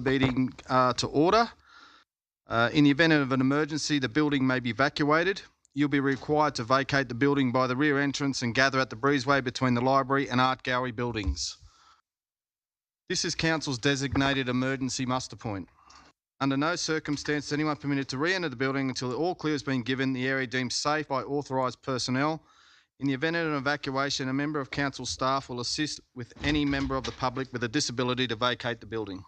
meeting to order. In the event of an emergency, the building may be evacuated. You'll be required to vacate the building by the rear entrance and gather at the breezeway between the library and art gallery buildings. This is Council's designated emergency muster point. Under no circumstance is anyone permitted to re-enter the building until all clear has been given, the area deemed safe by authorised personnel. In the event of an evacuation, a member of Council staff will assist with any member of the public with a disability to vacate the building.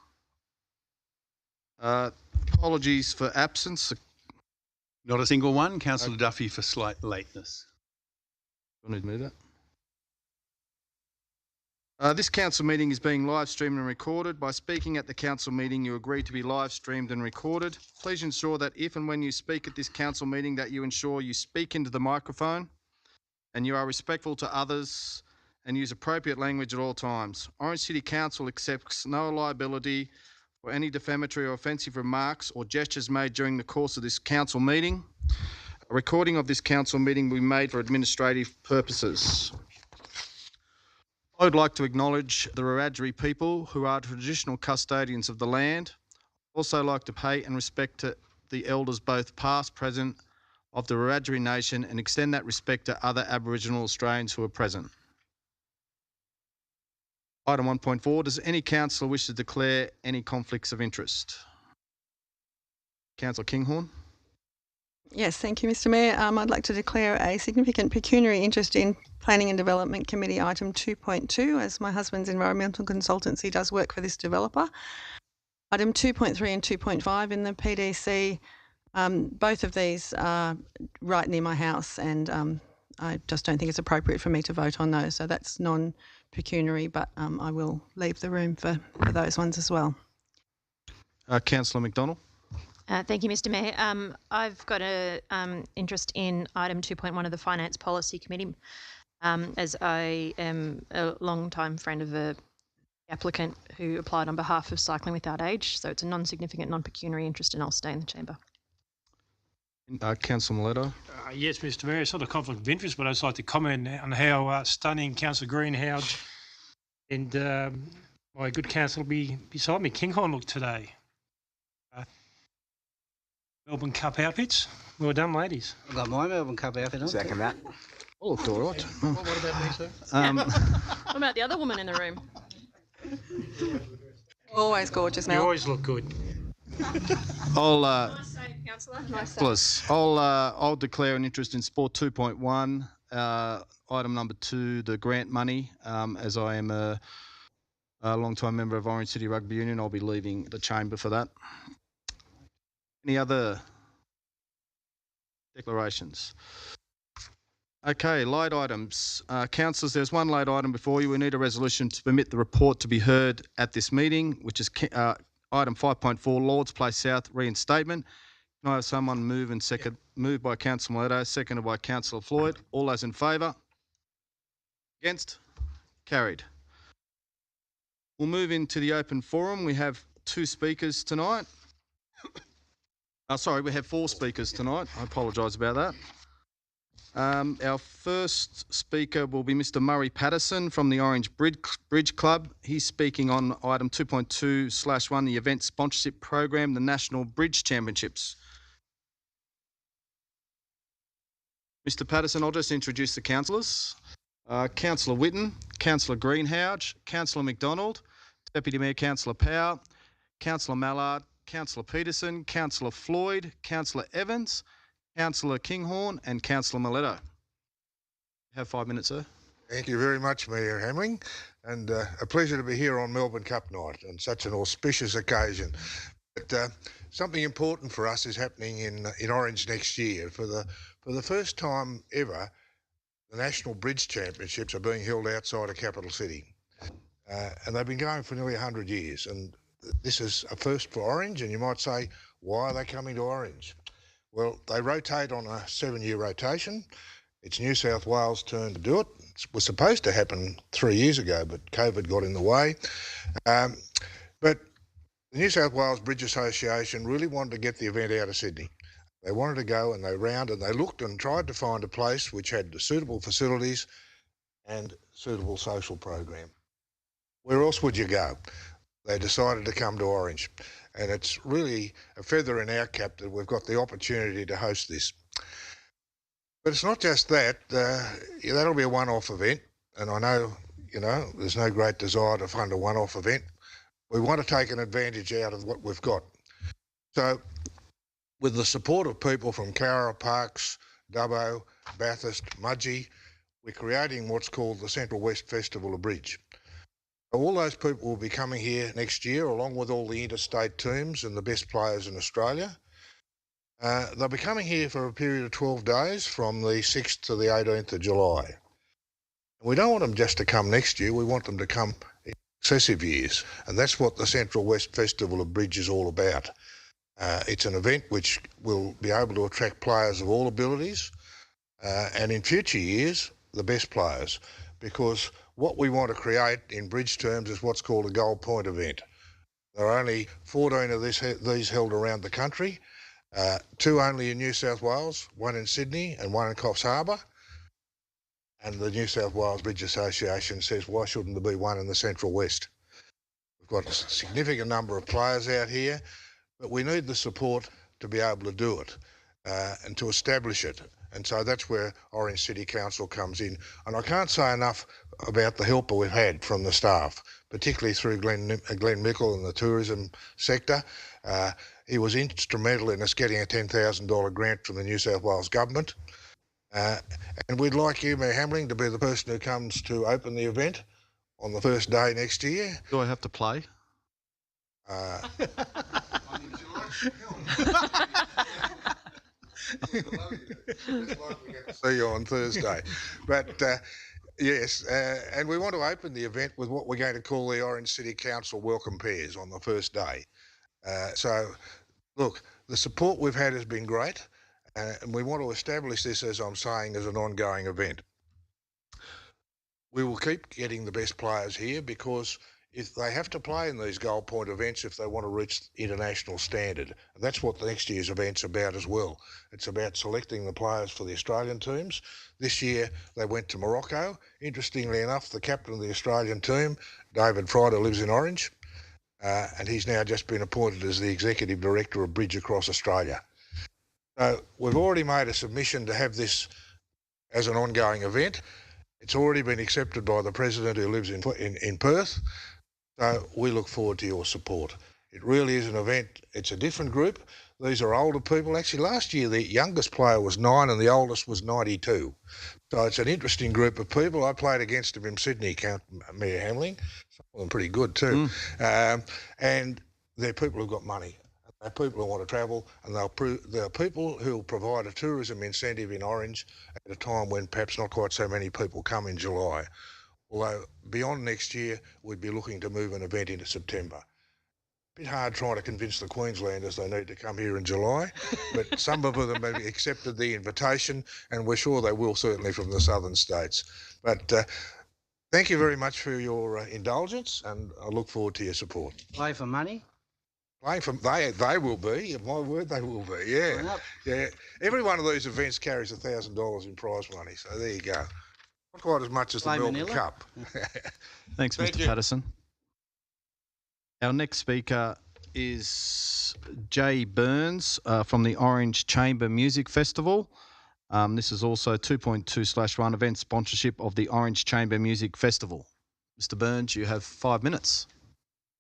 Apologies for absence. Not a single one. Councillor Duffy for slight lateness. Do you want me to move that? This council meeting is being live streamed and recorded. By speaking at the council meeting, you agree to be live streamed and recorded. Please ensure that if and when you speak at this council meeting that you ensure you speak into the microphone and you are respectful to others and use appropriate language at all times. Orange City Council accepts no liability for any defamatory or offensive remarks or gestures made during the course of this council meeting. A recording of this council meeting will be made for administrative purposes. I would like to acknowledge the Wiradjuri people who are traditional custodians of the land. I'd also like to pay and respect to the elders both past, present of the Wiradjuri nation and extend that respect to other Aboriginal Australians who are present. Item 1.4, does any councillor wish to declare any conflicts of interest? Councillor Kinghorn. Yes, thank you, Mr Mayor. I'd like to declare a significant pecuniary interest in Planning and Development Committee item 2.2, as my husband's environmental consultancy does work for this developer. Item 2.3 and 2.5 in the PDC, both of these are right near my house, and I just don't think it's appropriate for me to vote on those. So that's non-pecuniary, but I will leave the room for those ones as well. Councillor McDonald. Thank you, Mr Mayor. I've got an interest in item 2.1 of the Finance Policy Committee, as I am a long-time friend of the applicant who applied on behalf of Cycling Without Age. So it's a non-significant, non-pecuniary interest, and I'll stay in the chamber. Councillor Mileto. Yes, Mr Mayor, it's not a conflict of interest, but I'd just like to comment on how stunning Councillor Greenhouse and my good councillor beside me, Kinghorn, looked today. Melbourne Cup outfits. Well done, ladies. I've got my Melbourne Cup outfit on. Second that. Oh, looked all right. What about me, sir? What about the other woman in the room? Always gorgeous, Mel. You always look good. I'll declare an interest in Sport 2.1, item number 2, the grant money. As I am a long-time member of Orange City Rugby Union, I'll be leaving the chamber for that. Any other declarations? Okay, late items. Councillors, there's one late item before you. We need a resolution to permit the report to be heard at this meeting, which is item 5.4, Lords Place South reinstatement. Can I have someone move and second? Moved by Councillor Mileto, seconded by Councillor Floyd. All those in favour? Against? Carried. We'll move into the open forum. We have 2 speakers tonight. We have 4 speakers tonight. I apologise about that. Our first speaker will be Mr Murray Patterson from the Orange Bridge Club. He's speaking on item 2.2/1, the event sponsorship program, the National Bridge Championships. Mr Patterson, I'll just introduce the councillors. Councillor Whitten, Councillor Greenhouse, Councillor McDonald, Deputy Mayor Councillor Powell, Councillor Mallard, Councillor Peterson, Councillor Floyd, Councillor Evans, Councillor Kinghorn and Councillor Mileto. You have 5 minutes, sir. Thank you very much, Mayor Hamling, and a pleasure to be here on Melbourne Cup night on such an auspicious occasion. But something important for us is happening in Orange next year. For the first time ever, the National Bridge Championships are being held outside a capital city. And they've been going for nearly 100 years. And this is a first for Orange, and you might say, why are they coming to Orange? Well, they rotate on a 7-year rotation. It's New South Wales' turn to do it. It was supposed to happen 3 years ago, but COVID got in the way. But the New South Wales Bridge Association really wanted to get the event out of Sydney. They wanted to go and they looked and tried to find a place which had suitable facilities and suitable social program. Where else would you go? they decided to come to Orange. And it's really a feather in our cap that we've got the opportunity to host this. But it's not just that. That'll be a one-off event. And I know, there's no great desire to fund a one-off event. We want to take an advantage out of what we've got. So with the support of people from Cowra, Parkes, Dubbo, Bathurst, Mudgee, we're creating what's called the Central West Festival of Bridge. All those people will be coming here next year, along with all the interstate teams and the best players in Australia. They'll be coming here for a period of 12 days from the 6th to the 18th of July. We don't want them just to come next year, we want them to come in successive years. And that's what the Central West Festival of Bridge is all about. It's an event which will be able to attract players of all abilities, and in future years, the best players, because what we want to create in bridge terms is what's called a gold point event. There are only 14 of these held around the country, 2 only in New South Wales, 1 in Sydney and 1 in Coffs Harbour. And the New South Wales Bridge Association says, why shouldn't there be 1 in the Central West? We've got a significant number of players out here, but we need the support to be able to do it and to establish it. And so that's where Orange City Council comes in. And I can't say enough about the help we've had from the staff, particularly through Glenn Mickle and the tourism sector. He was instrumental in us getting a $10,000 grant from the New South Wales government. And we'd like you, Mayor Hamling, to be the person who comes to open the event on the first day next year. Do I have to play? See you on Thursday. But yes, and we want to open the event with what we're going to call the Orange City Council Welcome Pairs on the first day. So, look, the support we've had has been great, and we want to establish this, as I'm saying, as an ongoing event. We will keep getting the best players here because if they have to play in these gold point events if they want to reach international standard. And that's what the next year's event's about as well. It's about selecting the players for the Australian teams. This year they went to Morocco. Interestingly enough, the captain of the Australian team, David Frider, lives in Orange, and he's now just been appointed as the Executive Director of Bridge across Australia. So we've already made a submission to have this as an ongoing event. It's already been accepted by the President, who lives in Perth. So we look forward to your support. It really is an event. It's a different group. These are older people. Actually, last year the youngest player was 9 and the oldest was 92. So it's an interesting group of people. I played against them in Sydney, Mayor Hamling. Some of them pretty good too. And they're people who've got money. They're people who want to travel, and they're people who will provide a tourism incentive in Orange at a time when perhaps not quite so many people come in July. Although beyond next year, we'd be looking to move an event into September. A bit hard trying to convince the Queenslanders they need to come here in July, but some of them have accepted the invitation, and we're sure they will, certainly from the southern states. But thank you very much for your indulgence, and I look forward to your support. Play for money? Playing for they will be. My word, they will be. Yeah, yeah. Every one of these events carries $1,000 in prize money. So there you go. Not quite as much as the Melbourne Cup. Thanks, Thank Mr. you. Patterson. Our next speaker is Jay Burns from the Orange Chamber Music Festival. This is also 2.2/1 event sponsorship of the Orange Chamber Music Festival. Mr. Burns, you have 5 minutes.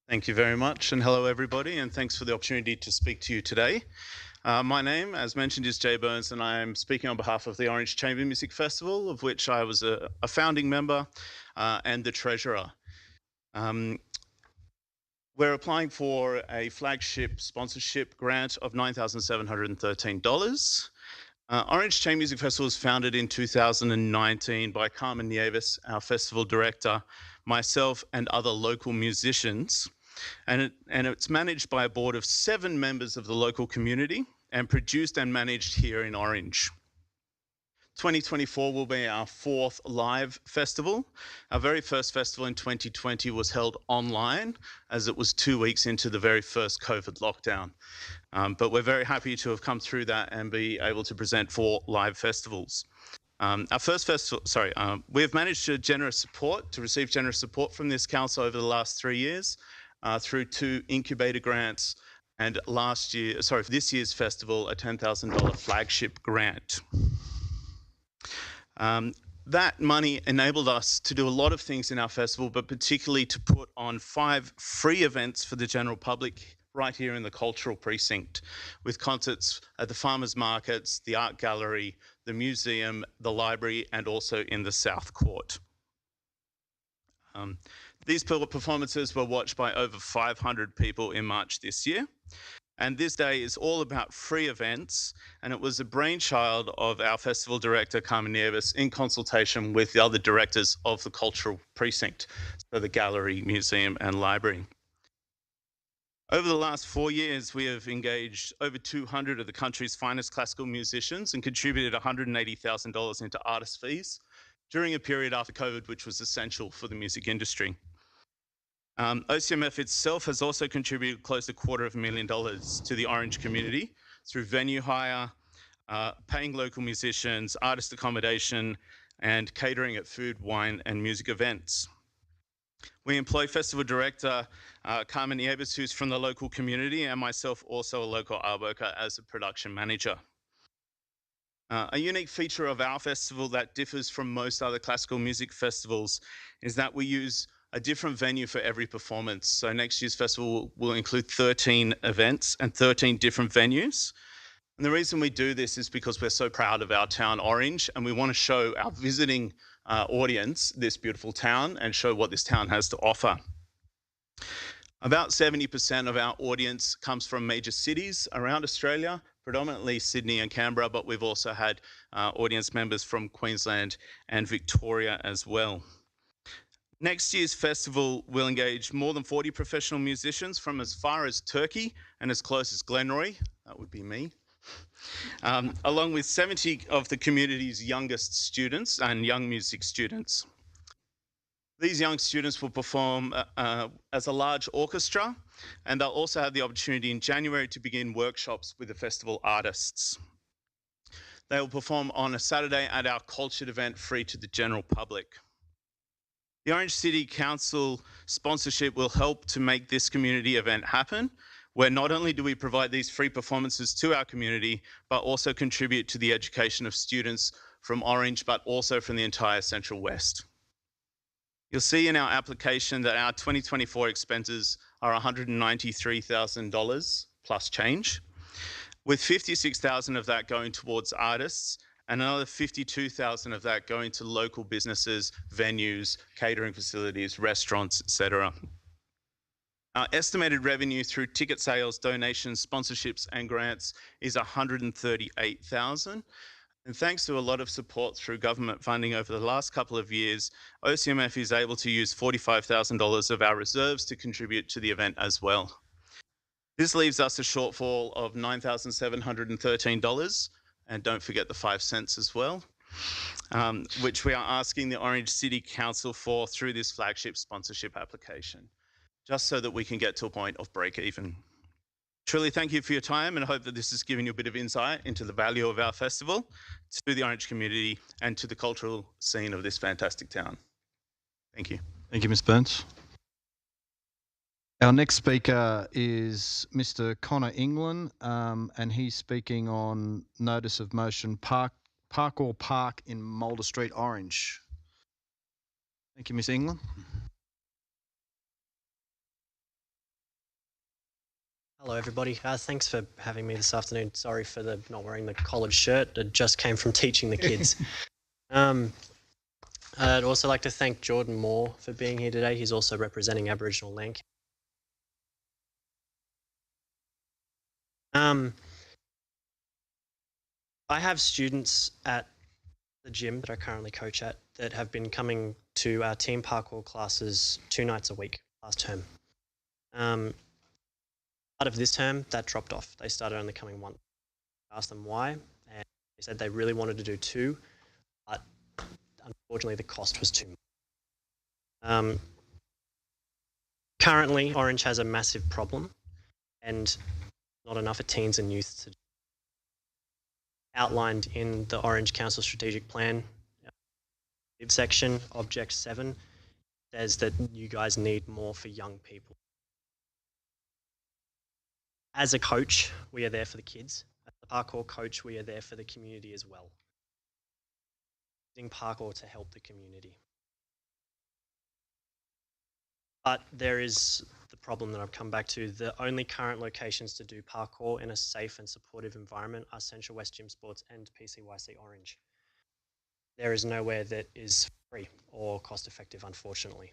Thank you very much, and hello everybody, and thanks for the opportunity to speak to you today. My name, as mentioned, is Jay Burns, and I am speaking on behalf of the Orange Chamber Music Festival, of which I was a founding member and the treasurer. We're applying for a flagship sponsorship grant of $9,713. Orange Chamber Music Festival was founded in 2019 by Carmen Nieves, our festival director, myself, and other local musicians. And it's managed by a board of 7 members of the local community and produced and managed here in Orange. 2024 will be our 4th live festival. Our very first festival in 2020 was held online, as it was 2 weeks into the very first COVID lockdown. But we're very happy to have come through that and be able to present 4 live festivals. Our first festival, we have managed to receive generous support from this council over the last 3 years. through 2 incubator grants, and for this year's festival, a $10,000 flagship grant. That money enabled us to do a lot of things in our festival, but particularly to put on 5 free events for the general public right here in the cultural precinct, with concerts at the farmers markets, the art gallery, the museum, the library, and also in the South Court. These performances were watched by over 500 people in March this year. And this day is all about free events, and it was a brainchild of our festival director, Carmen Nieves, in consultation with the other directors of the cultural precinct, so the gallery, museum, and library. Over the last 4 years, we have engaged over 200 of the country's finest classical musicians and contributed $180,000 into artist fees during a period after COVID, which was essential for the music industry. OCMF itself has also contributed close to $250,000 to the Orange community through venue hire, paying local musicians, artist accommodation, and catering at food, wine, and music events. We employ festival director Carmen Nieves, who's from the local community, and myself, also a local art worker, as a production manager. A unique feature of our festival that differs from most other classical music festivals is that we use a different venue for every performance. So next year's festival will include 13 events and 13 different venues. And the reason we do this is because we're so proud of our town, Orange, and we want to show our visiting audience this beautiful town and show what this town has to offer. About 70% of our audience comes from major cities around Australia, predominantly Sydney and Canberra, but we've also had audience members from Queensland and Victoria as well. Next year's festival will engage more than 40 professional musicians from as far as Turkey and as close as Glenroy, that would be me, along with 70 of the community's youngest students and young music students. These young students will perform as a large orchestra, and they'll also have the opportunity in January to begin workshops with the festival artists. They will perform on a Saturday at our cultured event free to the general public. The Orange City Council sponsorship will help to make this community event happen, where not only do we provide these free performances to our community, but also contribute to the education of students from Orange, but also from the entire Central West. You'll see in our application that our 2024 expenses are $193,000 plus change, with $56,000 of that going towards artists and another $52,000 of that going to local businesses, venues, catering facilities, restaurants, etc. Our estimated revenue through ticket sales, donations, sponsorships, and grants is $138,000. And thanks to a lot of support through government funding over the last couple of years, OCMF is able to use $45,000 of our reserves to contribute to the event as well. This leaves us a shortfall of $9,713, and don't forget the 5 cents as well, which we are asking the Orange City Council for through this flagship sponsorship application, just so that we can get to a point of break even. Truly thank you for your time, and I hope that this has given you a bit of insight into the value of our festival to the Orange community and to the cultural scene of this fantastic town. Thank you. Thank you, Ms. Burns. Our next speaker is Mr. Connor England, and he's speaking on notice of motion Parkour Park in Mulder Street, Orange. Thank you, Ms. England. Hello, everybody. Thanks for having me this afternoon. Sorry for not wearing the collared shirt. It just came from teaching the kids. I'd also like to thank Jordan Moore for being here today. He's also representing Aboriginal Land. I have students at the gym that I currently coach at that have been coming to our team parkour classes 2 nights a week last term. Part of this term, that dropped off. They started only coming once. I asked them why, and they said they really wanted to do 2, but unfortunately the cost was too much. Currently, Orange has a massive problem, and not enough of teens and youth to outlined in the Orange Council Strategic Plan section, Object 7, says that you guys need more for young people. As a coach, we are there for the kids. As a parkour coach, we are there for the community as well. Using parkour to help the community. But there is the problem that I've come back to. The only current locations to do parkour in a safe and supportive environment are Central West Gym Sports and PCYC Orange. There is nowhere that is free or cost effective, unfortunately.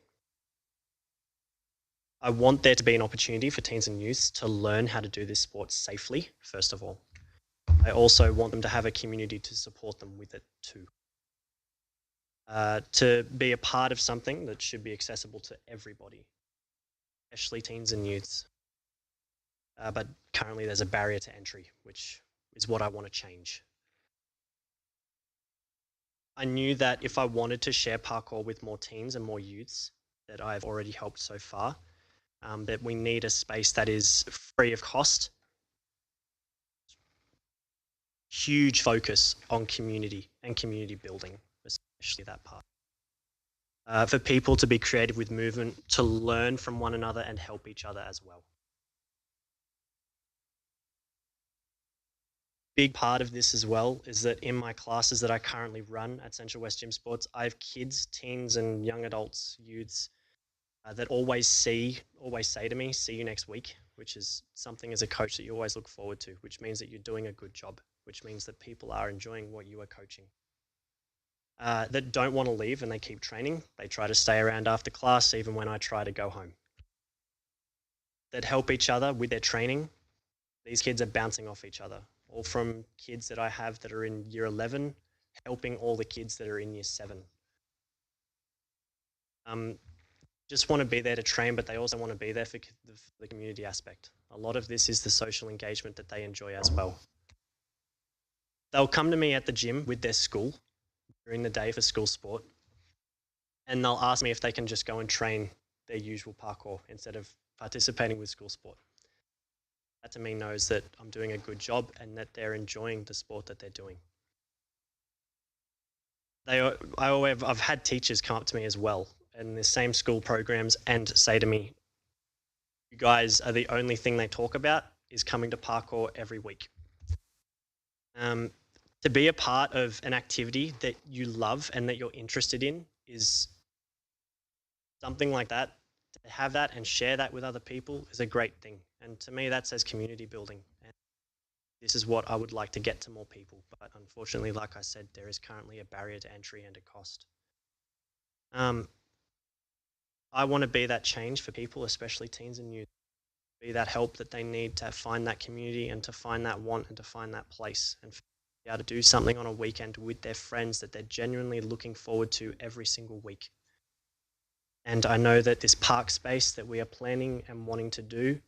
I want there to be an opportunity for teens and youths to learn how to do this sport safely, first of all. I also want them to have a community to support them with it too. To be a part of something that should be accessible to everybody, especially teens and youths. But currently there's a barrier to entry, which is what I want to change. I knew that if I wanted to share parkour with more teens and more youths that I've already helped so far, that we need a space that is free of cost. Huge focus on community and community building, especially that part. For people to be creative with movement, to learn from one another and help each other as well. Big part of this as well is that in my classes that I currently run at Central West Gym Sports, I have kids, teens and young adults, youths, that always say to me, see you next week, which is something as a coach that you always look forward to, which means that you're doing a good job, which means that people are enjoying what you are coaching. That don't want to leave and they keep training. They try to stay around after class, even when I try to go home. That help each other with their training. These kids are bouncing off each other, all from kids that I have that are in year 11, helping all the kids that are in year 7. Just want to be there to train, but they also want to be there for the community aspect. A lot of this is the social engagement that they enjoy as well. They'll come to me at the gym with their school during the day for school sport, and they'll ask me if they can just go and train their usual parkour instead of participating with school sport. That to me knows that I'm doing a good job and that they're enjoying the sport that they're doing. I've had teachers come up to me as well in the same school programs and say to me, you guys are the only thing they talk about is coming to parkour every week. To be a part of an activity that you love and that you're interested in is something like that. To have that and share that with other people is a great thing. And to me, that says community building. And this is what I would like to get to more people. But unfortunately, like I said, there is currently a barrier to entry and a cost. I want to be that change for people, especially teens and youth. Be that help that they need to find that community and to find that want and to find that place and be able to do something on a weekend with their friends that they're genuinely looking forward to every single week. And I know that this park space that we are planning and wanting to do,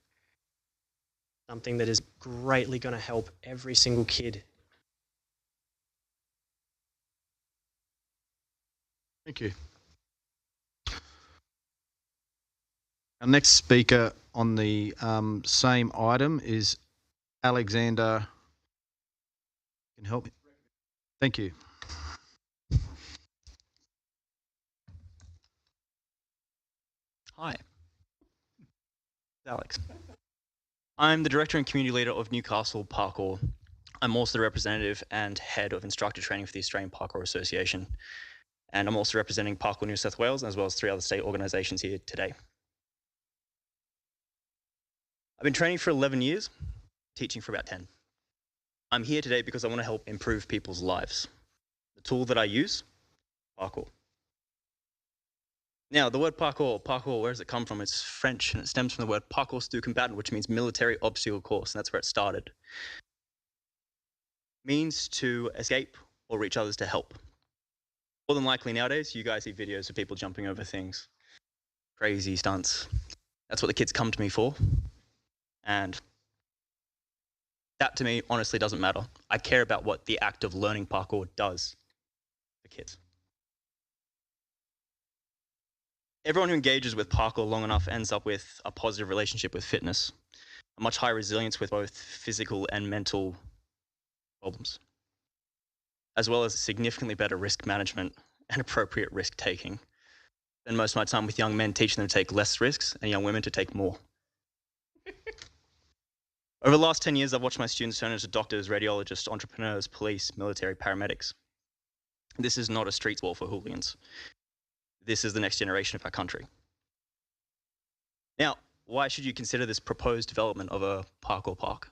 something that is greatly going to help every single kid. Thank you. Our next speaker on the same item is Alexander. Can help me? Thank you. Hi, Alex. I'm the Director and Community Leader of Newcastle Parkour. I'm also the representative and head of instructor training for the Australian Parkour Association. And I'm also representing Parkour New South Wales as well as 3 other state organisations here today. I've been training for 11 years, teaching for about 10. I'm here today because I want to help improve people's lives. The tool that I use, parkour. Now, the word parkour, where does it come from? It's French and it stems from the word parcours du combattant, which means military obstacle course, and that's where it started. Means to escape or reach others to help. More than likely nowadays, you guys see videos of people jumping over things, crazy stunts. That's what the kids come to me for. And that to me honestly doesn't matter. I care about what the act of learning parkour does for kids. Everyone who engages with parkour long enough ends up with a positive relationship with fitness, a much higher resilience with both physical and mental problems, as well as significantly better risk management and appropriate risk taking. Spend most of my time with young men teaching them to take less risks and young women to take more. Over the last 10 years, I've watched my students turn into doctors, radiologists, entrepreneurs, police, military, paramedics. This is not a street war for hooligans. This is the next generation of our country. Now, why should you consider this proposed development of a parkour park?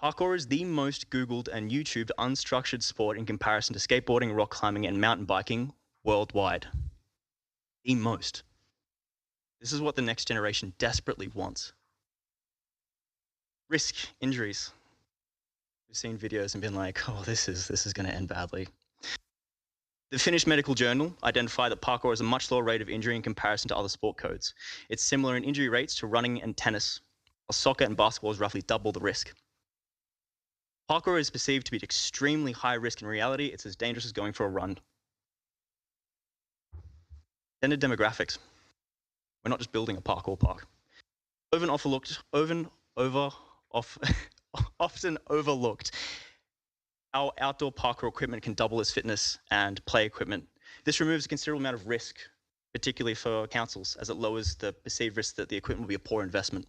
Parkour is the most Googled and YouTubed unstructured sport in comparison to skateboarding, rock climbing, and mountain biking worldwide. The most. This is what the next generation desperately wants. Risk injuries. We've seen videos and been like, oh, this is going to end badly. The Finnish Medical Journal identified that parkour has a much lower rate of injury in comparison to other sport codes. It's similar in injury rates to running and tennis, while soccer and basketball is roughly double the risk. Parkour is perceived to be extremely high risk. In reality, it's as dangerous as going for a run. Gender demographics. We're not just building a parkour park. Often overlooked, our outdoor parkour equipment can double as fitness and play equipment. This removes a considerable amount of risk, particularly for councils, as it lowers the perceived risk that the equipment will be a poor investment.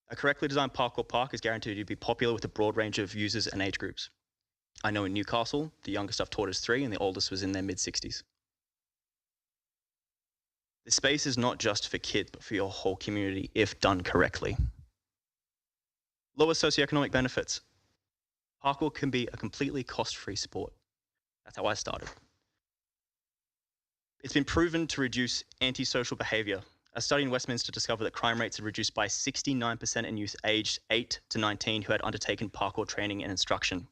A correctly designed parkour park is guaranteed to be popular with a broad range of users and age groups. I know in Newcastle, the youngest I've taught is 3 and the oldest was in their mid-60s. The space is not just for kids, but for your whole community if done correctly. Lower socioeconomic benefits. Parkour can be a completely cost-free sport. That's how I started. It's been proven to reduce antisocial behaviour. A study in Westminster discovered that crime rates have reduced by 69% in youth aged 8 to 19 who had undertaken parkour training and instruction.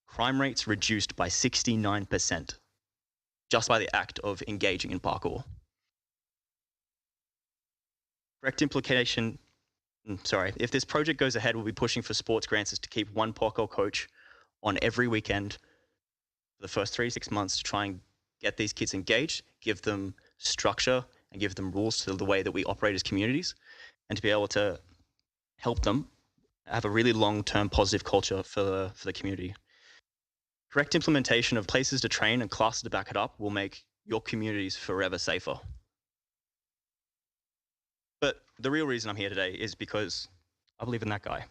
Crime rates reduced by 69% just by the act of engaging in parkour. If this project goes ahead, we'll be pushing for sports grants to keep one parkour coach on every weekend for the first 3 to 6 months to try and get these kids engaged, give them structure and give them rules to the way that we operate as communities, and to be able to help them have a really long-term positive culture for the community. Correct implementation of places to train and classes to back it up will make your communities forever safer. But the real reason I'm here today is because I believe in that guy.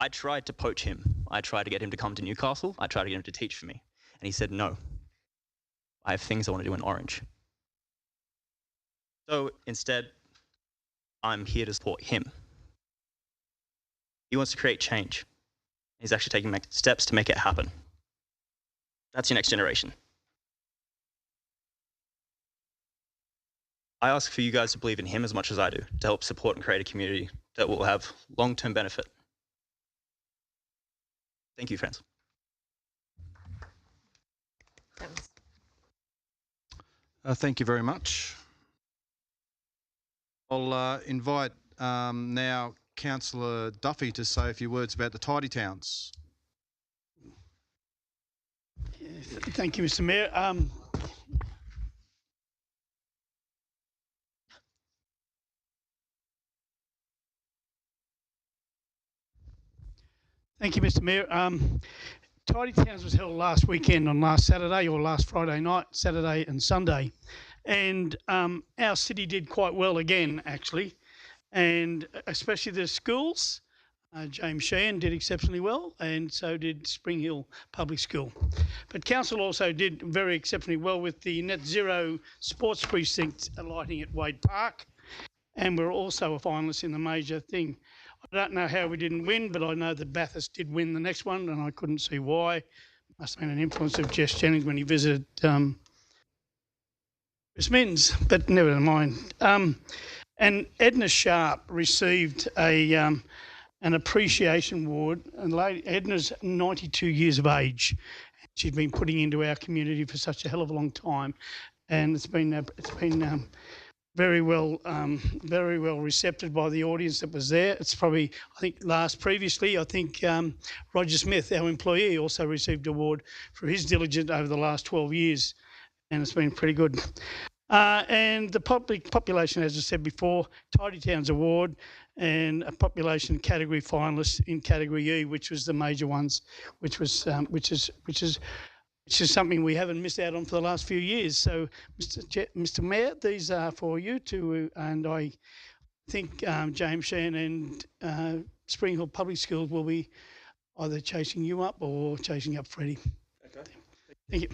I tried to poach him. I tried to get him to come to Newcastle. I tried to get him to teach for me. And he said, no, I have things I want to do in Orange. So instead, I'm here to support him. He wants to create change. He's actually taking steps to make it happen. That's your next generation. I ask for you guys to believe in him as much as I do, to help support and create a community that will have long-term benefit. Thank you, friends. Thank you very much. I'll invite now Councillor Duffy to say a few words about the Tidy Towns. Thank you, Mr. Mayor. Thank you, Mr. Mayor. Tidy Towns was held last weekend on last Saturday or last Friday night, Saturday and Sunday. And our city did quite well again, actually. And especially the schools. James Sheehan did exceptionally well, and so did Spring Hill Public School. But council also did very exceptionally well with the net zero sports precinct lighting at Wade Park. And we're also a finalist in the major thing. I don't know how we didn't win, but I know that Bathurst did win the next one, and I couldn't see why. Must have been an influence of Jess Jennings when he visited Chris Minns, but never mind. And Edna Sharp received an appreciation award, and Edna's 92 years of age. She's been putting into our community for such a hell of a long time, and it's been very well received by the audience that was there. It's probably, I think previously, Roger Smith, our employee, also received an award for his diligence over the last 12 years, and it's been pretty good. And the population, as I said before, Tidy Towns Award and a population category finalist in category E, which was the major ones, which is it's just something we haven't missed out on for the last few years. So, Mr. Mayor, these are for you too, and I think James Shan and Spring Hill Public Schools will be either chasing you up or chasing up Freddie. Okay. Thank you.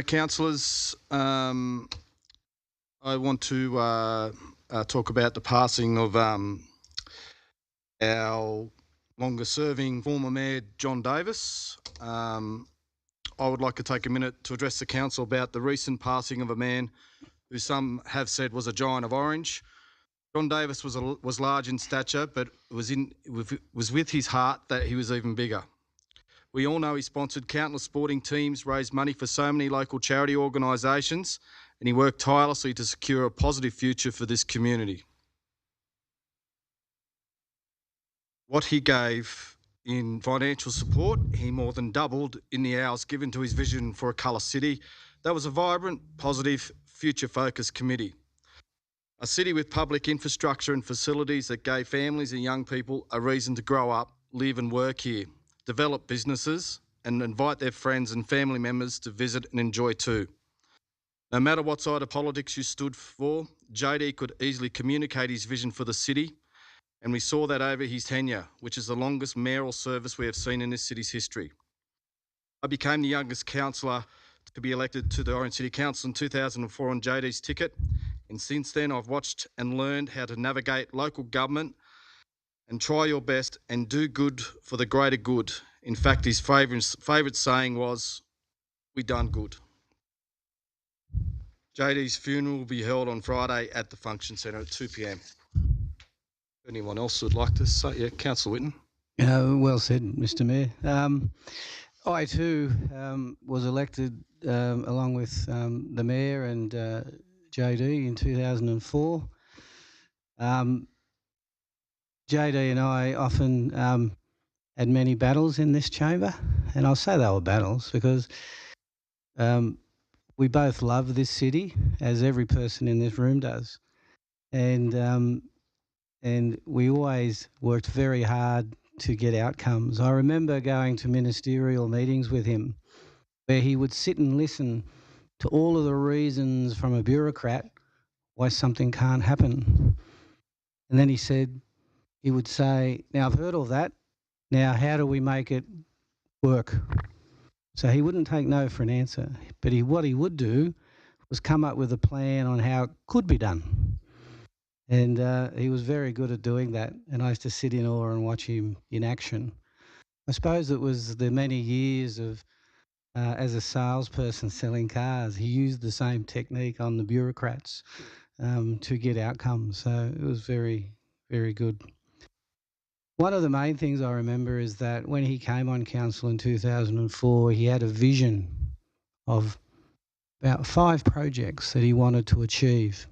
Councillors, I want to talk about the passing of our longest-serving former Mayor, John Davis. I would like to take a minute to address the council about the recent passing of a man who some have said was a giant of Orange. John Davis was large in stature, but it was with his heart that he was even bigger. We all know he sponsored countless sporting teams, raised money for so many local charity organisations, and he worked tirelessly to secure a positive future for this community. What he gave in financial support, he more than doubled in the hours given to his vision for a colour city. That was a vibrant, positive, future-focused committee. A city with public infrastructure and facilities that gave families and young people a reason to grow up, live and work here, develop businesses and invite their friends and family members to visit and enjoy too. No matter what side of politics you stood for, JD could easily communicate his vision for the city, and we saw that over his tenure, which is the longest mayoral service we have seen in this city's history. I became the youngest councillor to be elected to the Orange City Council in 2004 on JD's ticket, and since then I've watched and learned how to navigate local government and try your best and do good for the greater good. In fact, his favourite saying was, "We done good." JD's funeral will be held on Friday at the Function Centre at 2 p.m. Anyone else would like to say? Yeah, Councillor Whitten. Well said, Mr. Mayor. I too was elected along with the Mayor and JD in 2004. JD and I often had many battles in this chamber, and I'll say they were battles because we both love this city, as every person in this room does, and we always worked very hard to get outcomes. I remember going to ministerial meetings with him where he would sit and listen to all of the reasons from a bureaucrat why something can't happen. And then he would say, "Now I've heard all that, now how do we make it work?" So he wouldn't take no for an answer, but what he would do was come up with a plan on how it could be done. And he was very good at doing that, and I used to sit in awe and watch him in action. I suppose it was the many years of as a salesperson selling cars, he used the same technique on the bureaucrats to get outcomes. So it was very, very good. One of the main things I remember is that when he came on council in 2004, he had a vision of about 5 projects that he wanted to achieve.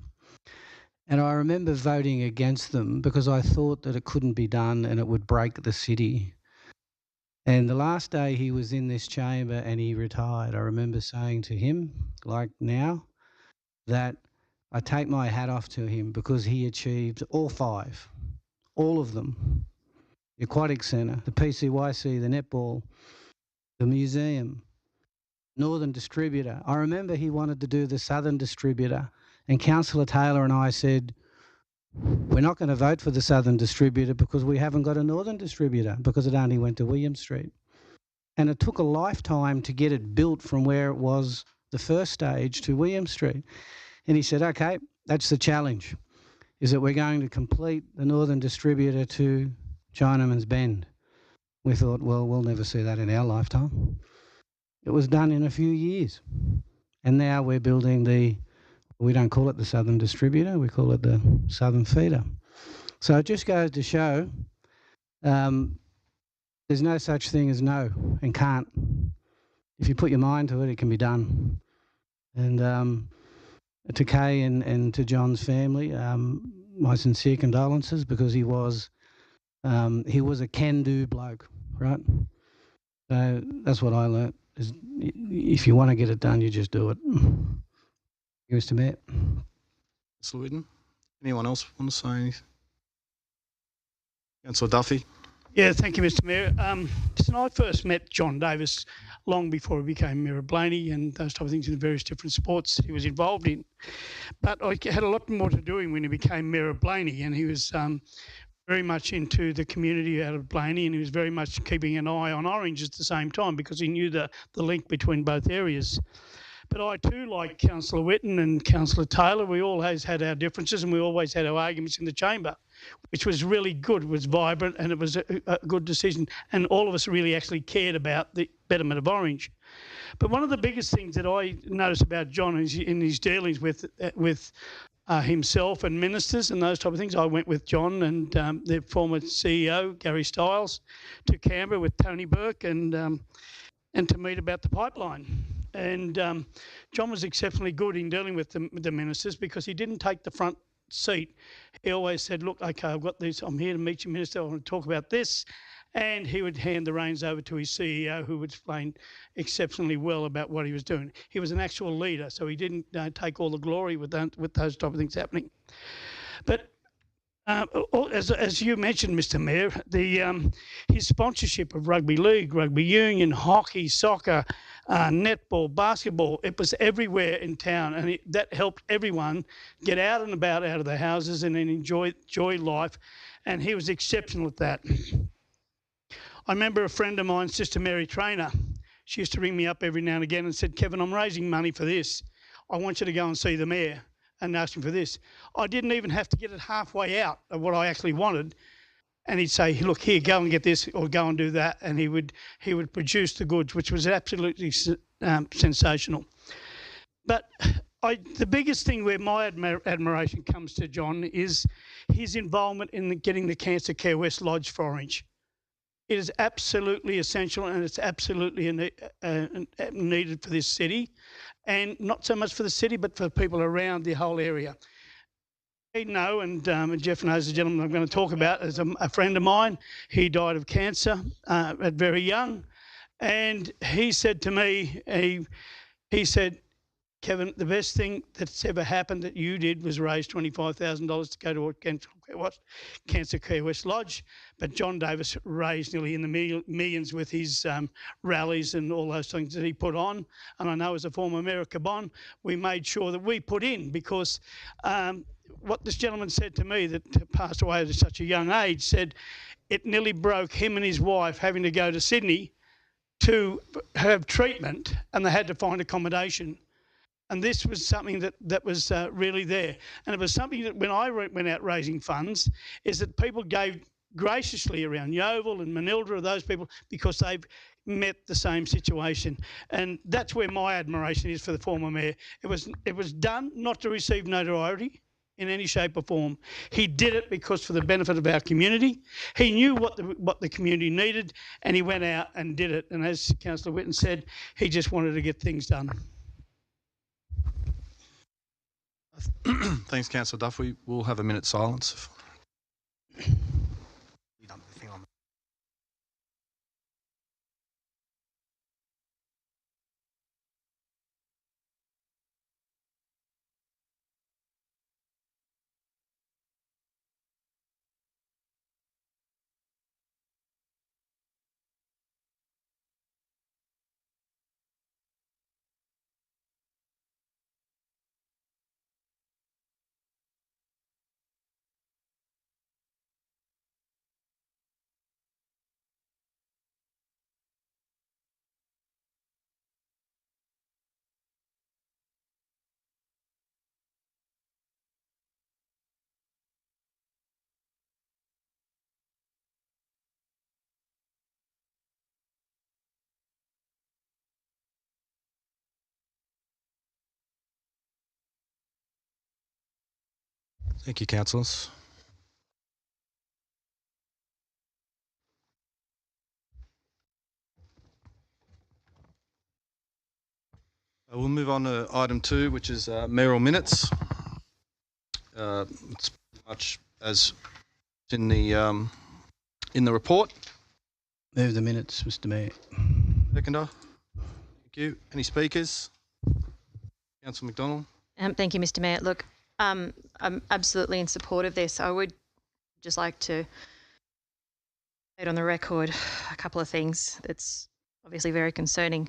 And I remember voting against them because I thought that it couldn't be done and it would break the city. And the last day he was in this chamber and he retired, I remember saying to him, like now, that I take my hat off to him because he achieved all 5, all of them. The Aquatic Centre, the PCYC, the netball, the museum, Northern Distributor. I remember he wanted to do the Southern Distributor, and Councillor Taylor and I said, we're not going to vote for the Southern Distributor because we haven't got a Northern Distributor because it only went to William Street. And it took a lifetime to get it built from where it was the first stage to William Street. And he said, okay, that's the challenge, is that we're going to complete the Northern Distributor to Chinaman's Bend. We thought, well, we'll never see that in our lifetime. It was done in a few years. And now we're building we don't call it the Southern Distributor, we call it the Southern Feeder. So it just goes to show there's no such thing as no and can't. If you put your mind to it, it can be done. And to Kay and to John's family, my sincere condolences, because he was a can-do bloke, right? So that's what I learnt, is if you want to get it done, you just do it. Mr. Mayor. Councillor Whitten. Anyone else want to say anything? Councillor Duffy. Yeah, thank you, Mr. Mayor. Listen, I first met John Davis long before he became Mayor of Blaney and those type of things in the various different sports he was involved in. But I had a lot more to do with him when he became Mayor of Blaney, and he was very much into the community out of Blaney, and he was very much keeping an eye on Orange at the same time because he knew the link between both areas. But I too, like Councillor Whitten and Councillor Taylor, we always had our differences and we always had our arguments in the chamber, which was really good, was vibrant, and it was a good decision. And all of us really actually cared about the betterment of Orange. But one of the biggest things that I noticed about John is in his dealings with himself and ministers and those type of things. I went with John and their former CEO, Gary Stiles, to Canberra with Tony Burke and to meet about the pipeline. And John was exceptionally good in dealing with the ministers because he didn't take the front seat. He always said, look, okay, I've got this, I'm here to meet you, Minister, I want to talk about this. And he would hand the reins over to his CEO, who would explain exceptionally well about what he was doing. He was an actual leader, so he didn't take all the glory with those type of things happening. But as you mentioned, Mr. Mayor, his sponsorship of rugby league, rugby union, hockey, soccer, netball, basketball, it was everywhere in town, and that helped everyone get out and about out of their houses and then enjoy life, and he was exceptional at that. I remember a friend of mine, Sister Mary Trainer, she used to ring me up every now and again and said, Kevin, I'm raising money for this. I want you to go and see the Mayor and ask him for this. I didn't even have to get it halfway out of what I actually wanted. And he'd say, look, here, go and get this or go and do that. And he would produce the goods, which was absolutely sensational. But the biggest thing where my admiration comes to John is his involvement in getting the Cancer Care West Lodge for Orange. It is absolutely essential and it's absolutely needed for this city, and not so much for the city but for people around the whole area. I know, and Jeff knows the gentleman I'm going to talk about is a friend of mine. He died of cancer at very young, and he said to me, he said, Kevin, the best thing that's ever happened that you did was raise $25,000 to go to Cancer Care West Lodge. But John Davis raised nearly in the millions with his rallies and all those things that he put on. And I know as a former Mayor of Cabonne, we made sure that we put in because what this gentleman said to me that passed away at such a young age said it nearly broke him and his wife having to go to Sydney to have treatment, and they had to find accommodation. And this was something that was really there. And it was something that when I went out raising funds is that people gave graciously around Yeovil and Manildra, those people, because they've met the same situation. And that's where my admiration is for the former Mayor. It was done not to receive notoriety in any shape or form. He did it because for the benefit of our community. He knew what the community needed, and he went out and did it. And as Councillor Whitten said, he just wanted to get things done. Thanks, Councillor Duffy. We'll have a minute's silence. Thank you, councillors. We'll move on to item 2, which is mayoral minutes. It's pretty much as in the report. Move the minutes, Mr. Mayor. Seconder. Thank you. Any speakers? Councillor McDonald. Thank you, Mr. Mayor. Look, I'm absolutely in support of this. I would just like to state on the record a couple of things that's obviously very concerning.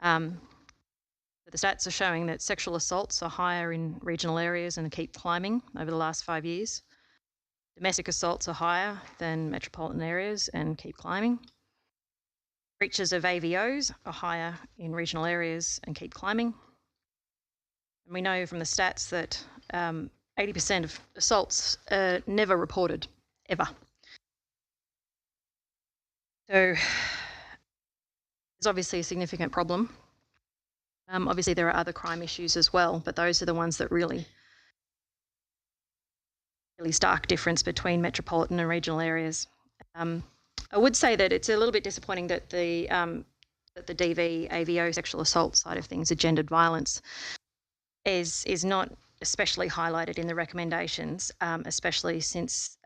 The stats are showing that sexual assaults are higher in regional areas and keep climbing over the last 5 years. Domestic assaults are higher than metropolitan areas and keep climbing. Breaches of AVOs are higher in regional areas and keep climbing. And we know from the stats that 80% of assaults are never reported, ever. So it's obviously a significant problem. Obviously, there are other crime issues as well, but those are the ones that really stark difference between metropolitan and regional areas. I would say that it's a little bit disappointing that the DV, AVO, sexual assault side of things, gendered violence, is not especially highlighted in the recommendations, especially since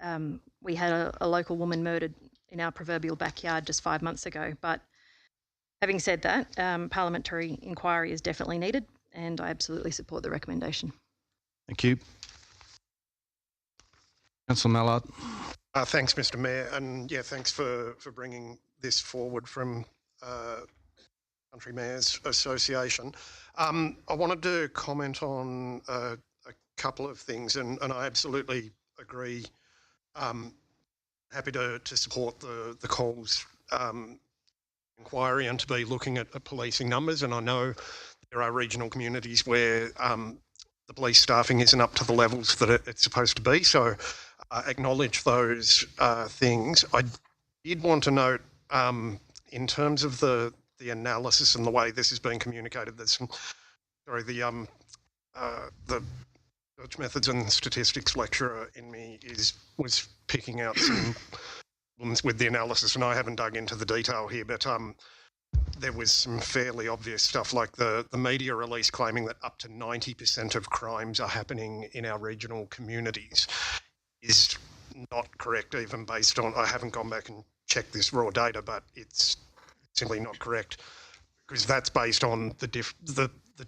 we had a local woman murdered in our proverbial backyard just 5 months ago. But having said that, parliamentary inquiry is definitely needed, and I absolutely support the recommendation. Thank you. Councillor Mallard. Thanks, Mr. Mayor, and yeah, thanks for bringing this forward from Country Mayors Association. I wanted to comment on a couple of things, and I absolutely agree. Happy to support the Coles inquiry and to be looking at policing numbers, and I know there are regional communities where the police staffing isn't up to the levels that it's supposed to be, so acknowledge those things. I did want to note, in terms of the analysis and the way this is being communicated, there's some, the Search Methods and Statistics lecturer in me was picking out some problems with the analysis, and I haven't dug into the detail here, but there was some fairly obvious stuff, like the media release claiming that up to 90% of crimes are happening in our regional communities is not correct, even based on, I haven't gone back and checked this raw data, but it's simply not correct, because that's based on the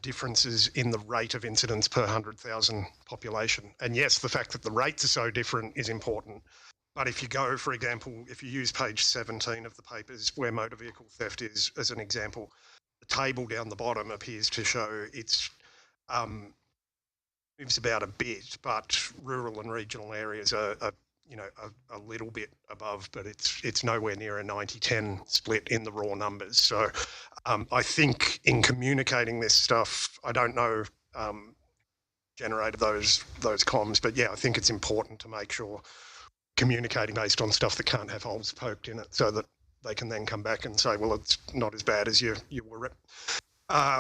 differences in the rate of incidents per 100,000 population. And yes, the fact that the rates are so different is important. But if you go, for example, if you use page 17 of the papers where motor vehicle theft is as an example, the table down the bottom appears to show it's moves about a bit, but rural and regional areas are a little bit above, but it's nowhere near a 90-10 split in the raw numbers. So I think in communicating this stuff, I don't know generated those comms, but yeah, I think it's important to make sure communicating based on stuff that can't have holes poked in it, so that they can then come back and say, well, it's not as bad as you were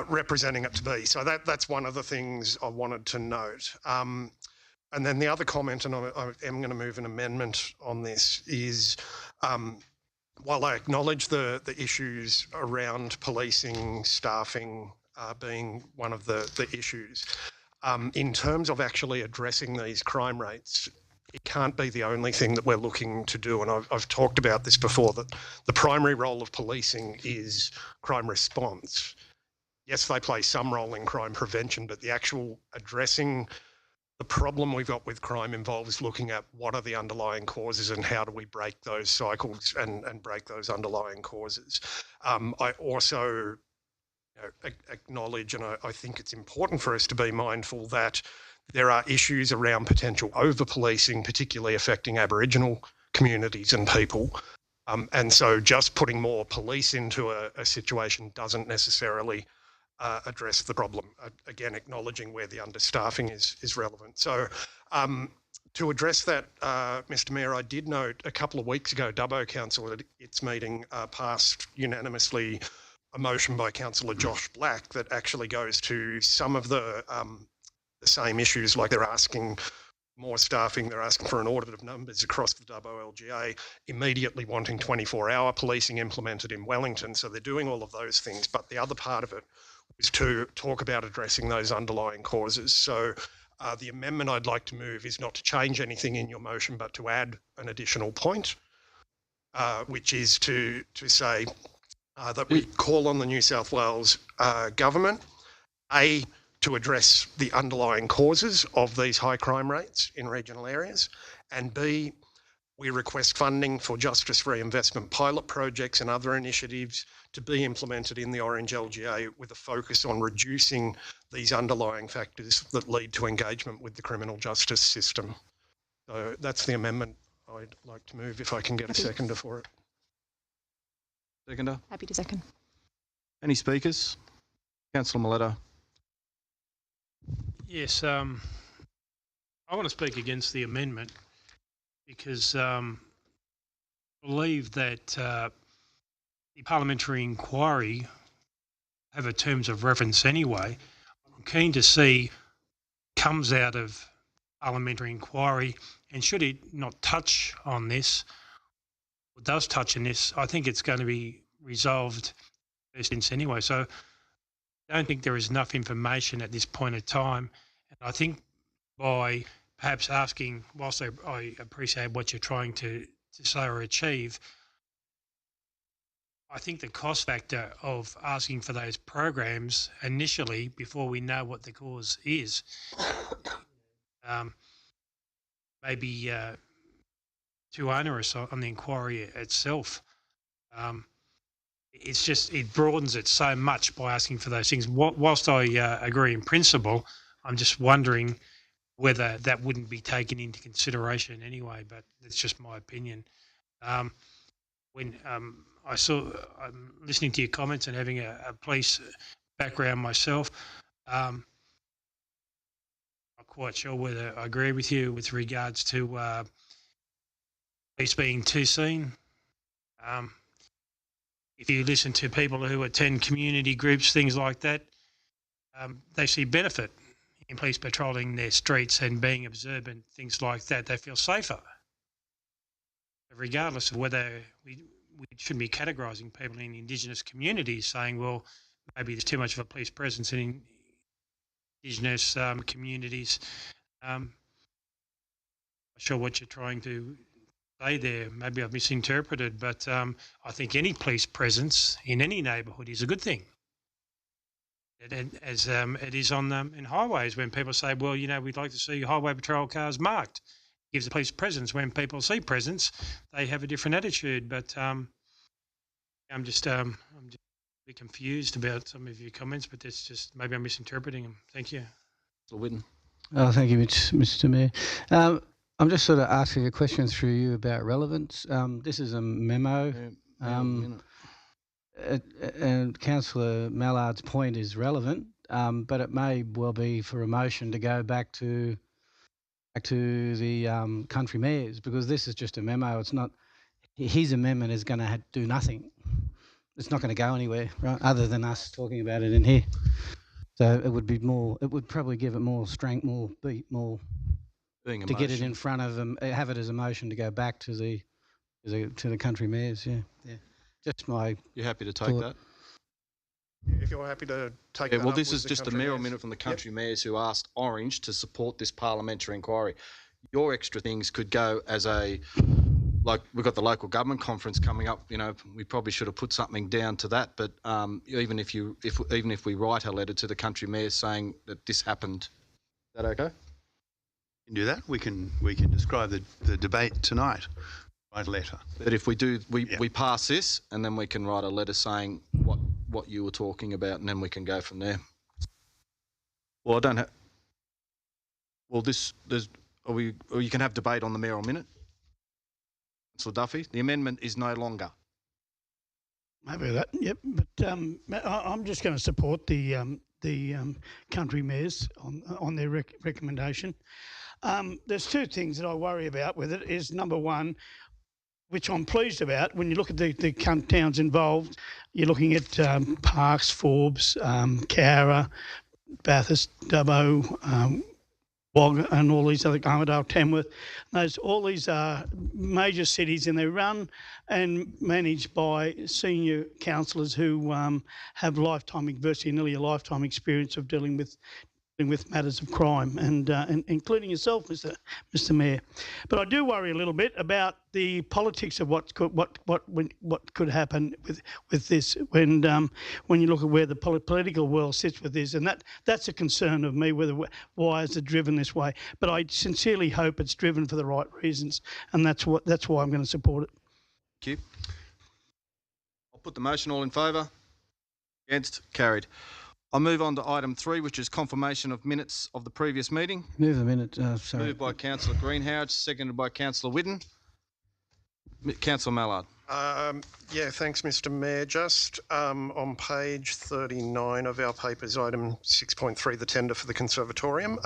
representing it to be. So that's one of the things I wanted to note. And then the other comment, and I am going to move an amendment on this, is while I acknowledge the issues around policing, staffing being one of the issues, in terms of actually addressing these crime rates, it can't be the only thing that we're looking to do. And I've talked about this before, that the primary role of policing is crime response. Yes, they play some role in crime prevention, but the actual addressing the problem we've got with crime involves looking at what are the underlying causes and how do we break those cycles and break those underlying causes. I also acknowledge, and I think it's important for us to be mindful that there are issues around potential over-policing, particularly affecting Aboriginal communities and people. And so just putting more police into a situation doesn't necessarily address the problem. Again, acknowledging where the understaffing is relevant. So to address that, Mr Mayor, I did note a couple of weeks ago, Dubbo Council at its meeting passed unanimously a motion by Councillor Josh Black that actually goes to some of the same issues, like they're asking more staffing, they're asking for an audit of numbers across the Dubbo LGA, immediately wanting 24-hour policing implemented in Wellington. So they're doing all of those things. But the other part of it is to talk about addressing those underlying causes. So the amendment I'd like to move is not to change anything in your motion, but to add an additional point, which is to say that we call on the New South Wales government, to address the underlying causes of these high crime rates in regional areas, and B, we request funding for justice reinvestment pilot projects and other initiatives to be implemented in the Orange LGA with a focus on reducing these underlying factors that lead to engagement with the criminal justice system. So that's the amendment I'd like to move if I can get a seconder for it. Seconder. Happy to second. Any speakers? Councillor Maletta. Yes, I want to speak against the amendment because I believe that the parliamentary inquiry have a terms of reference anyway. I'm keen to see comes out of parliamentary inquiry, and should it not touch on this, or does touch on this, I think it's going to be resolved first instance anyway. So I don't think there is enough information at this point in time. And I think by perhaps asking, whilst I appreciate what you're trying to say or achieve, I think the cost factor of asking for those programs initially before we know what the cause is, maybe too onerous on the inquiry itself. It's just, it broadens it so much by asking for those things. Whilst I agree in principle, I'm just wondering whether that wouldn't be taken into consideration anyway, but that's just my opinion. When I'm listening to your comments and having a police background myself, I'm not quite sure whether I agree with you with regards to police being too seen. If you listen to people who attend community groups, things like that, they see benefit in police patrolling their streets and being observant, things like that. They feel safer, regardless of whether we shouldn't be categorising people in Indigenous communities, saying, well, maybe there's too much of a police presence in Indigenous communities. I'm not sure what you're trying to say there. Maybe I've misinterpreted, but I think any police presence in any neighbourhood is a good thing. As it is on in highways when people say, well, you know, we'd like to see highway patrol cars marked. It gives the police presence. When people see presence, they have a different attitude. But I'm just a bit confused about some of your comments, but that's just, maybe I'm misinterpreting them. Thank you. Whitten. Oh, thank you, Mr. Mayor. I'm just sort of asking a question through you about relevance. This is a memo. And Councillor Mallard's point is relevant, but it may well be for a motion to go back to the country mayors, because this is just a memo. It's not, his amendment is going to do nothing. It's not going to go anywhere, right? Other than us talking about it in here. So it would be more. It would probably give it more strength, more beat, more to get it in front of them. Have it as a motion to go back to the country mayors. Yeah. Just my. You're happy to take thought. that? If you're happy to take that. Well, up this with is the just a country mayoral mayors. minute from the country mayors who asked Orange to support this parliamentary inquiry. Your extra things could go as a, like we've got the local government conference coming up. You know, we probably should have put something down to that. But even if we write a letter to the country mayors saying that this happened, is that okay? We can do that. We can describe the debate tonight. Write a letter. But if we do, we pass this, and then we can write a letter saying what you were talking about, and then we can go from there. Well, I don't have. Well, or you can have debate on the mayoral minute. Councillor Duffy, the amendment is no longer. Maybe that. Yep. But I'm just going to support the country mayors on their recommendation. There's two things that I worry about with it. Is number one, which I'm pleased about, when you look at the towns involved, you're looking at Parkes, Forbes, Cowra, Bathurst, Dubbo, Wagga, and all these other, Armidale, Tamworth. All these are major cities, and they're run and managed by senior councillors who have nearly a lifetime experience of dealing with with matters of crime, and including yourself, Mr. Mayor. But I do worry a little bit about the politics of what could happen with this when you look at where the political world sits with this, and that's a concern of me. Why is it driven this way? But I sincerely hope it's driven for the right reasons, and that's why I'm going to support it. Thank you. I'll put the motion. All in favour? Against? Carried. I'll move on to item 3, which is confirmation of minutes of the previous meeting. Move the minute. Sorry. Moved by Councillor Greenhalgh, seconded by Councillor Whitten. Councillor Mallard. Yeah, thanks, Mr. Mayor. Just on page 39 of our papers, item 6.3, the tender for the conservatorium.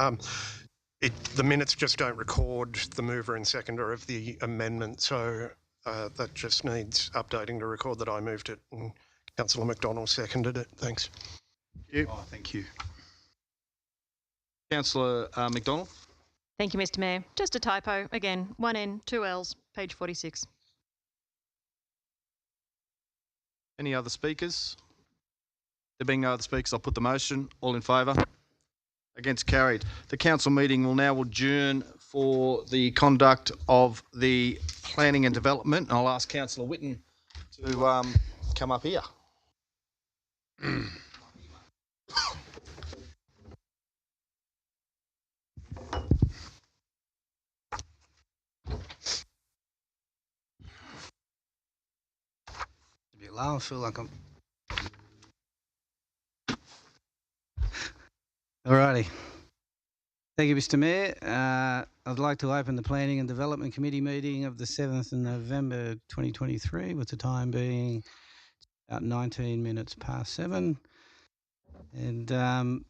The minutes just don't record the mover and seconder of the amendment, so that just needs updating to record that I moved it and Councillor McDonald seconded it. Thanks. Oh, thank you. Councillor McDonald. Thank you, Mr. Mayor. Just a typo again. 1 N, 2 L's, page 46. Any other speakers? There being no other speakers, I'll put the motion. All in favour? Against? Carried. The council meeting will now adjourn for the conduct of the planning and development. I'll ask Councillor Whitten to come up here. A bit low. I feel like I'm. Alrighty. Thank you, Mr. Mayor. I'd like to open the Planning and Development Committee meeting of the 7th of November 2023, with the time being about 19 minutes past 7. And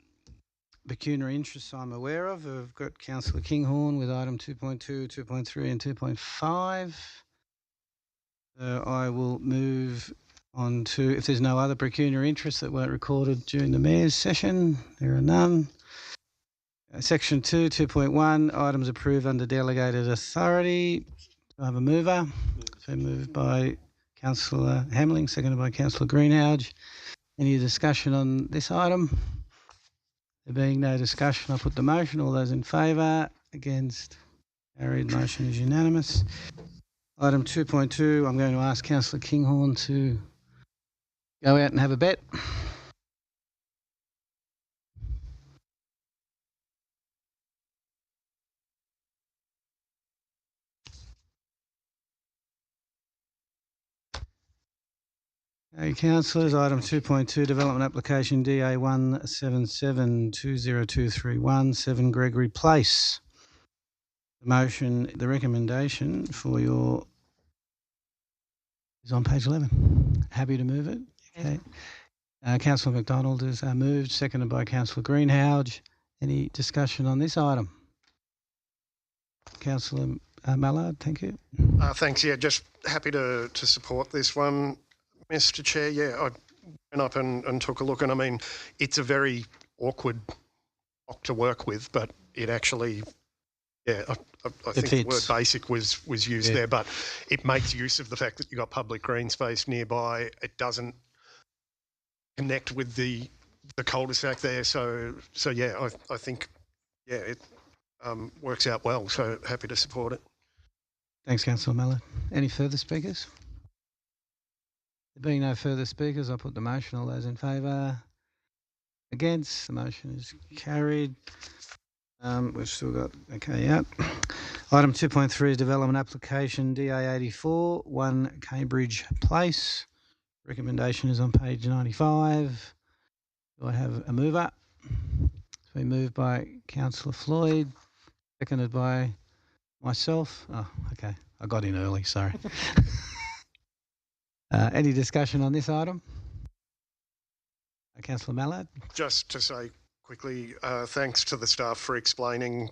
pecuniary interests I'm aware of. I've got Councillor Kinghorn with item 2.2, 2.3 and 2.5. I will move on to, if there's no other pecuniary interests that weren't recorded during the Mayor's session, there are none. Section 2, 2.1, items approved under delegated authority. I have a mover. It's been moved by Councillor Hamling, seconded by Councillor Greenhalgh. Any discussion on this item? There being no discussion, I'll put the motion. All those in favour? Against? Carried. Motion is unanimous. Item 2.2, I'm going to ask Councillor Kinghorn to go out and have a bet. Okay, councillors, item 2.2, development application DA 177202317, 7 Gregory Place. The motion, the recommendation for your is on page 11. Happy to move it? Okay. Councillor McDonald is moved, seconded by Councillor Greenhalgh. Any discussion on this item? Councillor Mallard, thank you. Thanks. Yeah, just happy to support this one, Mr. Chair. Yeah, I went up and took a look, and I mean, it's a very awkward block to work with, but it actually, yeah, I think the word basic was used there, but it makes use of the fact that you've got public green space nearby. It doesn't connect with the cul-de-sac there, so yeah, I think, yeah, it works out well, so happy to support it. Thanks, Councillor Mallard. Any further speakers? There being no further speakers, I'll put the motion. All those in favour? Against? The motion is carried. We've still got, okay, yeah. Item 2.3 is development application DA 84, 1 Cambridge Place. Recommendation is on page 95. Do I have a mover? It's been moved by Councillor Floyd, seconded by myself. Oh, okay. I got in early, sorry. Any discussion on this item? Councillor Mallard? Just to say quickly, thanks to the staff for explaining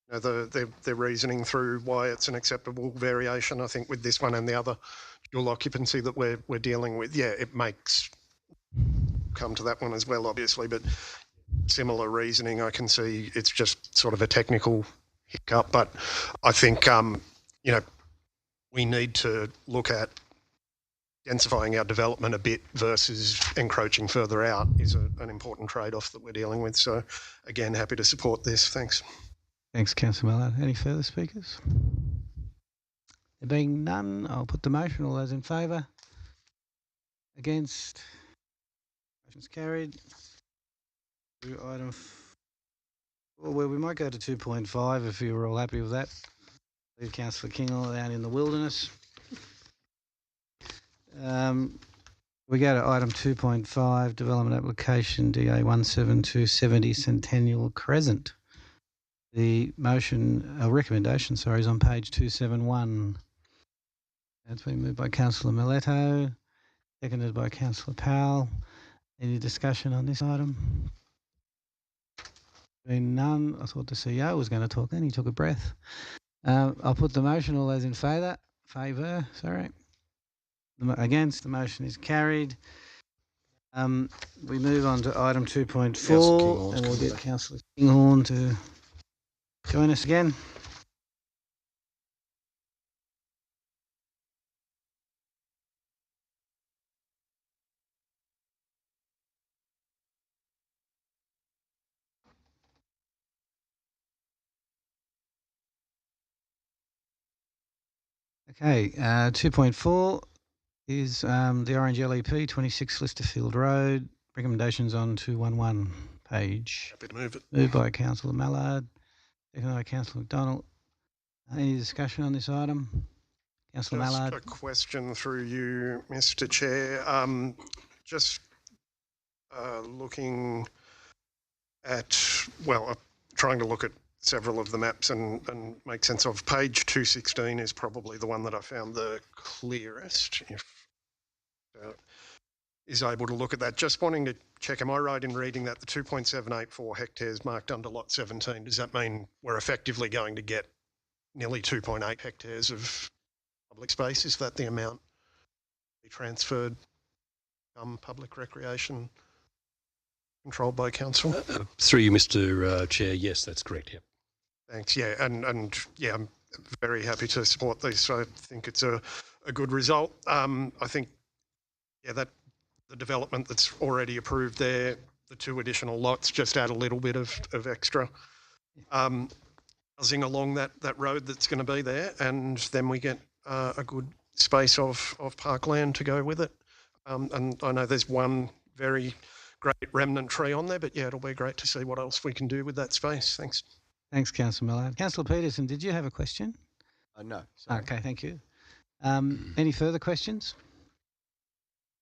their reasoning through why it's an acceptable variation. I think with this one and the other dual occupancy that we're dealing with, yeah, it makes come to that one as well, obviously, but similar reasoning. I can see it's just sort of a technical hiccup, but I think we need to look at densifying our development a bit versus encroaching further out is an important trade-off that we're dealing with. So, again, happy to support this. Thanks. Thanks, Councillor Mallard. Any further speakers? There being none, I'll put the motion. All those in favour? Against? Motion's carried. To item 4, well, we might go to 2.5 if you were all happy with that. Leave Councillor Kinghorn down in the wilderness. We go to item 2.5, development application DA 17270 Centennial Crescent. The recommendation, is on page 271. It's been moved by Councillor Miletto, seconded by Councillor Powell. Any discussion on this item? Being none, I thought the CEO was going to talk then. He took a breath. I'll put the motion. All those in favour? Against? The motion is carried. We move on to item 2.4 and we'll get Councillor Kinghorn to join us again. Okay, 2.4 is the Orange LEP, 26 Listerfield Road. Recommendations on 211 page. Happy to move it. Moved by Councillor Mallard, seconded by Councillor McDonald. Any discussion on this item? Councillor Mallard. Just a question through you, Mr. Chair. Looking at, trying to look at several of the maps and make sense of. Page 216 is probably the one that I found the clearest, if is able to look at that. Just wanting to check, am I right in reading that the 2.784 hectares marked under lot 17, does that mean we're effectively going to get nearly 2.8 hectares of public space? Is that the amount be transferred public recreation controlled by council? Through you, Mr. Chair, yes, that's correct, yeah. Thanks, yeah, and yeah, I'm very happy to support this. I think it's a good result. I think, yeah, that the development that's already approved there, the 2 additional lots just add a little bit of extra housing along that road that's going to be there, and then we get a good space of parkland to go with it. And I know there's one very great remnant tree on there, but yeah, it'll be great to see what else we can do with that space. Thanks. Thanks, Councillor Mallard. Councillor Peterson, did you have a question? No. Sorry. Okay, thank you. Any further questions?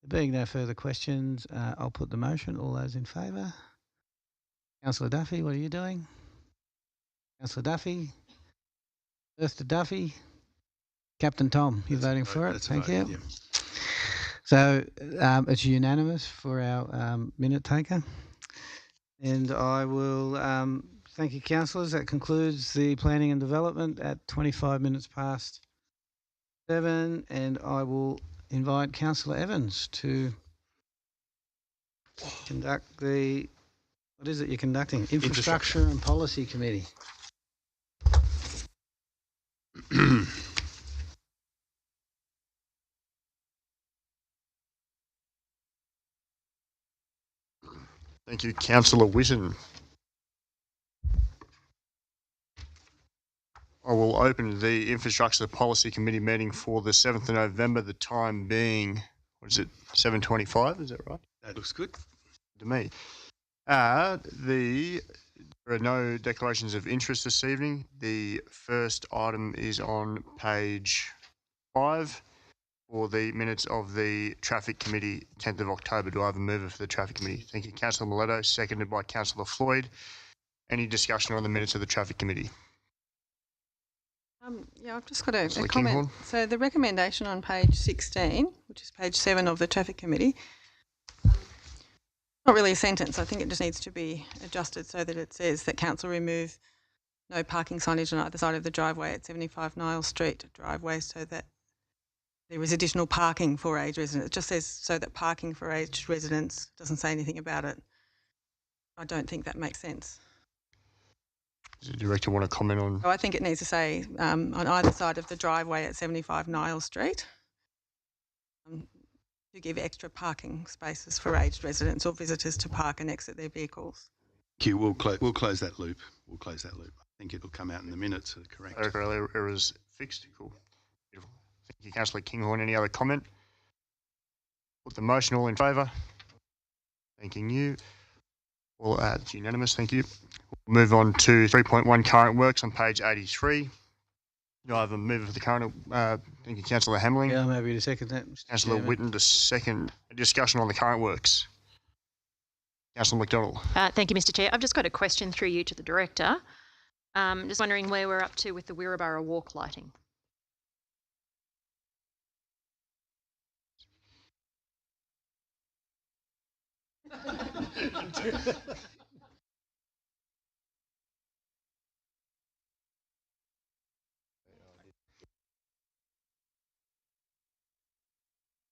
There being no further questions, I'll put the motion. All those in favour? Councillor Duffy, what are you doing? Councillor Duffy? Earth to Duffy? Captain Tom, you're voting for it? Thank you. Yeah. So it's unanimous for our minute taker. And I will thank you, councillors. That concludes the planning and development at 25 minutes past 7. And I will invite Councillor Evans to conduct the, what is it you're conducting? Infrastructure and Policy Committee. Thank you, Councillor Whitten. I will open the Infrastructure Policy Committee meeting for the 7th of November, the time being, 7:25, is that right? That looks good. To me. There are no declarations of interest this evening. The first item is on page 5 for the minutes of the Traffic Committee, 10th of October. Do I have a mover for the Traffic Committee? Thank you, Councillor Miletto, seconded by Councillor Floyd. Any discussion on the minutes of the Traffic Committee? Yeah, I've just got a comment. Kinghorn. So the recommendation on page 16, which is page 7 of the Traffic Committee, not really a sentence. I think it just needs to be adjusted so that it says that council remove no parking signage on either side of the driveway at 75 Niles Street driveway, so that there is additional parking for aged residents. It just says so that parking for aged residents, doesn't say anything about it. I don't think that makes sense. Does the Director want to comment on? So I think it needs to say on either side of the driveway at 75 Niles Street. to give extra parking spaces for aged residents or visitors to park and exit their vehicles. Thank you. We'll close that loop. We'll close that loop. I think it'll come out in the minutes. Correct. Clerical errors fixed. Cool. Beautiful. Thank you, Councillor Kinghorn. Any other comment? Put the motion. All in favour? Thanking you. All it's unanimous. Thank you. We'll move on to 3.1 current works on page 83. Do I have a mover for the current? Thank you, Councillor Hamling. Yeah, I'm happy to second that, Mr. Councillor Chairman. Witten to second. A discussion on the current works. Councillor McDonald. Thank you, Mr. Chair. I've just got a question through you to the Director. Just wondering where we're up to with the Wirrabara Walk lighting.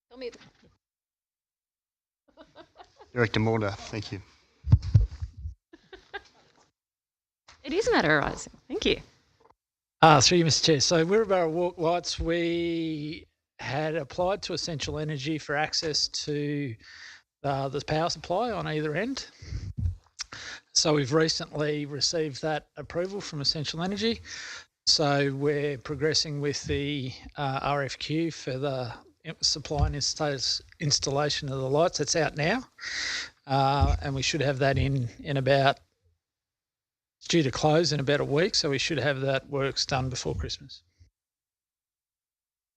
Tell me. Director Maunder. Thank you. It is materialising. Thank you. Through you, Mr. Chair. So Wirrabara Walk lights, we had applied to Essential Energy for access to the power supply on either end. So we've recently received that approval from Essential Energy. So we're progressing with the RFQ for the supply and installation of the lights. It's out now, and we should have that in about, it's due to close in about a week, so we should have that works done before Christmas.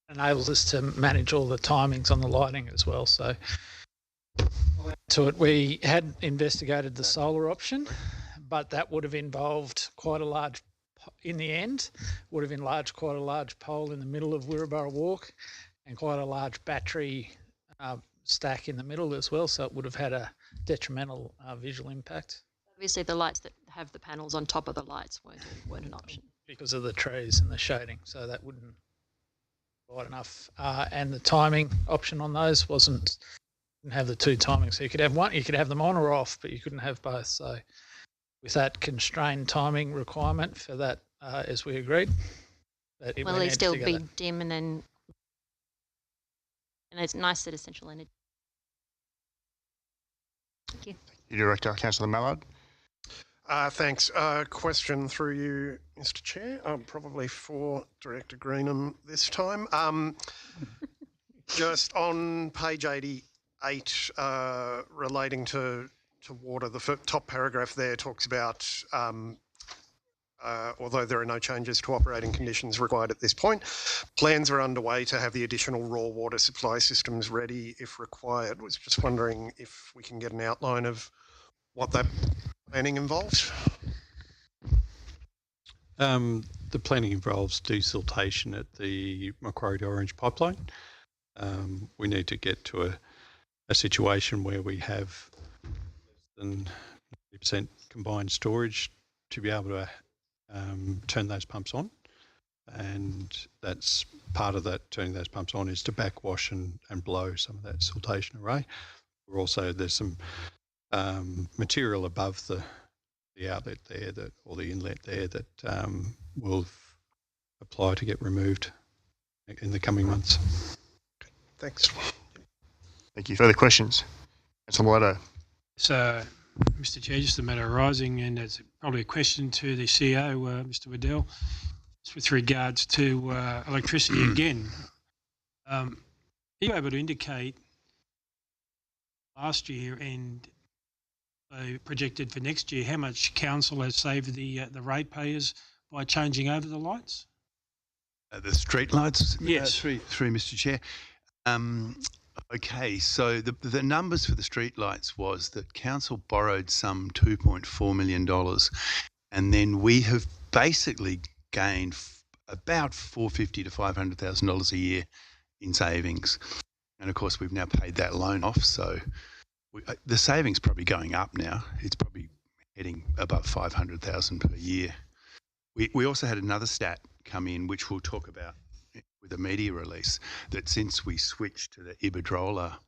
It enables us to manage all the timings on the lighting as well. So to it, we had investigated the solar option, but that would have involved quite a large, in the end, would have enlarged quite a large pole in the middle of Wirrabara Walk and quite a large battery stack in the middle as well. So it would have had a detrimental visual impact. Obviously, the lights that have the panels on top of the lights weren't an option. Because of the trees and the shading, so that wouldn't provide enough. And the timing option on those didn't have the two timings. So you could have one, you could have them on or off, but you couldn't have both. So with that constrained timing requirement for that, as we agreed, that it Will went they in still together. be dim and it's nice that Essential Energy. Thank you. Director, Councillor Mallard. Thanks. Question through you, Mr. Chair, probably for Director Greenham this time. Just on page 88, relating to water, the top paragraph there talks about, although there are no changes to operating conditions required at this point, plans are underway to have the additional raw water supply systems ready if required. Was just wondering if we can get an outline of what that planning involves. The planning involves desiltation at the Macquarie to Orange pipeline. We need to get to a situation where we have less than 50% combined storage to be able to turn those pumps on. And that's part of that, turning those pumps on, is to backwash and blow some of that siltation away. We're also, there's some material above the outlet there, or the inlet there, that will apply to get removed in the coming months. Thanks. Thank you. Further questions? Councillor Moretto. So, Mr. Chair, just a matter arising, and it's probably a question to the CEO, Mr. Waddell, with regards to electricity again. Are you able to indicate last year and projected for next year how much council has saved the ratepayers by changing over the lights? The street lights? Yes. Through Mr. Chair. Okay, so the numbers for the street lights was that council borrowed some $2.4 million, and then we have basically gained about $450,000 to $500,000 a year in savings. And of course, we've now paid that loan off, so the savings probably going up now. It's probably heading above 500,000 per year. We also had another stat come in, which we'll talk about with a media release, that since we switched to the Iberdrola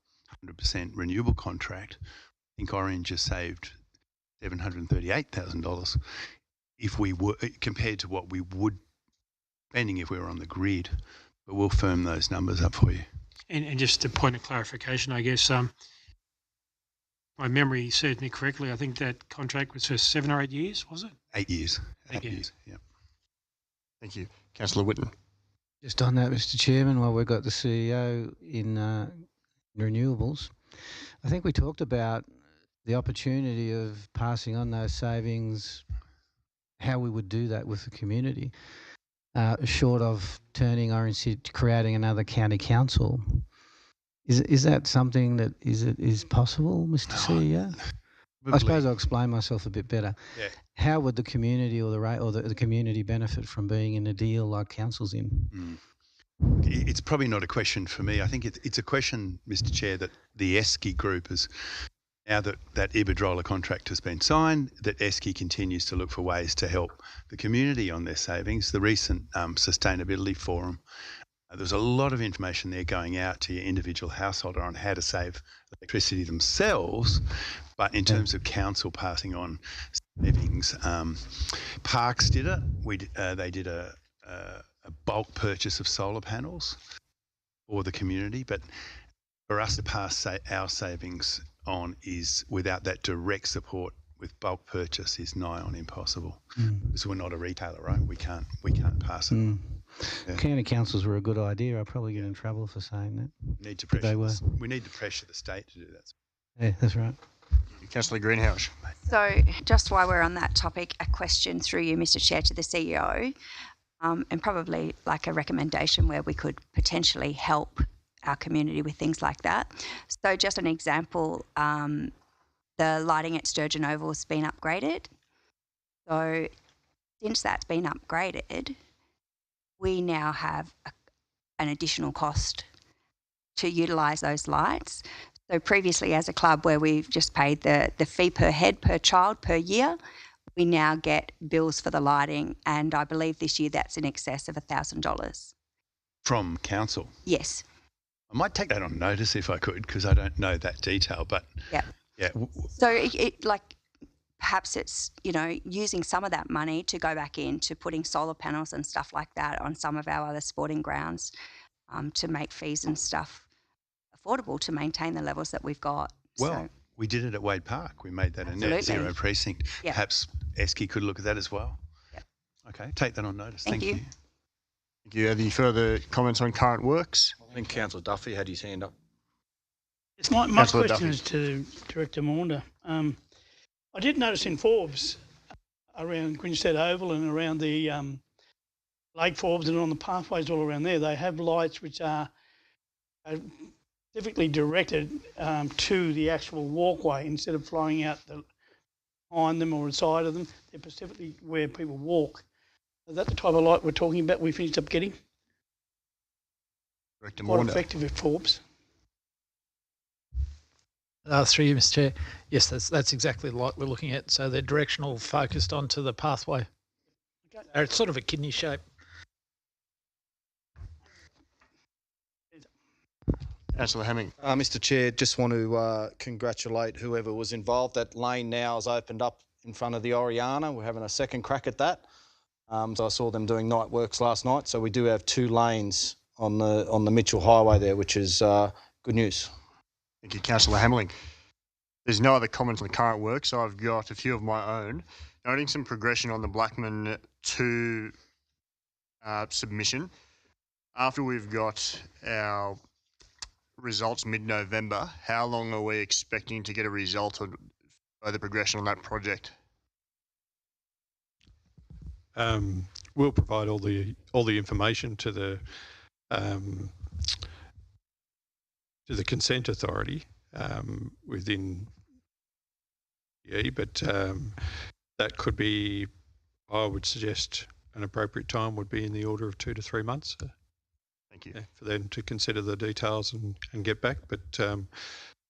100% renewable contract, I think Orange has saved $738,000 if we were, compared to what we would spending if we were on the grid. But we'll firm those numbers up for you. And just a point of clarification, I guess, my memory serves me correctly. I think that contract was for 7 or 8 years, was it? 8 years. 8 Okay. years, yeah. Thank you. Councillor Whitten. Just on that, Mr. Chairman, while we've got the CEO in renewables, I think we talked about the opportunity of passing on those savings, how we would do that with the community, short of turning Orange City, creating another county council. Is that something that is possible, Mr. CEO? I suppose I'll explain myself a bit better. Yeah. How would the community or the community benefit from being in a deal like council's in? It's probably not a question for me. I think it's a question, Mr. Chair, that the ESCI group has, now that Iberdrola contract has been signed, that ESCI continues to look for ways to help the community on their savings. The recent sustainability forum, there's a lot of information there going out to your individual householder on how to save electricity themselves, but in terms of council passing on savings, Parks did it. They did a bulk purchase of solar panels for the community, but for us to pass our savings on is without that direct support with bulk purchase is nigh on impossible because we're not a retailer, right? We can't pass it on. Yeah. County councils were a good idea. I'll probably get in trouble for saying that. We need to pressure the state to do that. Yeah, that's right. Councillor Greenhouse. So just while we're on that topic, a question through you, Mr. Chair, to the CEO, and probably like a recommendation where we could potentially help our community with things like that. So just an example, the lighting at Sturgeon Oval has been upgraded. So since that's been upgraded, we now have an additional cost to utilise those lights. So previously as a club where we've just paid the fee per head per child per year, we now get bills for the lighting, and I believe this year that's in excess of $1,000. From council? Yes. I might take that on notice if I could, because I don't know that detail, but yeah. So it like perhaps it's, using some of that money to go back into putting solar panels and stuff like that on some of our other sporting grounds to make fees and stuff affordable to maintain the levels that we've got. Well, we did it at Wade Park. We made that a net zero precinct. Yeah. Perhaps ESCI could look at that as well. Yep. Okay, take that on notice. Thank you. Thank you. Any further comments on current works? I think Councillor Duffy had his hand up. Yes, my question is to Director Maunder. I did notice in Forbes, around Grinstead Oval and around the Lake Forbes and on the pathways all around there, they have lights which are specifically directed to the actual walkway instead of flying out behind them or inside of them. They're specifically where people walk. Is that the type of light we're talking about we finished up getting? Director Quite Maunder. effective at Forbes. Through you, Mr. Chair. Yes, that's exactly the light we're looking at. So they're directional, focused onto the pathway. It's sort of a kidney shape. Councillor Hemming. Mr. Chair, just want to congratulate whoever was involved. That lane now has opened up in front of the Oriana. We're having a second crack at that. So I saw them doing night works last night. So we do have 2 lanes on the Mitchell Highway there, which is good news. Thank you, Councillor Hamling. There's no other comments on the current work, so I've got a few of my own. Noting some progression on the Blackman 2 submission. After we've got our results mid-November, how long are we expecting to get a result on further progression on that project? We'll provide all the information to the consent authority within but that could be, I would suggest an appropriate time would be in the order of 2 to 3 months. Thank you. For them to consider the details and get back, but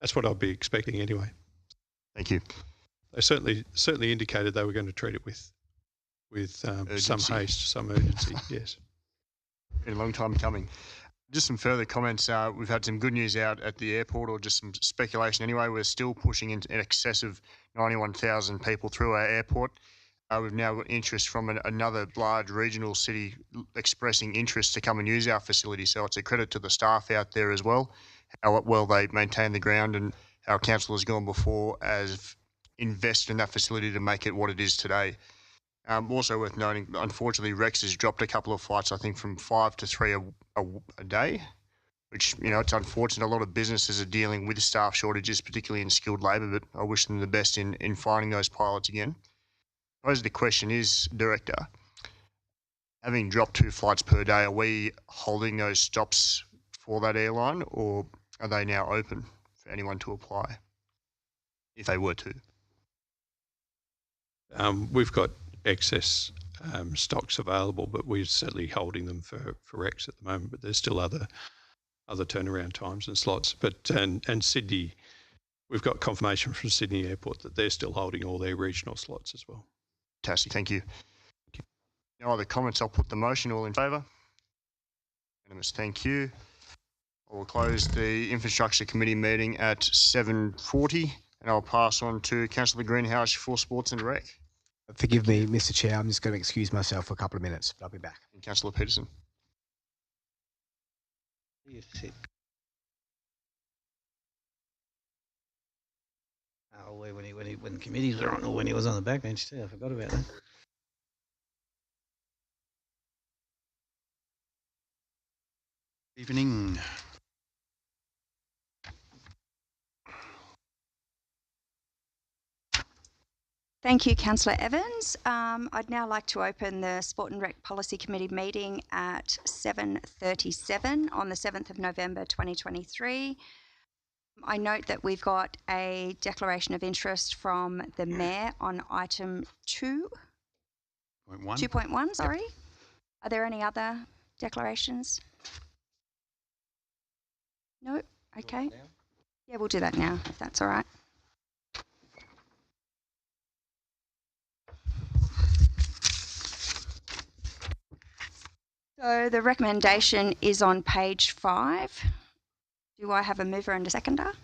that's what I'll be expecting anyway. Thank you. They certainly indicated they were going to treat it with some haste, some urgency. Yes. Been a long time coming. Just some further comments. We've had some good news out at the airport, or just some speculation anyway. We're still pushing in excess of 91,000 people through our airport. We've now got interest from another large regional city expressing interest to come and use our facility. So it's a credit to the staff out there as well, how well they maintain the ground and how council has gone before as invested in that facility to make it what it is today. Also worth noting, unfortunately, Rex has dropped a couple of flights, I think from 5 to 3 a day, which, you know, it's unfortunate. A lot of businesses are dealing with staff shortages, particularly in skilled labour, but I wish them the best in finding those pilots again. I suppose the question is, Director, having dropped 2 flights per day, are we holding those stops for that airline, or are they now open for anyone to apply, if they were to? We've got excess stocks available, but we're certainly holding them for Rex at the moment. But there's still other turnaround times and slots. But and Sydney, we've got confirmation from Sydney Airport that they're still holding all their regional slots as well. Fantastic, thank you. No other comments? I'll put the motion. All in favour? Unanimous, thank you. I will close the Infrastructure Committee meeting at 7:40, and I'll pass on to Councillor Greenhouse for Sports and Rec. Forgive me, Mr. Chair, I'm just going to excuse myself for a couple of minutes, but I'll be back. And Councillor Peterson. Oh, when committees were on, or when he was on the backbench too, I forgot about that. Evening. Thank you, Councillor Evans. I'd now like to open the Sport and Rec Policy Committee meeting at 7:37 on the 7th of November 2023. I note that we've got a declaration of interest from the Mayor on item 2.1, sorry. Are there any other declarations? No? Okay. Yeah, we'll do that now, if that's all right. So the recommendation is on page 5. Do I have a mover and a seconder?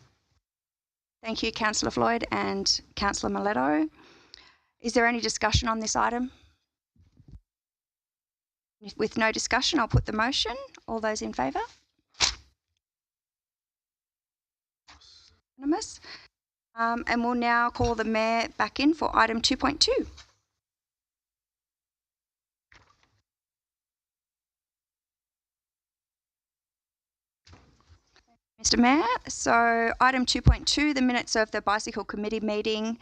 Thank you, Councillor Floyd and Councillor Miletto. Is there any discussion on this item? With no discussion, I'll put the motion. All those in favour? Unanimous. And we'll now call the Mayor back in for item 2.2. Mr. Mayor, so item 2.2, the minutes of the Bicycle Committee meeting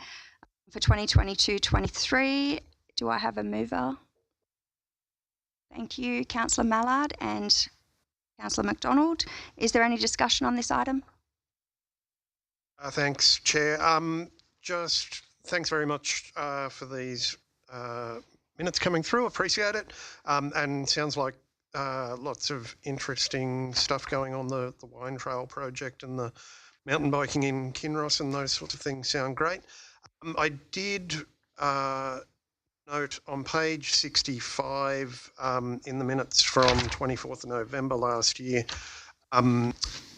for 2022-23. Do I have a mover? Thank you, Councillor Mallard and Councillor McDonald. Is there any discussion on this item? Thanks, Chair. Just thanks very much for these minutes coming through. Appreciate it. And sounds like lots of interesting stuff going on. The Wine Trail project and the mountain biking in Kinross and those sorts of things sound great. I did note on page 65 in the minutes from 24th of November last year,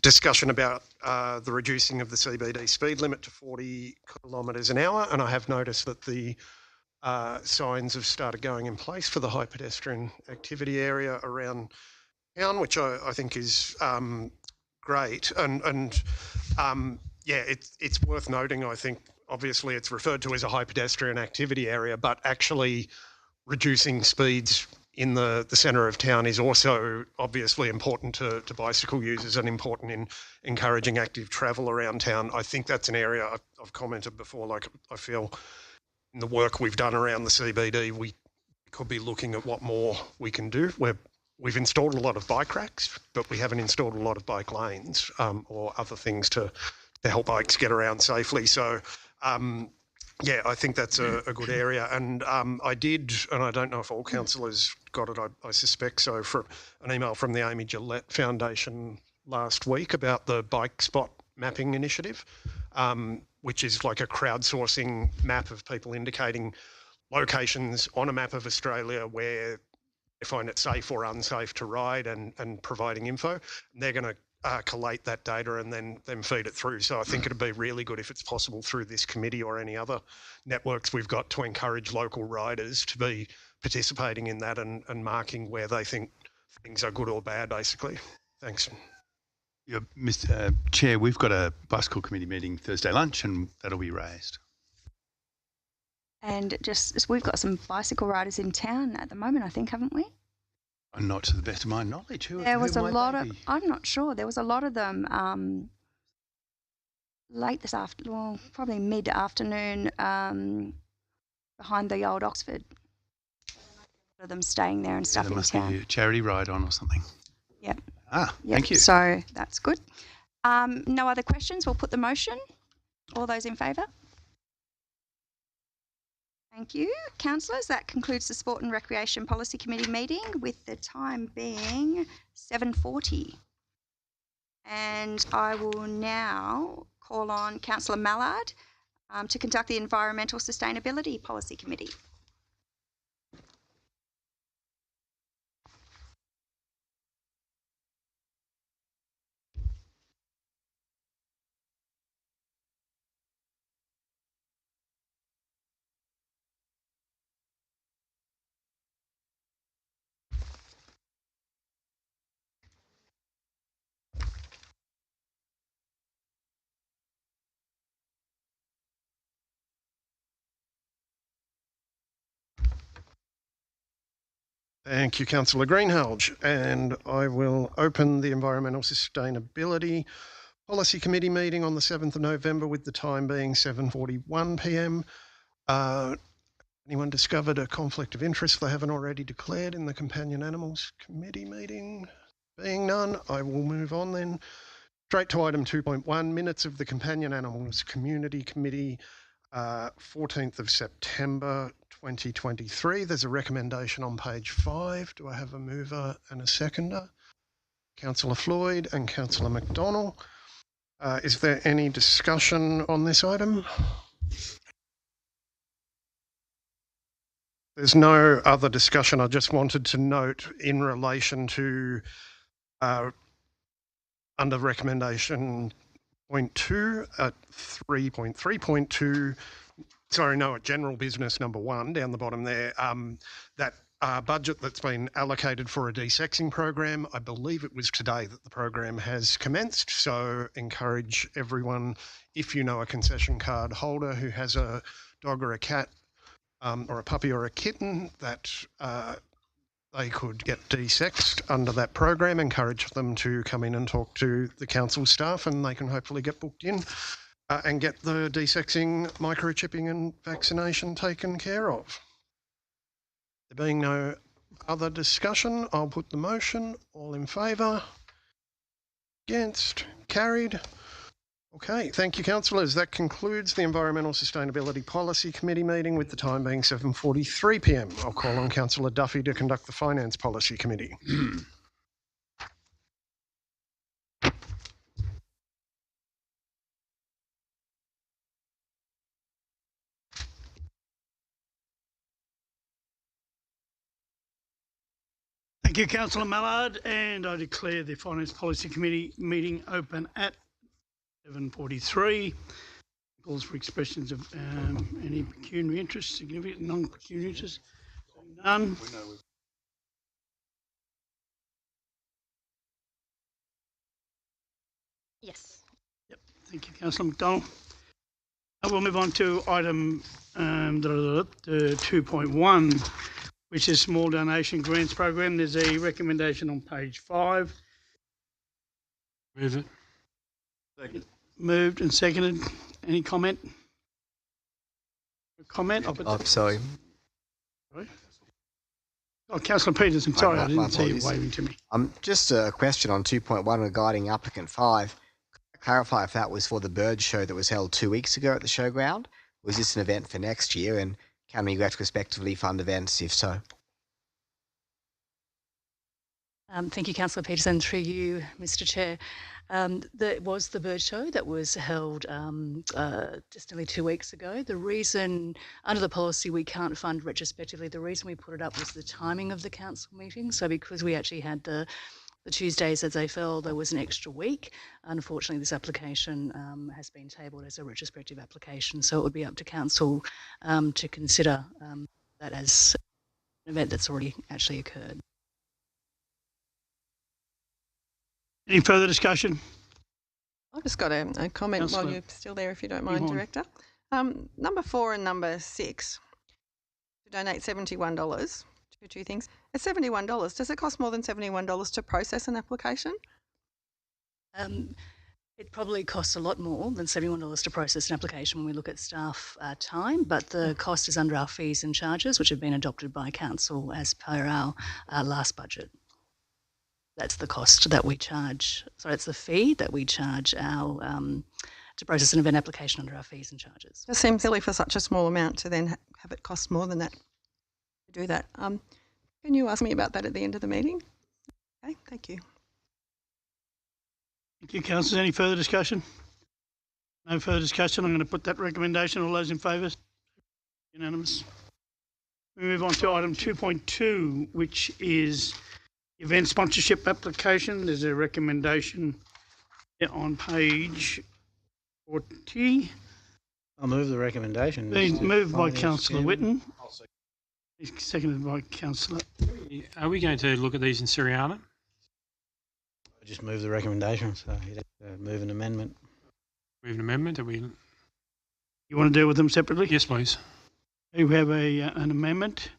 discussion about the reducing of the CBD speed limit to 40 kilometres an hour, and I have noticed that the signs have started going in place for the high pedestrian activity area around town, which I think is great. And yeah, it's worth noting, I think, obviously it's referred to as a high pedestrian activity area, but actually reducing speeds in the centre of town is also obviously important to bicycle users and important in encouraging active travel around town. I think that's an area I've commented before, like I feel in the work we've done around the CBD, we could be looking at what more we can do. We've installed a lot of bike racks, but we haven't installed a lot of bike lanes or other things to help bikes get around safely. So, yeah, I think that's a good area. And I did, and I don't know if all councillors got it, I suspect so, from an email from the Amy Gillette Foundation last week about the bike spot mapping initiative, which is like a crowdsourcing map of people indicating locations on a map of Australia where they find it safe or unsafe to ride and providing info. And they're going to collate that data and then feed it through. So I think it'd be really good if it's possible through this committee or any other networks we've got to encourage local riders to be participating in that and marking where they think things are good or bad, basically. Thanks. Yeah, Mr. Chair, we've got a bicycle committee meeting Thursday lunch and that'll be raised. And we've got some bicycle riders in town at the moment, I think, haven't we? Not to the best of my knowledge. There was a lot of, I'm not sure, there was a lot of them late this afternoon, well, probably mid-afternoon behind the old Oxford. A lot of them staying there and stuff there in must town. be a charity ride on or something. Yep. Thank you. So that's good. No other questions? We'll put the motion. All those in favour? Thank you, councillors. That concludes the Sport and Recreation Policy Committee meeting with the time being 7:40. And I will now call on Councillor Mallard to conduct the Environmental Sustainability Policy Committee. Thank you, Councillor Greenhalgh. And I will open the Environmental Sustainability Policy Committee meeting on the 7th of November with the time being 7:41 p.m. Anyone discovered a conflict of interest they haven't already declared in the Companion Animals Committee meeting? Being none, I will move on then. Straight to item 2.1, minutes of the Companion Animals Community Committee, 14th of September 2023. There's a recommendation on page 5. Do I have a mover and a seconder? Councillor Floyd and Councillor McDonnell. Is there any discussion on this item? There's no other discussion. I just wanted to note in relation to under recommendation point 2 at 3.3.2, sorry, no, at general business number 1 down the bottom there, that budget that's been allocated for a desexing program, I believe it was today that the program has commenced. So encourage everyone, if you know a concession card holder who has a dog or a cat or a puppy or a kitten that they could get desexed under that program, encourage them to come in and talk to the council staff and they can hopefully get booked in and get the desexing, microchipping and vaccination taken care of. There being no other discussion, I'll put the motion. All in favour? Against? Carried? Okay, thank you, councillors. That concludes the Environmental Sustainability Policy Committee meeting with the time being 7:43 p.m. I'll call on Councillor Duffy to conduct the Finance Policy Committee. Thank you, Councillor Mallard, and I declare the Finance Policy Committee meeting open at 7:43. Calls for expressions of any pecuniary interest, significant non-pecuniary interest. None. Yes. Yep. Thank you, Councillor McDonnell. We'll move on to item 2.1, which is Small Donation Grants Program. There's a recommendation on page 5. Move it. Second. Moved and seconded. Any comment? Sorry. Oh, Councillor Peterson, sorry, I didn't see you waving to me. Just a question on 2.1 regarding applicant 5. Could I clarify if that was for the bird show that was held 2 weeks ago at the showground? Was this an event for next year, and can we retrospectively fund events if so? Thank you, Councillor Peterson. Through you, Mr. Chair. There was the bird show that was held just nearly 2 weeks ago. The reason, under the policy, we can't fund retrospectively, the reason we put it up was the timing of the council meeting. So because we actually had the the Tuesdays as they fell, there was an extra week. Unfortunately, this application has been tabled as a retrospective application, so it would be up to council to consider that as an event that's already actually occurred. Any further discussion? I've just got a comment while Councillor you're still there, if you don't mind, Yvonne. Director. Number 4 and number 6, to donate $71 to two things. At $71, does it cost more than $71 to process an application? It probably costs a lot more than $71 to process an application when we look at staff time, but the cost is under our fees and charges, which have been adopted by council as per our last budget. That's the cost that we charge. Sorry, it's the fee that we charge our to process an event application under our fees and charges. It seems silly for such a small amount to then have it cost more than that to do that. Can you ask me about that at the end of the meeting? Okay, thank you. Thank you, councillors. Any further discussion? No further discussion. I'm going to put that recommendation. All those in favour? Unanimous. We move on to item 2.2, which is event sponsorship application. There's a recommendation on page 40. I'll move the recommendation. Moved by Finance Councillor Chairman. Whitten. Seconded by Councillor. Are we going to look at these in Syriana? I just move the recommendation, so you'd have to move an amendment. Move an amendment? Are we? You want to deal with them separately? Yes, please. We have an amendment.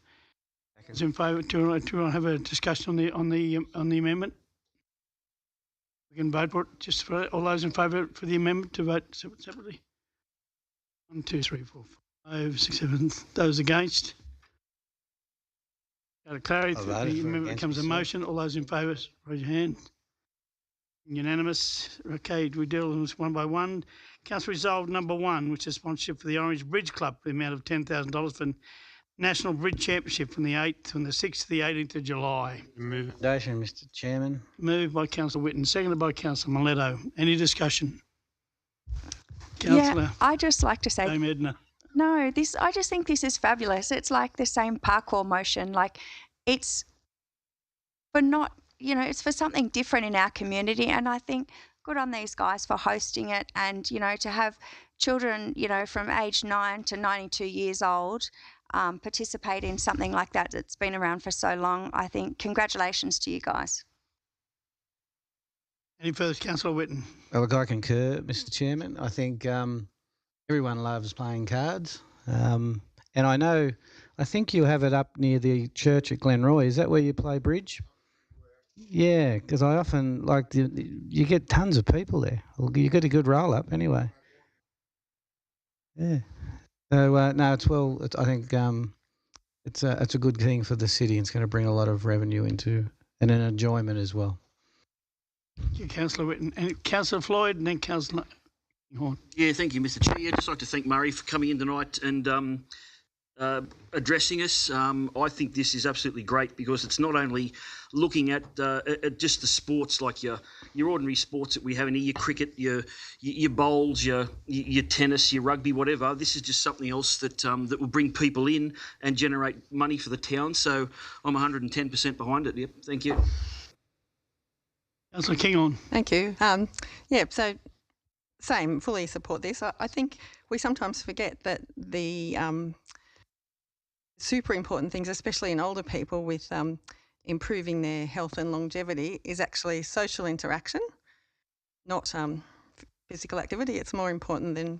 Is in favour? Do you want to have a discussion on the amendment? We can vote for it. Just for all those in favour for the amendment to vote separately. 1, 2, 3, 4, 5, 6, 7. Those against? Out of clarity, I the voted for amendment against becomes a myself. motion. All those in favour, raise your hand. Unanimous. Okay, we deal with this one by one. Council resolved number 1, which is sponsorship for the Orange Bridge Club, for the amount of $10,000 for National Bridge Championship from the 6th to the 18th of July. Recommendation, Mr. Chairman. Moved by Councillor Whitten, seconded by Councillor Miletto. Any discussion? Councillor Yeah, I'd just like to say, Dame Edna. no, I just think this is fabulous. It's like the same parkour motion. Like it's for not, it's for something different in our community. And I think good on these guys for hosting it and, to have children, from age 9 to 92 years old participate in something like that that's been around for so long. I think congratulations to you guys. Any further, Councillor Whitten? Well, look, I concur, Mr. Chairman. I think everyone loves playing cards. And I think you have it up near the church at Glenroy. Is that where you play bridge? Yeah, because I often you get tons of people there. You get a good roll up anyway. Yeah. So no, I think it's a good thing for the city. It's going to bring a lot of revenue into and an enjoyment as well. Thank you, Councillor Whitten. And Councillor Floyd and then Councillor Horn. Yeah, thank you, Mr. Chair. I'd just like to thank Murray for coming in tonight and addressing us. I think this is absolutely great because it's not only looking at just the sports like your ordinary sports that we have in here, your cricket, your bowls, your tennis, your rugby, whatever. This is just something else that that will bring people in and generate money for the town. So I'm 110% behind it. Yep, thank you. Councillor Kinghorn. Thank you. So same, fully support this. I think we sometimes forget that the super important things, especially in older people with improving their health and longevity, is actually social interaction, not physical activity. It's more important than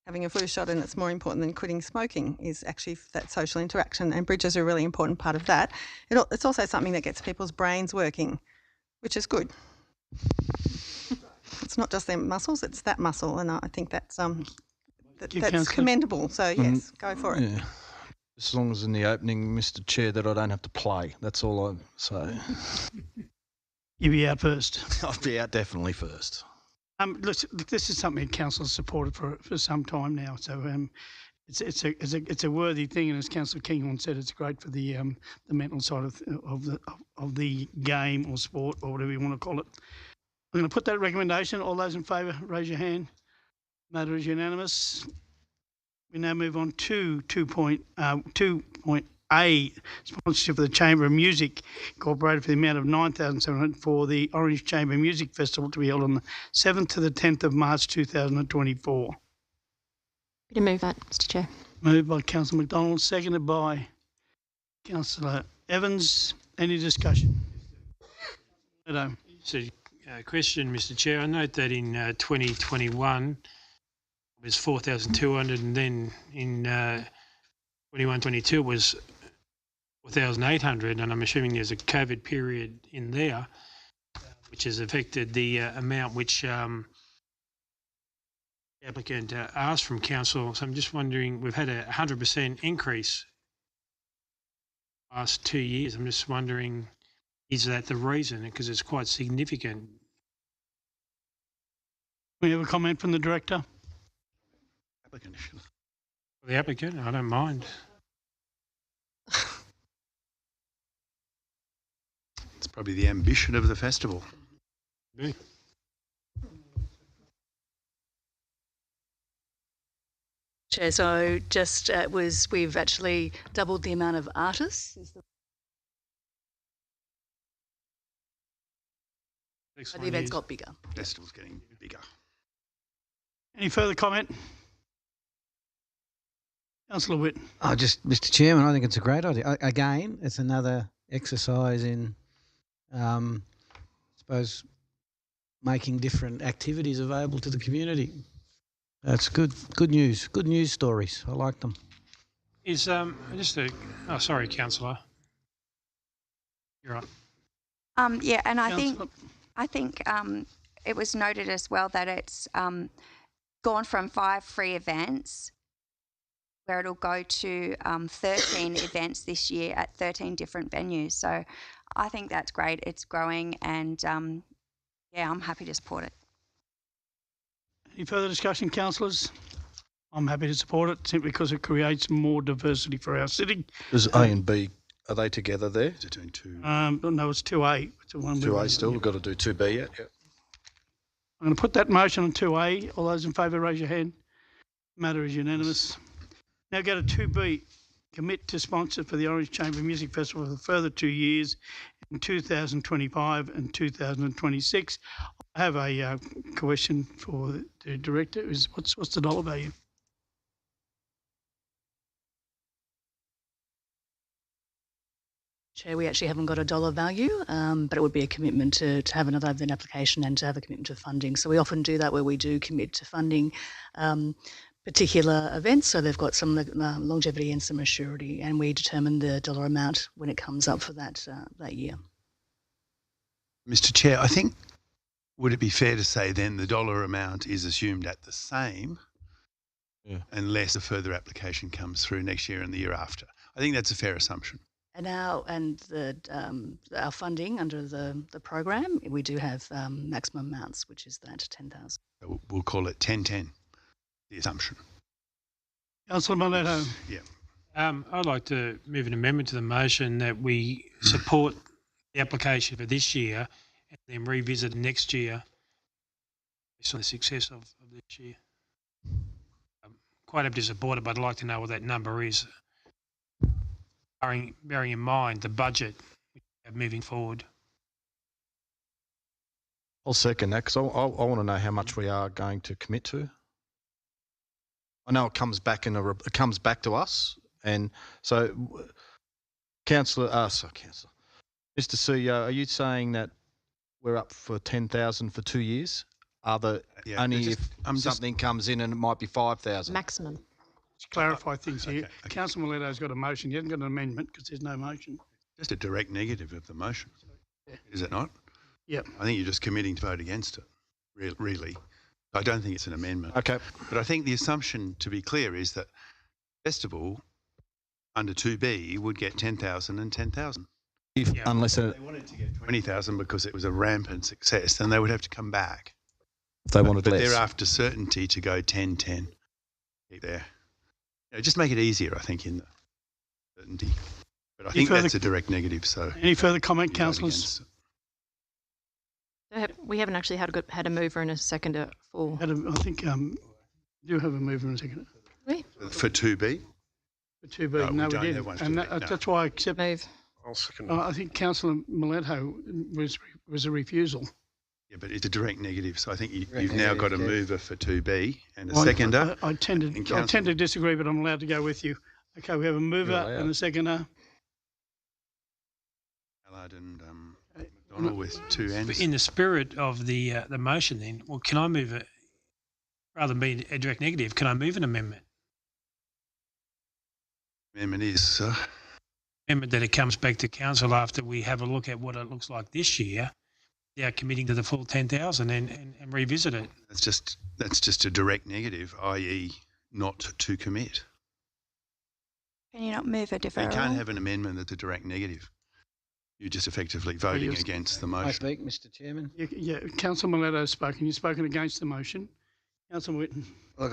having a flu shot, and it's more important than quitting smoking is actually that social interaction, and bridges are a really important part of that. It's also something that gets people's brains working, which is good. It's not just their muscles, it's that muscle, and I think that's commendable. So yes, go for it. Yeah. As long as in the opening, Mr. Chair, that I don't have to play. That's all I say. You'll be out first. I'll be out definitely first. Look, this is something Council's supported for some time now. So it's a worthy thing, and as Councillor Kinghorn said, it's great for the mental side of the game or sport or whatever you want to call it. I'm going to put that recommendation. All those in favour, raise your hand. Matter is unanimous. We now move on to 2.3, A, sponsorship of the Chamber of Music Incorporated for the amount of $9,700 for the Orange Chamber Music Festival to be held on the 7th to the 10th of March 2024. Happy to move that, Mr Chair. Moved by Councillor McDonald, seconded by Councillor Evans. Any discussion? No. So, question, Mr Chair. I note that in 2021 it was 4,200, and then in 21-22 it was 4,800, and I'm assuming there's a COVID period in there, which has affected the amount which the applicant asked from council. So I'm just wondering, we've had a 100% increase last 2 years. I'm just wondering, is that the reason? Because it's quite significant. We have a comment from the director. Applicant. The applicant, I don't mind. It's probably the ambition of the festival. Yeah. Chair, so just we've actually doubled the amount of artists. The event's got bigger. Festival's getting bigger. Any further comment? Councillor Witt. Just, Mr Chairman, I think it's a great idea. Again, it's another exercise in, I suppose, making different activities available to the community. That's good. Good news. Good news stories. I like them. Is just a sorry, councillor. You're right. Yeah, and I think it was noted as well that it's gone from 5 free events, where it'll go to 13 events this year at 13 different venues. So I think that's great. It's growing, and yeah, I'm happy to support it. Any further discussion, councillors? I'm happy to support it simply because it creates more diversity for our city. Is A and B, are they together there? Is it doing two? No, it's 2A. It's a one. 2A still? We've got to do 2B yet? Yep. I'm going to put that motion on 2A. All those in favour, raise your hand. Matter is unanimous. Now go to 2B. Commit to sponsor for the Orange Chamber Music Festival for a further 2 years in 2025 and 2026. I have a question for the director. What's the dollar value? Chair, we actually haven't got a dollar value, but it would be a commitment to have another event application and to have a commitment to funding. So we often do that where we do commit to funding particular events, so they've got some longevity and some assurity, and we determine the dollar amount when it comes up for that year. Mr Chair, I think, would it be fair to say then the dollar amount is assumed at the same unless a further application comes through next year and the year after? I think that's a fair assumption. And our funding under the program, we do have maximum amounts, which is that 10,000. We'll call it 10-10, the assumption. Councillor Mileto. Yeah. I'd like to move an amendment to the motion that we support the application for this year and then revisit next year based on the success of this year. I'm quite happy to support it, but I'd like to know what that number is, bearing in mind the budget we have moving forward. I'll second that because I want to know how much we are going to commit to. I know it comes back to us, and so Councillor, Mr. CEO, are you saying that we're up for 10,000 for 2 years? If something comes in and it might be 5,000? Maximum. To clarify things here, okay. Councillor Mileto's got a motion. He hasn't got an amendment because there's no motion. Just a direct negative of the motion, is it not? Yep. I think you're just committing to vote against it, really. I don't think it's an amendment. Okay. But I think the assumption, to be clear, is that festival under 2B would get 10,000 and 10,000. Unless they wanted to get 20,000 because it was a rampant success, then they would have to come back. If they wanted less. But they're after certainty to go 10-10. Keep there. Just make it easier, I think, in the certainty. But I think that's a direct negative. So, any further comment, councillors? We haven't actually had a mover and a seconder for. I think do have a mover and a seconder. Oui. For 2B? For 2B, No, we no, we don't didn't. have one for And 2B, no. that's why I accept. Move. I'll second I think Councillor Mileto was a refusal. Yeah, but it's a direct negative. So I think Direct you've now negative, got a yeah. mover for 2B and a I- seconder. I tend to disagree, but I'm allowed to go with you. Okay, we have a mover You're allowed. and a seconder. Mallard and McDonald with 2 N's. In the spirit of the motion, then, well, can I move it rather than being a direct negative? Can I move an amendment? Amendment is Amendment that it comes back to council after we have a look at what it looks like this year, without committing to the full 10,000 and revisit it. that's just a direct negative, i.e., not to commit. Can you not move a You deferral? can't have an amendment that's a direct negative. You're just effectively voting against the I motion. speak, Mr. Chairman. Yeah, Councillor Mileto has spoken. You've spoken against the motion. Councillor Whitten. Look,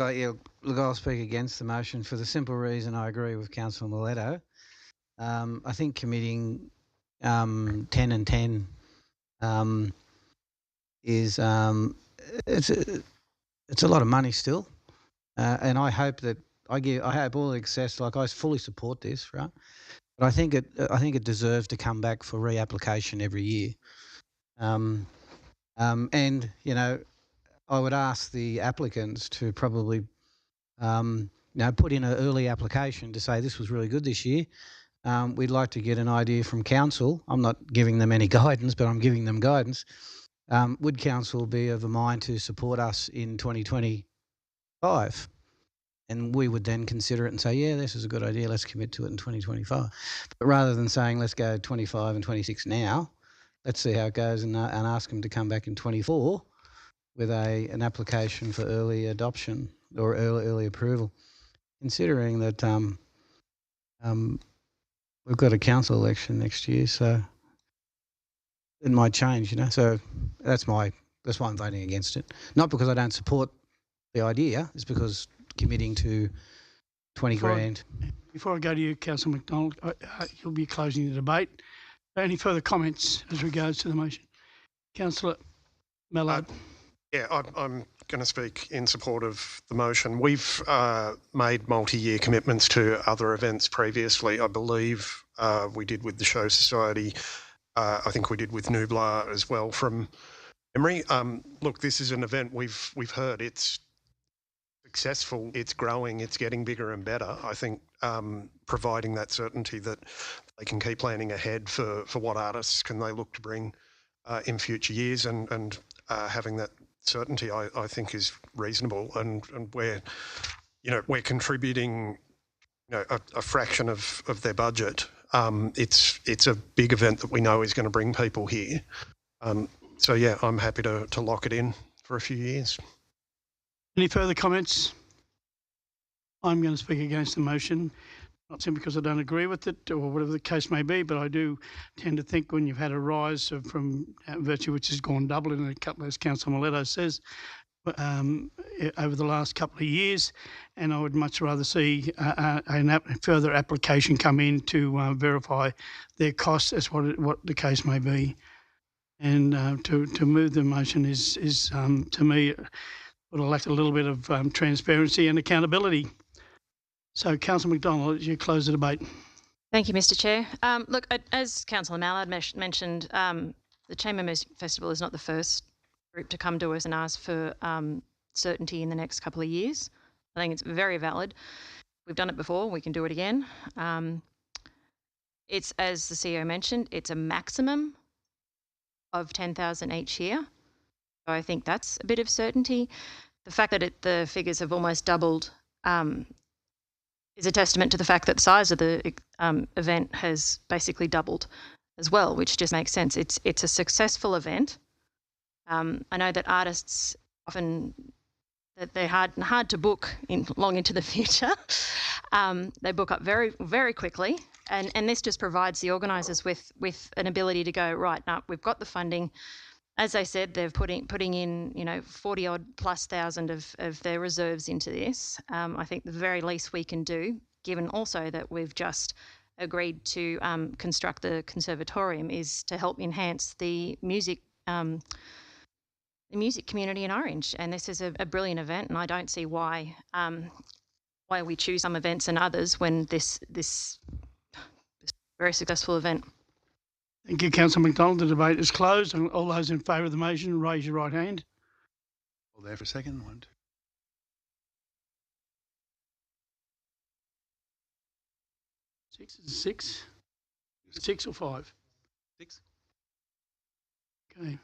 I'll speak against the motion for the simple reason I agree with Councillor Mileto. I think committing 10 and 10 is it's a lot of money still, and I hope that I hope all the excess. Like I fully support this, right? But I think it deserves to come back for reapplication every year. And you know, I would ask the applicants to probably put in an early application to say this was really good this year. We'd like to get an idea from council. I'm not giving them any guidance, but I'm giving them guidance. Would council be of a mind to support us in 2025? And we would then consider it and say, yeah, this is a good idea, let's commit to it in 2025. But rather than saying, let's go 25 and 26 now, let's see how it goes and ask them to come back in 24 with an application for early adoption or early approval. Considering that we've got a council election next year, so it might change, you know. So that's why I'm voting against it. Not because I don't support the idea, it's because committing to 20 grand. Before I go to you, Councillor McDonald, you'll be closing the debate. Any further comments as regards to the motion? Councillor Mallard. Yeah, I'm going to speak in support of the motion. We've made multi-year commitments to other events previously. I believe we did with the Show Society. I think we did with Nublar as well from memory. Look, this is an event we've heard. It's successful, it's growing, it's getting bigger and better. I think providing that certainty that they can keep planning ahead for what artists can they look to bring in future years and having that certainty I think is reasonable and we're contributing a fraction of their budget. It's a big event that we know is going to bring people here. So yeah, I'm happy to lock it in for a few years. Any further comments? I'm going to speak against the motion, not simply because I don't agree with it or whatever the case may be, but I do tend to think when you've had a rise from virtue which has gone double in a couple, as Councillor Mileto says, over the last couple of years, and I would much rather see a further application come in to verify their costs as what the case may be. And to move the motion is to me, would lack a little bit of transparency and accountability. So, Councillor McDonald, as you close the debate. Thank you, Mr. Chair. Look, as Councillor Mallard mentioned, the Chamber Music Festival is not the first group to come to us and ask for certainty in the next couple of years. I think it's very valid. We've done it before, we can do it again. It's, as the CEO mentioned, it's a maximum of 10,000 each year. So I think that's a bit of certainty. The fact that the figures have almost doubled is a testament to the fact that the size of the event has basically doubled as well, which just makes sense. It's a successful event. I know that artists often that they're hard to book long into the future. They book up very, very quickly, and this just provides the organisers with an ability to go, right, now we've got the funding. As I said, they're putting in 40 odd plus thousand of their reserves into this. I think the very least we can do, given also that we've just agreed to construct the conservatorium, is to help enhance the music community in Orange. And this is a brilliant event, and I don't see why why we choose some events and others when this very successful event. Thank you, Councillor McDonald. The debate is closed. And all those in favour of the motion, raise your right hand. Hold there for a second. 1, 2. 6 is 6. 6 or 5? 6. Okay.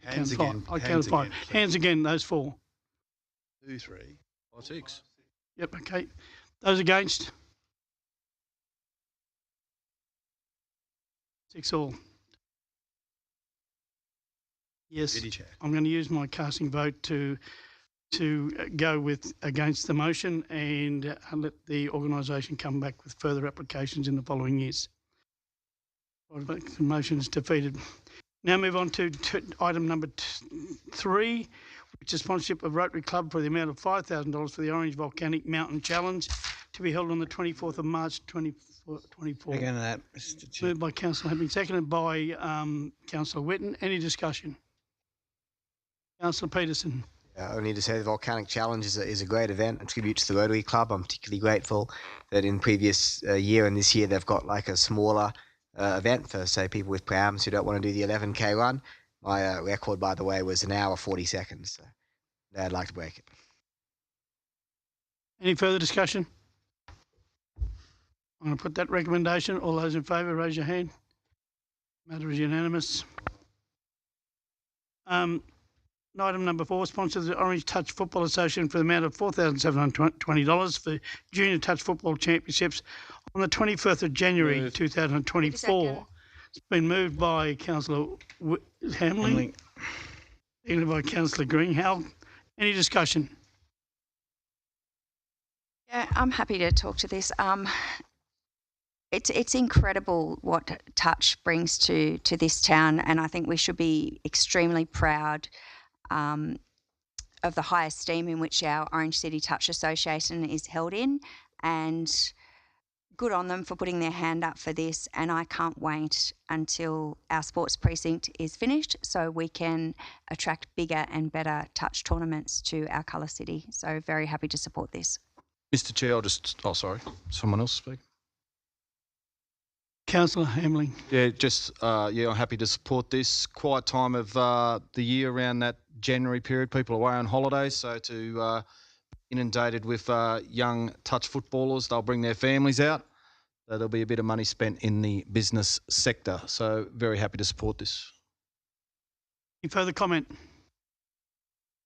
Hands Count again. five. I count Hands 5. again, please. Hands again, those 4. 2, 3, 5, 6. Yep, okay. Those against? 6 all. Yes, Committee Chair. I'm going to use my casting vote to go with against the motion and let the organisation come back with further applications in the following years. The motion is defeated. Now move on to item number 3, which is sponsorship of Rotary Club for the amount of $5,000 for the Orange Volcanic Mountain Challenge to be held on the 24th of March 2024. Second that, Mr. Chair. Moved by Councillor Hamming, seconded by Councillor Whitten. Any discussion? Councillor Peterson. I need to say the Volcanic Challenge is a great event, a tribute to the Rotary Club. I'm particularly grateful that in previous year and this year they've got like a smaller event for, say, people with prams who don't want to do the 11K run. My record, by the way, was 1 hour 40 seconds. So I'd like to break it. Any further discussion? I'm going to put that recommendation. All those in favour, raise your hand. Matter is unanimous. Item number 4, sponsor the Orange Touch Football Association for the amount of $4,720 for Junior Touch Football Championships on the 21st of January 2024. It's been moved by Councillor Hamling, seconded by Councillor Greenhalgh. Any discussion? Yeah, I'm happy to talk to this. It's incredible what touch brings to this town, and I think we should be extremely proud of the high esteem in which our Orange City Touch Association is held in, and good on them for putting their hand up for this. And I can't wait until our sports precinct is finished so we can attract bigger and better touch tournaments to our colour city. So very happy to support this. Mr. Chair, I'll just. Oh, sorry. Someone else speak. Councillor Hamling. Yeah, I'm happy to support this. Quiet time of the year around that January period. People are away on holidays, so to inundated with young touch footballers, they'll bring their families out. So there'll be a bit of money spent in the business sector. So very happy to support this. Any further comment?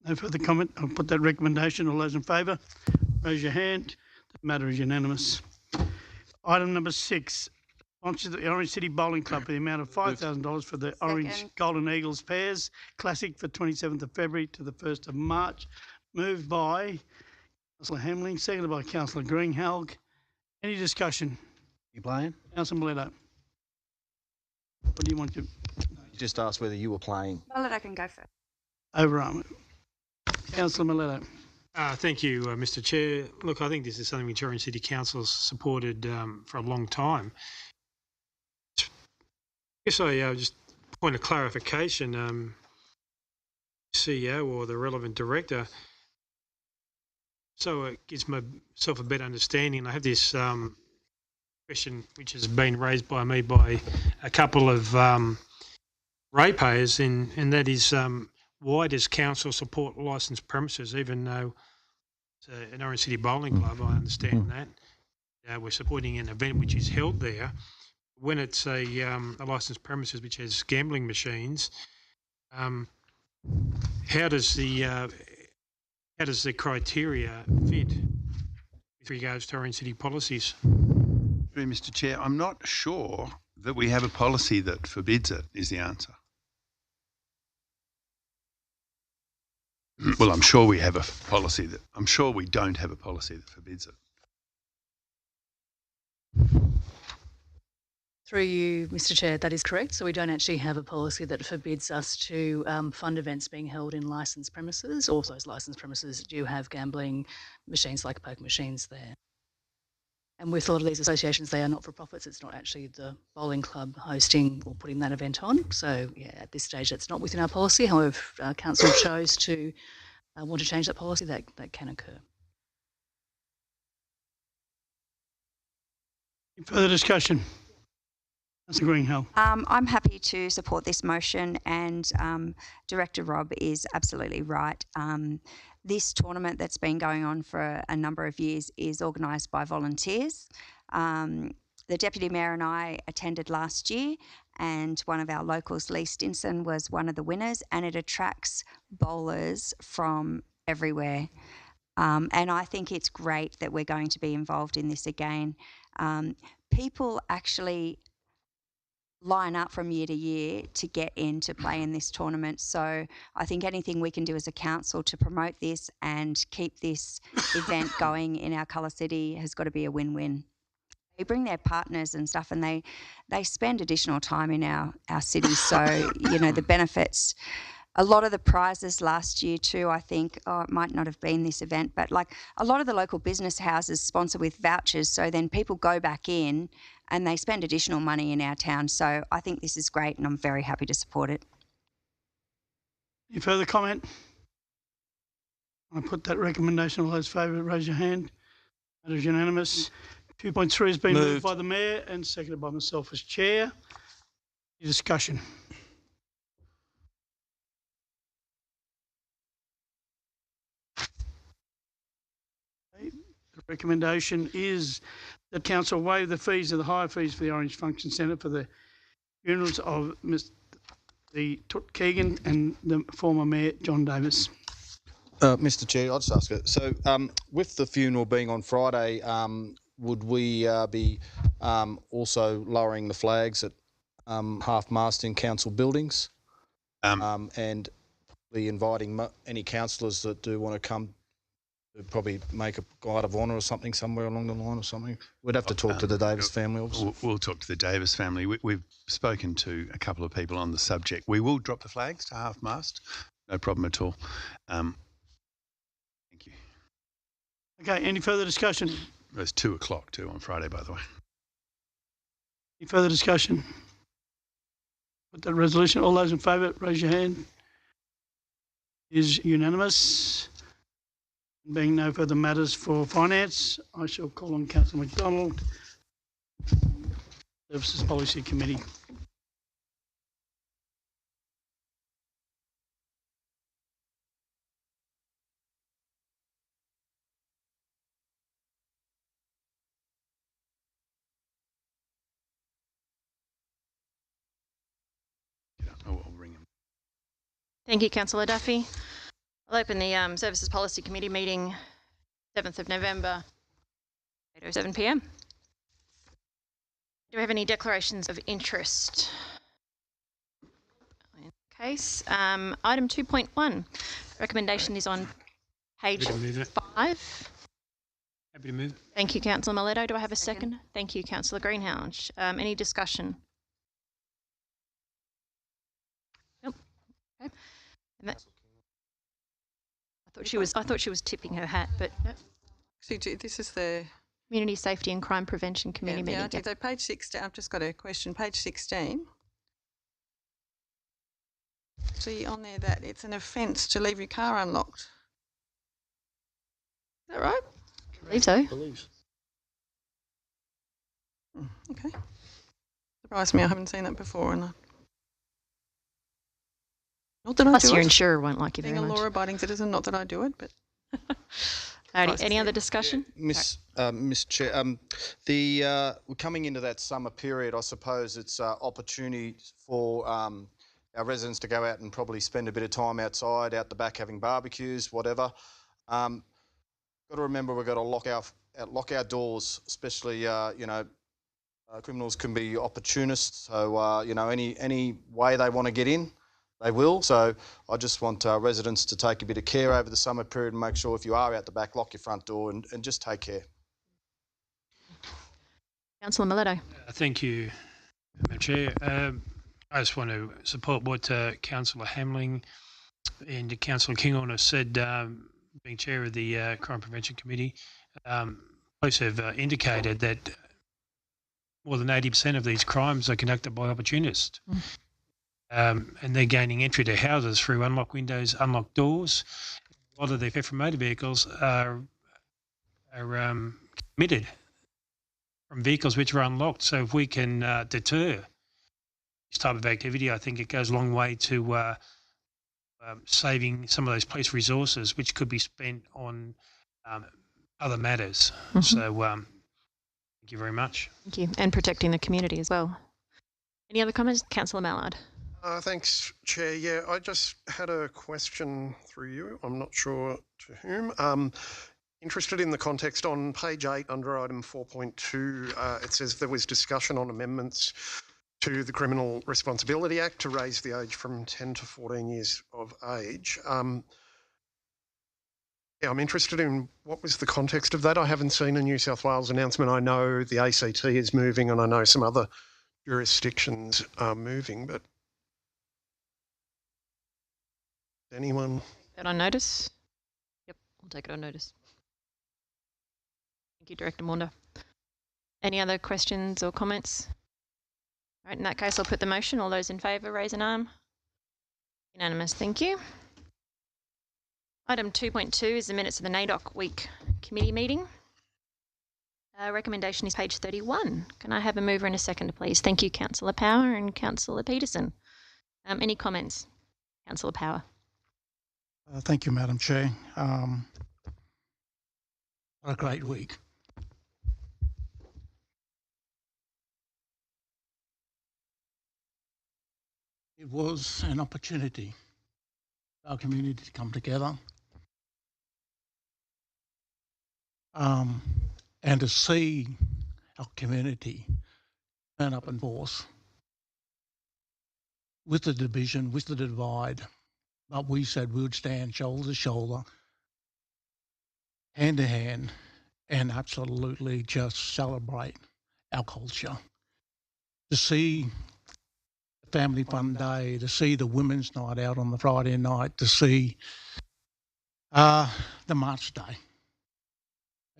No further comment. I'll put that recommendation. All those in favour, raise your hand. The matter is unanimous. Item number 6. Sponsor the Orange City Bowling Club for the amount of $5,000 for the Orange Golden Eagles Pairs Classic for 27th of February to the 1st of March. Moved by Councillor Hamling, seconded by Councillor Greenhalgh. Any discussion? You playing? Councillor Mileto. What do you want to? You just asked whether you were playing. Mileto can go first. Overarm. Councillor Mileto. Thank you, Mr. Chair. Look, I think this is something which Orange City Council has supported for a long time. I guess I just point of clarification, CEO or the relevant director, so it gives myself a better understanding. I have this question which has been raised by me by a couple of ratepayers, and that is why does council support licensed premises even though it's an Orange City Bowling Club? I understand that. We're supporting an event which is held there. When it's a licensed premises which has gambling machines, how does the criteria fit with regards to Orange City policies? Mr. Chair, I'm not sure that we have a policy that forbids it, is the answer. Well, I'm sure we have a policy that, I'm sure we don't have a policy that forbids it. Through you, Mr. Chair, that is correct. So we don't actually have a policy that forbids us to fund events being held in licensed premises. All of those licensed premises do have gambling machines like poker machines there. And with a lot of these associations, they are not-for-profits. It's not actually the bowling club hosting or putting that event on. So, yeah, at this stage, that's not within our policy. However, if council chose to want to change that policy, that can occur. Any further discussion? Councillor Greenhill. I'm happy to support this motion, and Director Rob is absolutely right. This tournament that's been going on for a number of years is organised by volunteers. The Deputy Mayor and I attended last year, and one of our locals, Lee Stinson, was one of the winners, and it attracts bowlers from everywhere. And I think it's great that we're going to be involved in this again. People actually line up from year to year to get in to play in this tournament. So I think anything we can do as a council to promote this and keep this event going in our colour city has got to be a win-win. They bring their partners and stuff, and they spend additional time in our city. So, you know, the benefits, a lot of the prizes last year too, I think, it might not have been this event, but like a lot of the local business houses sponsor with vouchers. So then people go back in and they spend additional money in our town. So I think this is great, and I'm very happy to support it. Any further comment? I put that recommendation. All those favour, raise your hand. That is unanimous. 2.3 has been moved by the Mayor and seconded by myself as Chair. Any discussion? Okay. The recommendation is that Council waive the fees of the higher fees for the Orange Function Centre for the funerals of the Tut Keegan and the former Mayor John Davis. Mr. Chair, I'll just ask it. So, with the funeral being on Friday, would we be also lowering the flags at half-mast in council buildings, and probably inviting any councillors that do want to come to probably make a guide of honour or something somewhere along the line or something? We'd have to talk to the Davis family, obviously. We'll talk to the Davis family. We've spoken to a couple of people on the subject. We will drop the flags to half-mast. No problem at all. Thank you. Okay, any further discussion? It's 2:00 too on Friday, by the way. Any further discussion? Put that resolution. All those in favour, raise your hand. Is unanimous. Being no further matters for finance, I shall call on Councillor McDonald, Services Policy Committee. I'll ring him. Thank you, Councillor Duffy. I'll open the Services Policy Committee meeting 7th of November, 8:07 p.m. Do we have any declarations of interest? In case, item 2.1, recommendation is on page 5. Happy to move. Thank you, Councillor Mileto. Do I have a second? Thank you, Councillor Greenhalgh. Any discussion? Nope. Okay. And that, I thought she was tipping her hat, but no. Actually, this is the Community Safety and Crime Prevention Committee meeting. Yeah, so page 16. I've just got a question. Page 16. See on there that it's an offence to leave your car unlocked. Is that right? I believe so. Okay. Surprised me. I haven't seen that before, and not that Plus, I do your it. insurer won't like you very Being a much. law-abiding citizen, not that I do it, but. Any other discussion? Miss Chair, we're coming into that summer period. I suppose it's opportunity for our residents to go out and probably spend a bit of time outside, out the back, having barbecues, whatever. Got to remember we've got to lock our doors, especially criminals can be opportunists. So any way they want to get in, they will. So I just want residents to take a bit of care over the summer period and make sure if you are out the back, lock your front door and just take care. Councillor Mileto. Thank you, Madam Chair. I just want to support what Councillor Hamling and Councillor Kinghorn have said, being chair of the Crime Prevention Committee. Police have indicated that more than 80% of these crimes are conducted by opportunists. And they're gaining entry to houses through unlocked windows, unlocked doors. A lot of the theft from motor vehicles are committed from vehicles which are unlocked. So if we can deter this type of activity, I think it goes a long way to saving some of those police resources, which could be spent on other matters. So thank you very much. Thank you. And protecting the community as well. Any other comments? Councillor Mallard. Thanks, Chair. Yeah, I just had a question through you. I'm not sure to whom. Interested in the context on page 8 under item 4.2, it says there was discussion on amendments to the Criminal Responsibility Act to raise the age from 10 to 14 years of age. Yeah, I'm interested in what was the context of that. I haven't seen a New South Wales announcement. I know the ACT is moving and I know some other jurisdictions are moving, but anyone? That on notice? Yep, I'll take it on notice. Thank you, Director Maunder. Any other questions or comments? All right, in that case, I'll put the motion. All those in favour, raise an arm. Unanimous, thank you. Item 2.2 is the minutes of the NAIDOC Week Committee meeting. Recommendation is page 31. Can I have a mover and a seconder, please? Thank you, Councillor Power and Councillor Peterson. Any comments? Councillor Power. Thank you, Madam Chair. What a great week. It was an opportunity for our community to come together and to see our community turn up in force with the division, with the divide. But we said we would stand shoulder to shoulder, hand to hand, and absolutely just celebrate our culture. To see the Family Fun Day, to see the Women's Night Out on the Friday night, to see the March Day.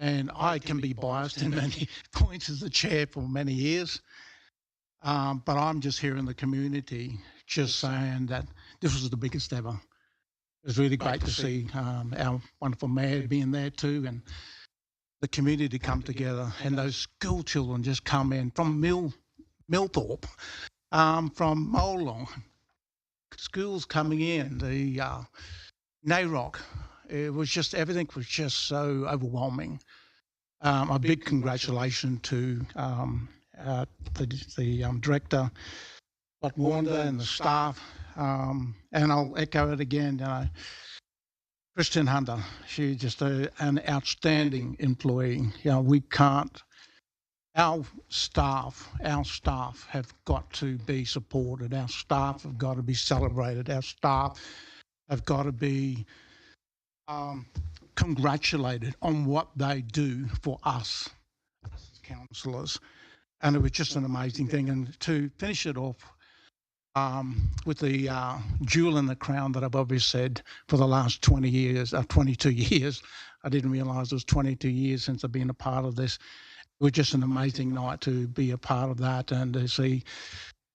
And I can be biased in many points as the chair for many years, but I'm just here in the community just saying that this was the biggest ever. It was really great to see our wonderful mayor being there too, and the community come together, and those school children just come in from Millthorpe, from Molong, schools coming in, the NAIDOC. It was just, everything was just so overwhelming. A big congratulations to the director, Scott Warner, and the staff. And I'll echo it again, Christian Hunter, she's just an outstanding employee. We can't, our staff have got to be supported. Our staff have got to be celebrated. Our staff have got to be congratulated on what they do for us as councillors. And it was just an amazing thing. And to finish it off with the jewel in the crown that I've always said for the last 22 years, I didn't realise it was 22 years since I've been a part of this. It was just an amazing night to be a part of that and to see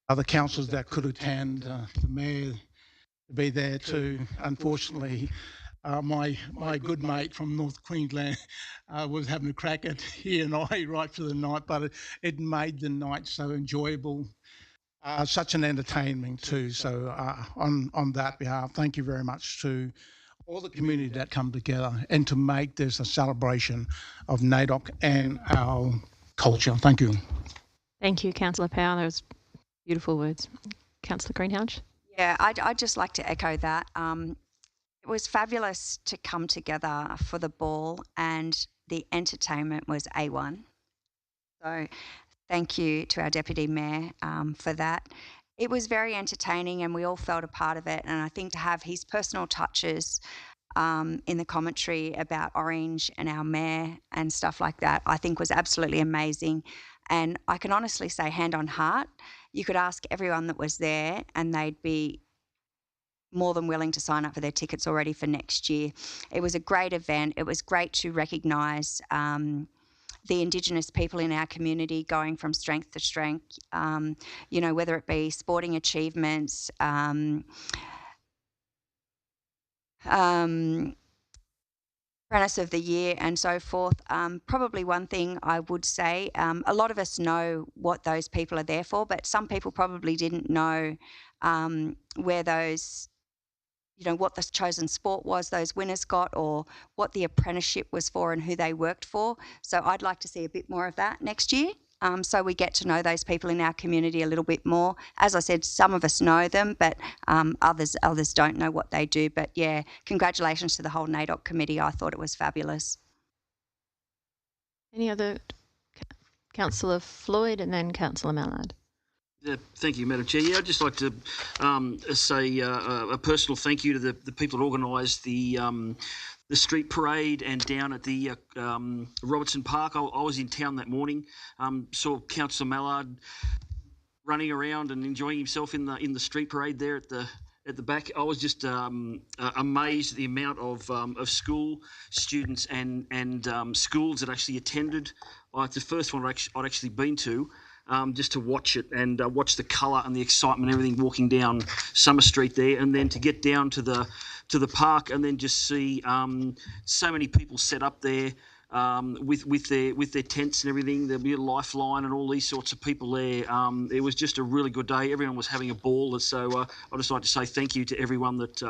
other councillors that could attend, the mayor to be there too. Unfortunately, my good mate from North Queensland was having a crack at he and I right through the night, but it made the night so enjoyable, such an entertainment too. So on that behalf, thank you very much to all the community that come together and to make this a celebration of NAIDOC and our culture. Thank you. Thank you, Councillor Power. Those beautiful words. Councillor Greenhalgh. Yeah, I'd just like to echo that. It was fabulous to come together for the ball, and the entertainment was A1. So thank you to our Deputy Mayor for that. It was very entertaining and we all felt a part of it. And I think to have his personal touches in the commentary about Orange and our mayor and stuff like that, I think was absolutely amazing. And I can honestly say, hand on heart, you could ask everyone that was there and they'd be more than willing to sign up for their tickets already for next year. It was a great event. It was great to recognise the Indigenous people in our community going from strength to strength, whether it be sporting achievements, apprentice of the year and so forth. Probably one thing I would say, a lot of us know what those people are there for, but some people probably didn't know where those, what the chosen sport was those winners got, or what the apprenticeship was for and who they worked for. So I'd like to see a bit more of that next year. So we get to know those people in our community a little bit more. As I said, some of us know them, but others don't know what they do. But yeah, congratulations to the whole NAIDOC committee. I thought it was fabulous. Any other? Councillor Floyd and then Councillor Mallard. Yeah, thank you, Madam Chair. Yeah, I'd just like to say a personal thank you to the people that organised the street parade and down at the Robertson Park. I was in town that morning. Saw Councillor Mallard running around and enjoying himself in the street parade there at the back. I was just amazed at the amount of school students and schools that actually attended. It's the first one I'd actually been to. Just to watch it and watch the colour and the excitement and everything walking down Summer Street there, and then to get down to the park and then just see so many people set up there with their tents and everything. There'll be a Lifeline and all these sorts of people there. It was just a really good day. Everyone was having a ball. So I'd just like to say thank you to everyone that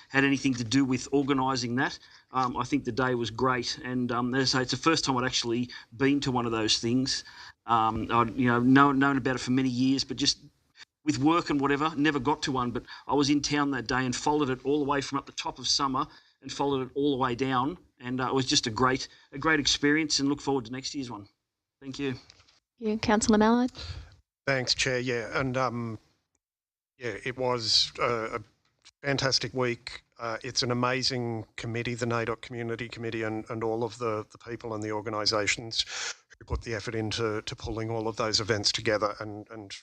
had anything to do with organising that. I think the day was great, and as I say, it's the first time I'd actually been to one of those things. I'd known about it for many years, but just with work and whatever, never got to one. But I was in town that day and followed it all the way from up the top of Summer and followed it all the way down, and it was just a great experience, and look forward to next year's one. Thank you. Yeah, Councillor Mallard. Thanks, Chair. Yeah, and it was a fantastic week. It's an amazing committee, the NAIDOC Community Committee, and all of the people and the organisations who put the effort into pulling all of those events together. And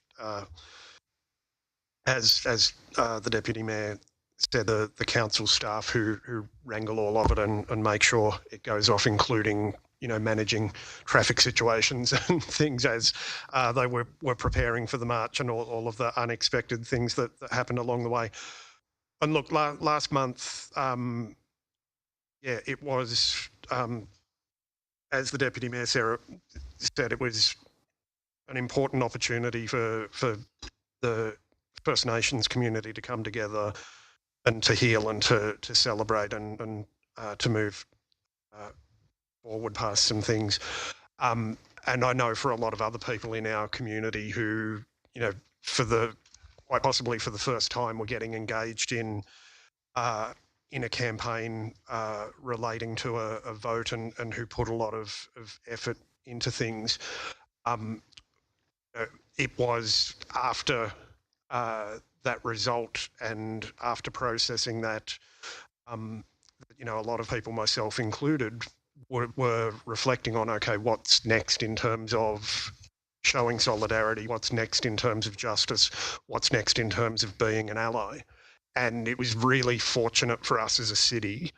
as the Deputy Mayor said, the council staff who wrangle all of it and make sure it goes off, including managing traffic situations and things as they were preparing for the march, and all of the unexpected things that happened along the way. And look, last month, it was, as the Deputy Mayor Sarah said, it was an important opportunity for the First Nations community to come together and to heal and to celebrate and to move forward past some things. And I know for a lot of other people in our community who, quite possibly for the first time, were getting engaged in a campaign relating to a vote and who put a lot of effort into things. It was after that result and after processing that, a lot of people, myself included, were reflecting on, okay, what's next in terms of showing solidarity, what's next in terms of justice, what's next in terms of being an ally. And it was really fortunate for us as a city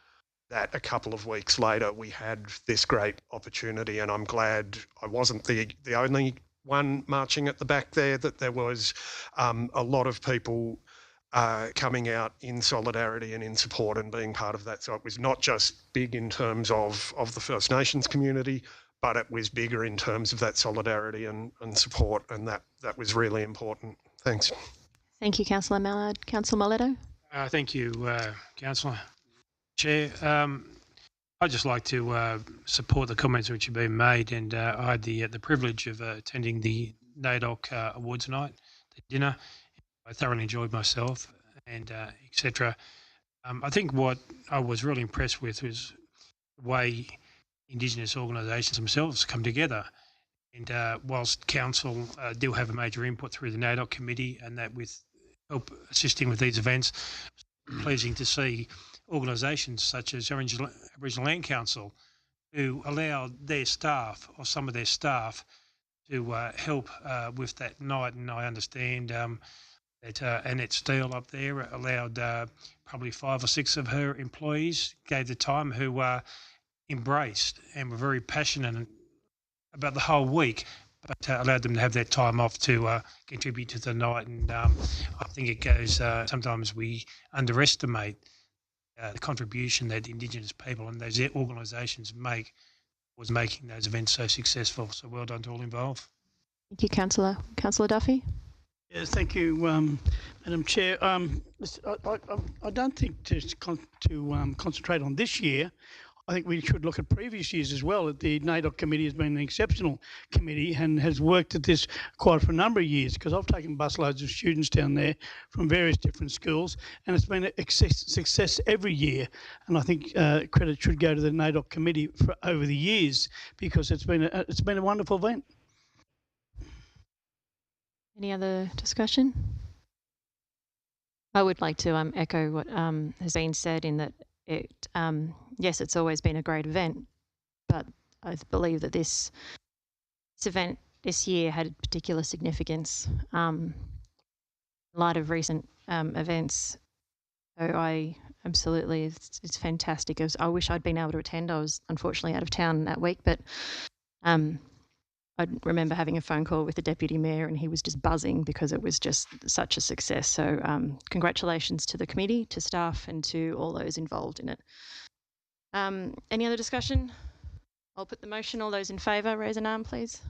that a couple of weeks later we had this great opportunity, and I'm glad I wasn't the only one marching at the back there, that there was a lot of people coming out in solidarity and in support and being part of that. So it was not just big in terms of the First Nations community, but it was bigger in terms of that solidarity and support, and that was really important. Thanks. Thank you, Councillor Mallard. Councillor Moletto. Thank you, Councillor. Chair, I'd just like to support the comments which have been made, and I had the privilege of attending the NAIDOC Awards night, the dinner. I thoroughly enjoyed myself, and etc. I think what I was really impressed with was the way Indigenous organisations themselves come together. And whilst Council do have a major input through the NAIDOC committee, and that with help assisting with these events, it's pleasing to see organisations such as Aboriginal Land Council, who allow their staff or some of their staff to help with that night. And I understand that Annette Steele up there allowed probably 5 or 6 of her employees, gave the time, who embraced and were very passionate about the whole week, but allowed them to have that time off to contribute to the night. And I think it goes, sometimes we underestimate the contribution that Indigenous people and those organisations was making those events so successful. So well done to all involved. Thank you, Councillor. Councillor Duffy? Yes, thank you, Madam Chair. I don't think to concentrate on this year. I think we should look at previous years as well. The NAIDOC committee has been an exceptional committee and has worked at this quite for a number of years, because I've taken busloads of students down there from various different schools, and it's been a success every year. And I think credit should go to the NAIDOC committee for over the years, because it's been a wonderful event. Any other discussion? I would like to echo what has been said in that yes, it's always been a great event, but I believe that this event this year had particular significance in light of recent events. So I absolutely, it's fantastic. I wish I'd been able to attend. I was unfortunately out of town that week, but I remember having a phone call with the Deputy Mayor and he was just buzzing because it was just such a success. So congratulations to the committee, to staff and to all those involved in it. Any other discussion? I'll put the motion. All those in favour, raise an arm, please.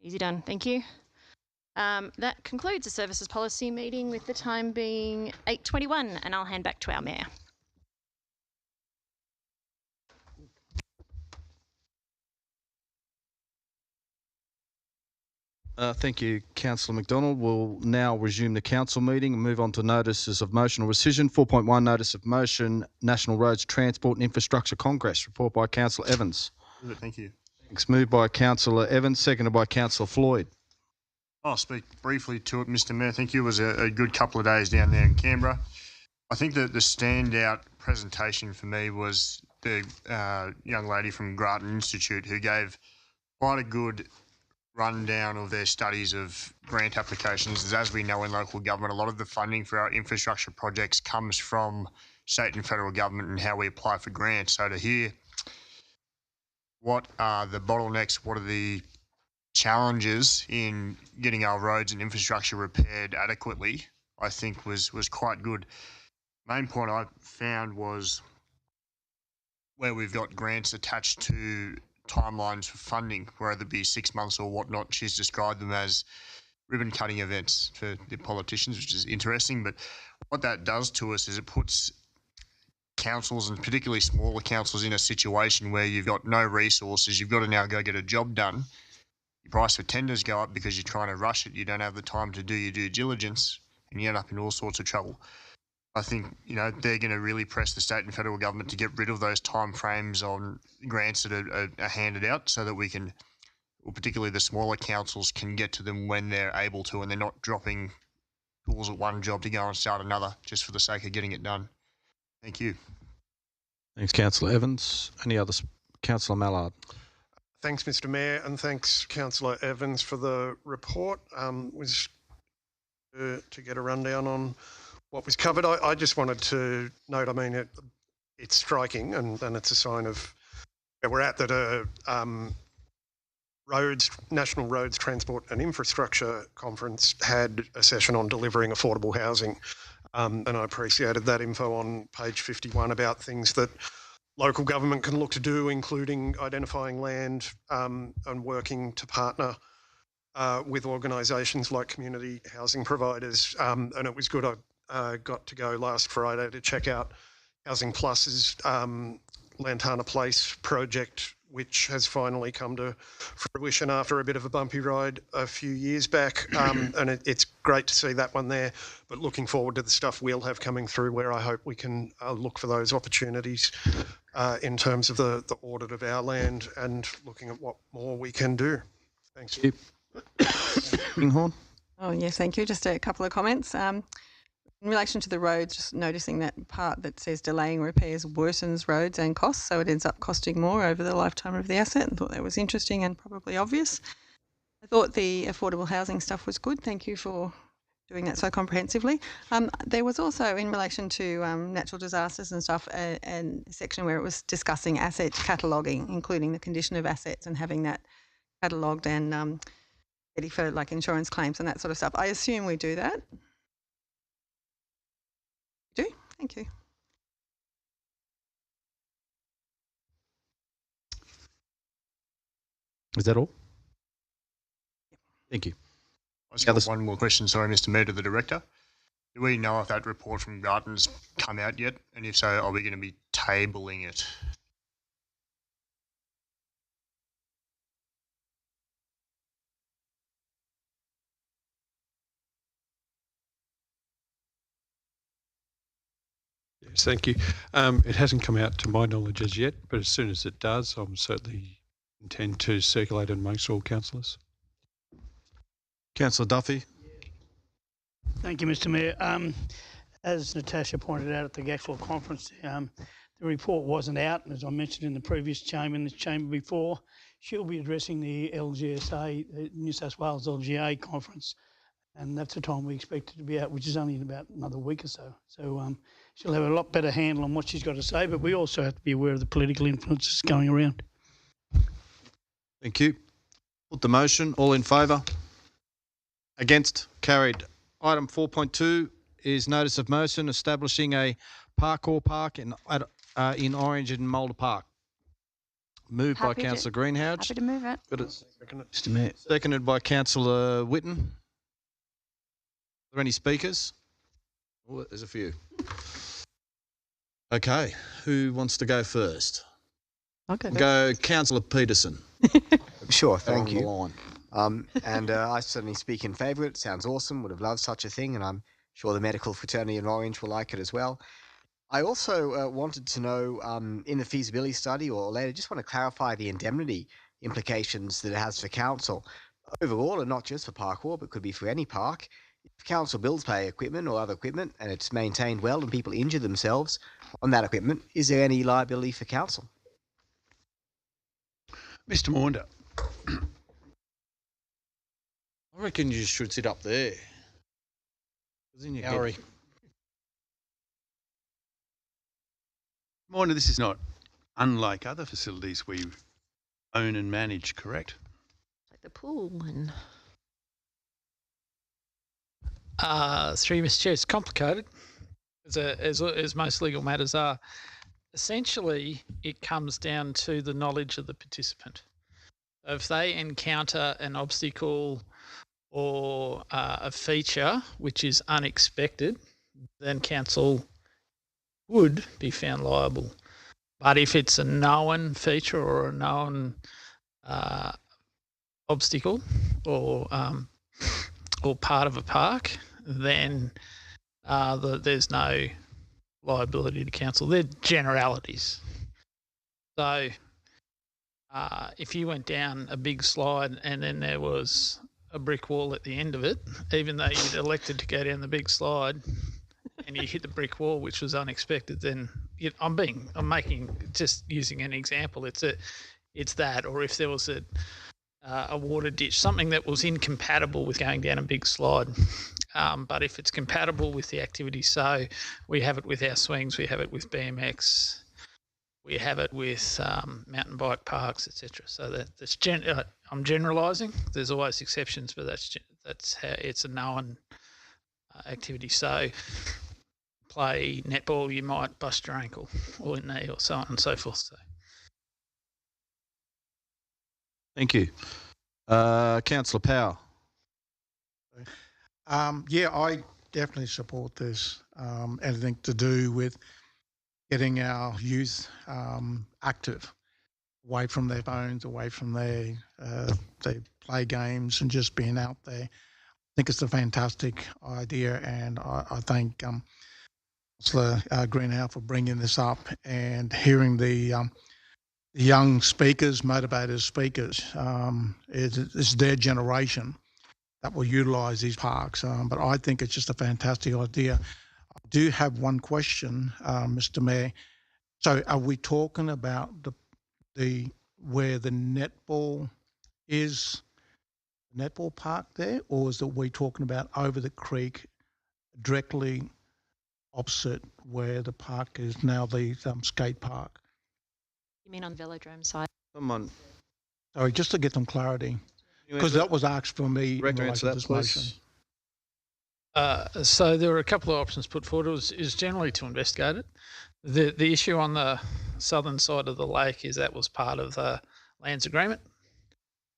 Easy done. Thank you. That concludes the Services Policy meeting, with the time being 8:21, and I'll hand back to our Mayor. Thank you, Councillor McDonald. We'll now resume the council meeting and move on to notices of motion or rescission. 4.1, notice of motion, National Roads Transport and Infrastructure Congress. Report by Councillor Evans. Thank you. Thanks. Moved by Councillor Evans, seconded by Councillor Floyd. I'll speak briefly to it, Mr. Mayor. Thank you. It was a good couple of days down there in Canberra. I think that the standout presentation for me was the young lady from Grattan Institute, who gave quite a good rundown of their studies of grant applications. As we know in local government, a lot of the funding for our infrastructure projects comes from state and federal government and how we apply for grants. So to hear what are the bottlenecks, what are the challenges in getting our roads and infrastructure repaired adequately, I think was quite good. Main point I found was where we've got grants attached to timelines for funding, whether it be 6 months or whatnot. She's described them as ribbon cutting events for the politicians, which is interesting. But what that does to us is it puts councils, and particularly smaller councils, in a situation where you've got no resources. You've got to now go get a job done. Your price for tenders go up because you're trying to rush it. You don't have the time to do your due diligence, and you end up in all sorts of trouble. I think, they're going to really press the state and federal government to get rid of those timeframes on grants that are handed out, so that we can, or particularly the smaller councils, can get to them when they're able to, and they're not dropping tools at one job to go and start another just for the sake of getting it done. Thank you. Thanks, Councillor Evans. Any others? Councillor Mallard. Thanks, Mr. Mayor, and thanks, Councillor Evans, for the report. Was to get a rundown on what was covered. I just wanted to note, it's striking, and it's a sign of where we're at, that National Roads Transport and Infrastructure Conference had a session on delivering affordable housing. And I appreciated that info on page 51 about things that local government can look to do, including identifying land and working to partner with organisations like community housing providers. And it was good I got to go last Friday to check out Housing Plus's Lantana Place project, which has finally come to fruition after a bit of a bumpy ride a few years back. And it's great to see that one there, but looking forward to the stuff we'll have coming through, where I hope we can look for those opportunities in terms of the audit of our land and looking at what more we can do. Thanks. Kinghorn. Oh, yes, thank you. Just a couple of comments. In relation to the roads, just noticing that part that says delaying repairs worsens roads and costs, so it ends up costing more over the lifetime of the asset. I thought that was interesting and probably obvious. I thought the affordable housing stuff was good. Thank you for doing that so comprehensively. There was also, in relation to natural disasters and stuff, a section where it was discussing asset cataloguing, including the condition of assets and having that catalogued and ready for like insurance claims and that sort of stuff. I assume we do that. Do? Thank you. Is that all? Thank you. I just got one more question, sorry, Mr. Mayor, to the Director. Do we know if that report from Garton's come out yet? And if so, are we going to be tabling it? Yes, thank you. It hasn't come out to my knowledge as yet, but as soon as it does, I'm certainly intend to circulate it amongst all councillors. Councillor Duffy. Thank you, Mr. Mayor. As Natasha pointed out at the actual conference, the report wasn't out, and as I mentioned in the previous chamber, in this chamber before, she'll be addressing the LGSA, the New South Wales LGA conference, and that's the time we expect it to be out, which is only in about another week or so. So she'll have a lot better handle on what she's got to say, but we also have to be aware of the political influences going around. Thank you. Put the motion. All in favour? Against? Carried. Item 4.2 is notice of motion establishing a parkour park in Orange and Mulder Park. Moved by Councillor Greenhalgh. Happy to move it. Got it. Mr. Mayor. Seconded by Councillor Whitten. Are there any speakers? Oh, there's a few. Okay, who wants to go first? I'll go. Go Councillor Peterson. Sure, thank Along the you. line. I certainly speak in favour. It sounds awesome. Would have loved such a thing, and I'm sure the medical fraternity in Orange will like it as well. I also wanted to know, in the feasibility study or later, just want to clarify the indemnity implications that it has for council overall, and not just for parkour, but could be for any park. If council builds play equipment or other equipment and it's maintained well and people injure themselves on that equipment, is there any liability for council? Mr. Maunder. I reckon you should sit up there. It's in your Gallery. head. Maunder, this is not unlike other facilities we own and manage, correct? Like the pool and through Mr. Chair, it's complicated, as most legal matters are. Essentially, it comes down to the knowledge of the participant. If they encounter an obstacle or a feature which is unexpected, then council would be found liable. But if it's a known feature or a known obstacle or part of a park, then there's no liability to council. They're generalities. So if you went down a big slide and then there was a brick wall at the end of it, even though you'd elected to go down the big slide and you hit the brick wall, which was unexpected, then I'm just using an example. It's that, or if there was a water ditch, something that was incompatible with going down a big slide. But if it's compatible with the activity, so we have it with our swings, we have it with BMX, we have it with mountain bike parks, etc. So that's I'm generalising. There's always exceptions, but that's how it's a known activity. So play netball, you might bust your ankle or knee or so on and so forth. So. Thank you. Councillor Power. Yeah, I definitely support this. Anything to do with getting our youth active, away from their phones, away from their play games, and just being out there. I think it's a fantastic idea, and I thank Councillor Greenhalgh for bringing this up and hearing the young speakers, motivated speakers. It's their generation that will utilise these parks, but I think it's just a fantastic idea. I do have one question, Mr. Mayor. So, are we talking about the where the netball is, the netball park there, or is it we talking about over the creek, directly opposite where the park is now, the skate park? you mean on the velodrome side? Someone. Sorry, just to get some clarity, because that was asked for me in relation to this motion. So there were a couple of options put forward. It is generally to investigate it. The issue on the southern side of the lake is that was part of the lands agreement.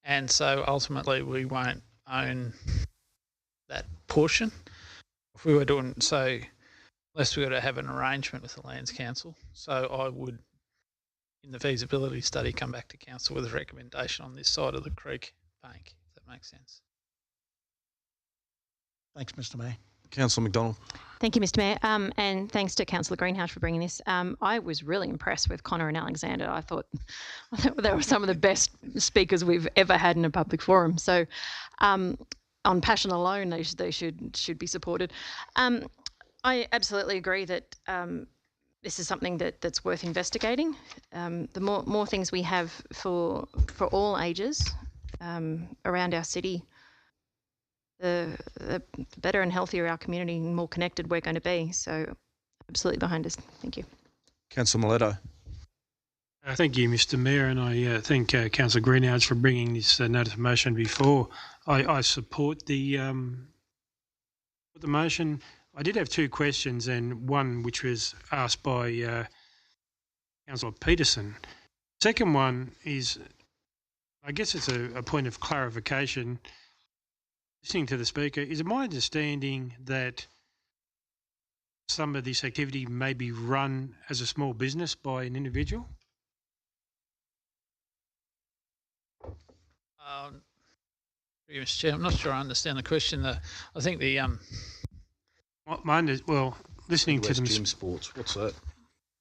and so ultimately we won't own that portion. If we were doing so, unless we were to have an arrangement with the Lands Council, so I would, in the feasibility study, come back to council with a recommendation on this side of the creek bank, if that makes sense. Thanks, Mr. Mayor. Councillor McDonald. Thank you, Mr. Mayor, and thanks to Councillor Greenhouse for bringing this. I was really impressed with Connor and Alexander. I thought they were some of the best speakers we've ever had in a public forum. So, on passion alone, they should be supported. I absolutely agree that this is something that's worth investigating. The more things we have for all ages around our city, the better and healthier our community and more connected we're going to be. So absolutely behind us. Thank you. Councillor Miletto. Thank you, Mr. Mayor, and I thank Councillor Greenhouse for bringing this notice of motion before. I support the motion. I did have two questions, and one which was asked by Councillor Peterson. Second one is, I guess it's a point of clarification. Listening to the speaker, is it my understanding that some of this activity may be run as a small business by an individual? Mr. Chair, I'm not sure I understand the question. I think the listening to them. Gym sports. What's that?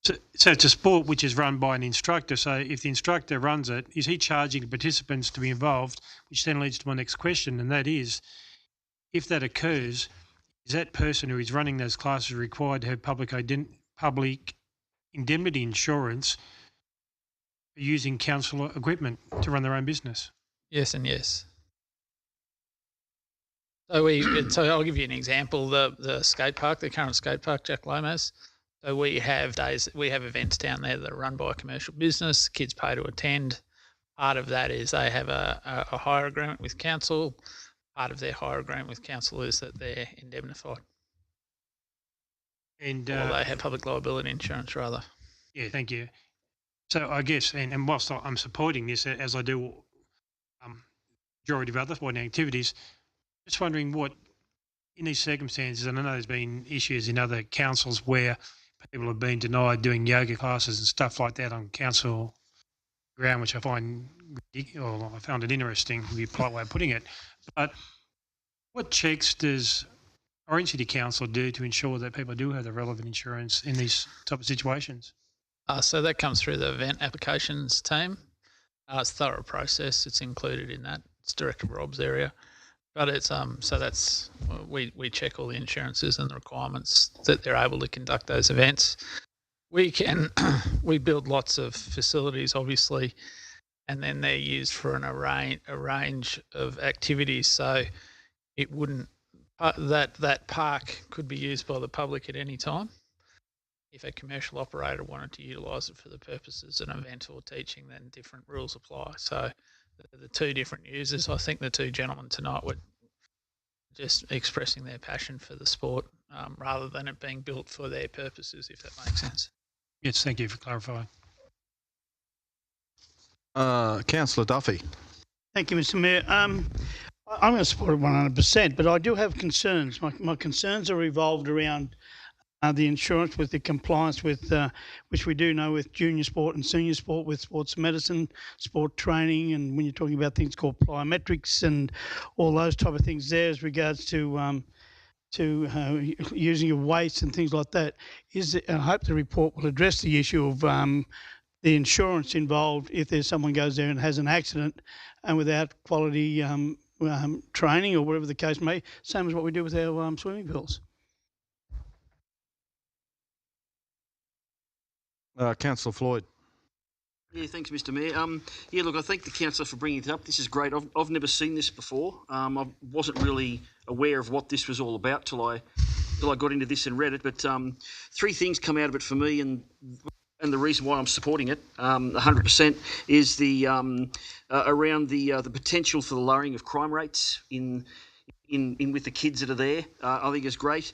So it's a sport which is run by an instructor. So if the instructor runs it, is he charging the participants to be involved? Which then leads to my next question, and that is, if that occurs, is that person who is running those classes required to have public indemnity insurance using council equipment to run their own business? Yes and yes. So I'll give you an example. The skate park, the current skate park, Jack Lomas. So we have events down there that are run by a commercial business. Kids pay to attend. Part of that is they have a hire agreement with council. Part of their hire agreement with council is that they're indemnified. And or they have public liability insurance, rather. Yeah, thank you. So I guess, and whilst I'm supporting this, as I do majority of other sporting activities, just wondering what, in these circumstances, and I know there's been issues in other councils where people have been denied doing yoga classes and stuff like that on council ground, which I found it interesting, would be a polite way of putting it. But what checks does Orange City Council do to ensure that people do have the relevant insurance in these type of situations? So that comes through the event applications team. It's a thorough process. It's included in that. It's Director Rob's area. But it's so that's we check all the insurances and the requirements that they're able to conduct those events. We build lots of facilities, obviously, and then they're used for a range of activities. So it wouldn't that park could be used by the public at any time. If a commercial operator wanted to utilise it for the purposes of an event or teaching, then different rules apply. So the two different users, I think the two gentlemen tonight were just expressing their passion for the sport rather than it being built for their purposes, if that makes sense. Yes, thank you for clarifying. Councillor Duffy. Thank you, Mr. Mayor. I'm going to support it 100%, but I do have concerns. My concerns are revolved around the insurance with the compliance with, which we do know with junior sport and senior sport, with sports medicine, sport training, and when you're talking about things called plyometrics and all those type of things there as regards to using your weights and things like that. I hope the report will address the issue of the insurance involved if there's someone goes there and has an accident and without quality training or whatever the case may be, same as what we do with our swimming pools. Councillor Floyd. Yeah, thanks, Mr. Mayor. Yeah, look, I thank the councillor for bringing it up. This is great. I've never seen this before. I wasn't really aware of what this was all about till I got into this and read it. But three things come out of it for me, and the reason why I'm supporting it 100% is the around the potential for the lowering of crime rates in with the kids that are there. I think is great.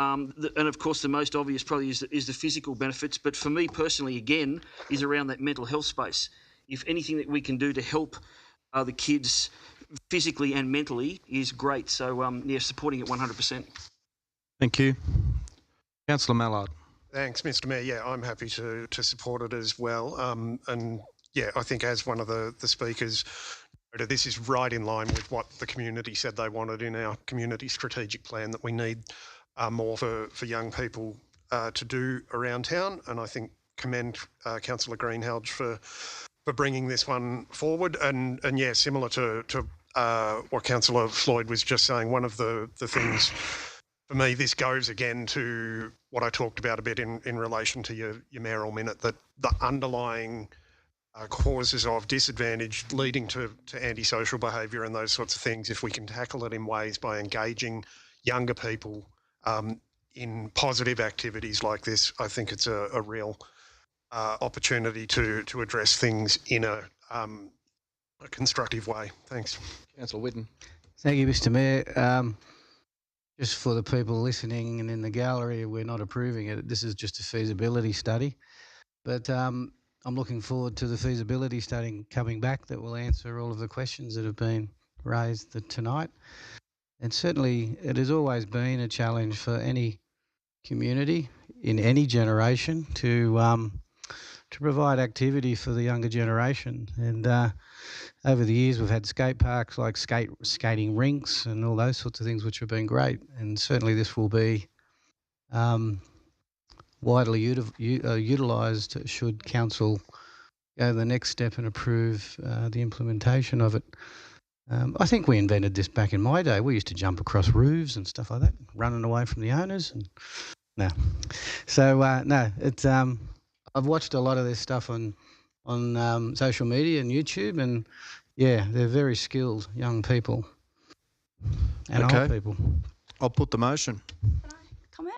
And of course, the most obvious probably is the physical benefits. But for me personally, again, is around that mental health space. If anything that we can do to help the kids physically and mentally is great. So, supporting it 100%. Thank you. Councillor Mallard. Thanks, Mr. Mayor. Yeah, I'm happy to support it as well. And yeah, I think as one of the speakers, this is right in line with what the community said they wanted in our community strategic plan, that we need more for young people to do around town. And I think commend Councillor Greenhalgh for bringing this one forward. And yeah, similar to what Councillor Floyd was just saying, one of the things for me, this goes again to what I talked about a bit in relation to your mayoral minute, that the underlying causes of disadvantage leading to antisocial behaviour and those sorts of things, if we can tackle it in ways by engaging younger people in positive activities like this, I think it's a real opportunity to address things in a constructive way. Thanks. Councillor Whitten. Thank you, Mr. Mayor. Just for the people listening and in the gallery, we're not approving it. This is just a feasibility study. But I'm looking forward to the feasibility study coming back that will answer all of the questions that have been raised tonight. And certainly it has always been a challenge for any community in any generation to provide activity for the younger generation. And over the years, we've had skate parks like skating rinks and all those sorts of things, which have been great. And certainly this will be widely utilised should council go the next step and approve the implementation of it. I think we invented this back in my day. We used to jump across roofs and stuff like that, running away from the owners. And no, so no, it's. I've watched a lot of this stuff on social media and YouTube, and yeah, they're very skilled young people and old people. I'll put the motion. Comment?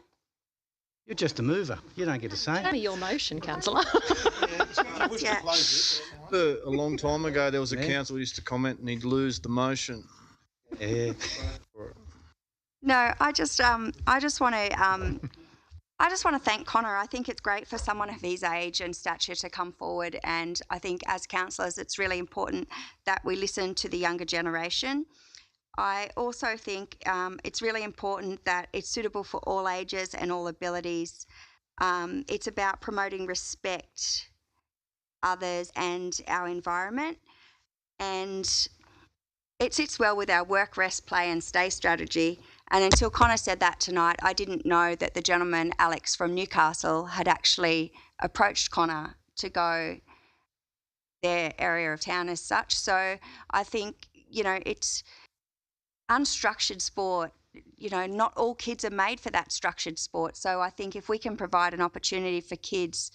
You're just a mover. You don't get to say. Show me your motion, councillor. Yeah. A long time ago, there was a council who used to comment and he'd lose the motion. Yeah. No, I just want to thank Connor. I think it's great for someone of his age and stature to come forward, and I think as councillors it's really important that we listen to the younger generation. I also think it's really important that it's suitable for all ages and all abilities. It's about promoting respect, others and our environment, and it sits well with our work, rest, play and stay strategy. And until Connor said that tonight, I didn't know that the gentleman, Alex from Newcastle, had actually approached Connor to go their area of town as such. So I think, it's unstructured sport. Not all kids are made for that structured sport. So I think if we can provide an opportunity for kids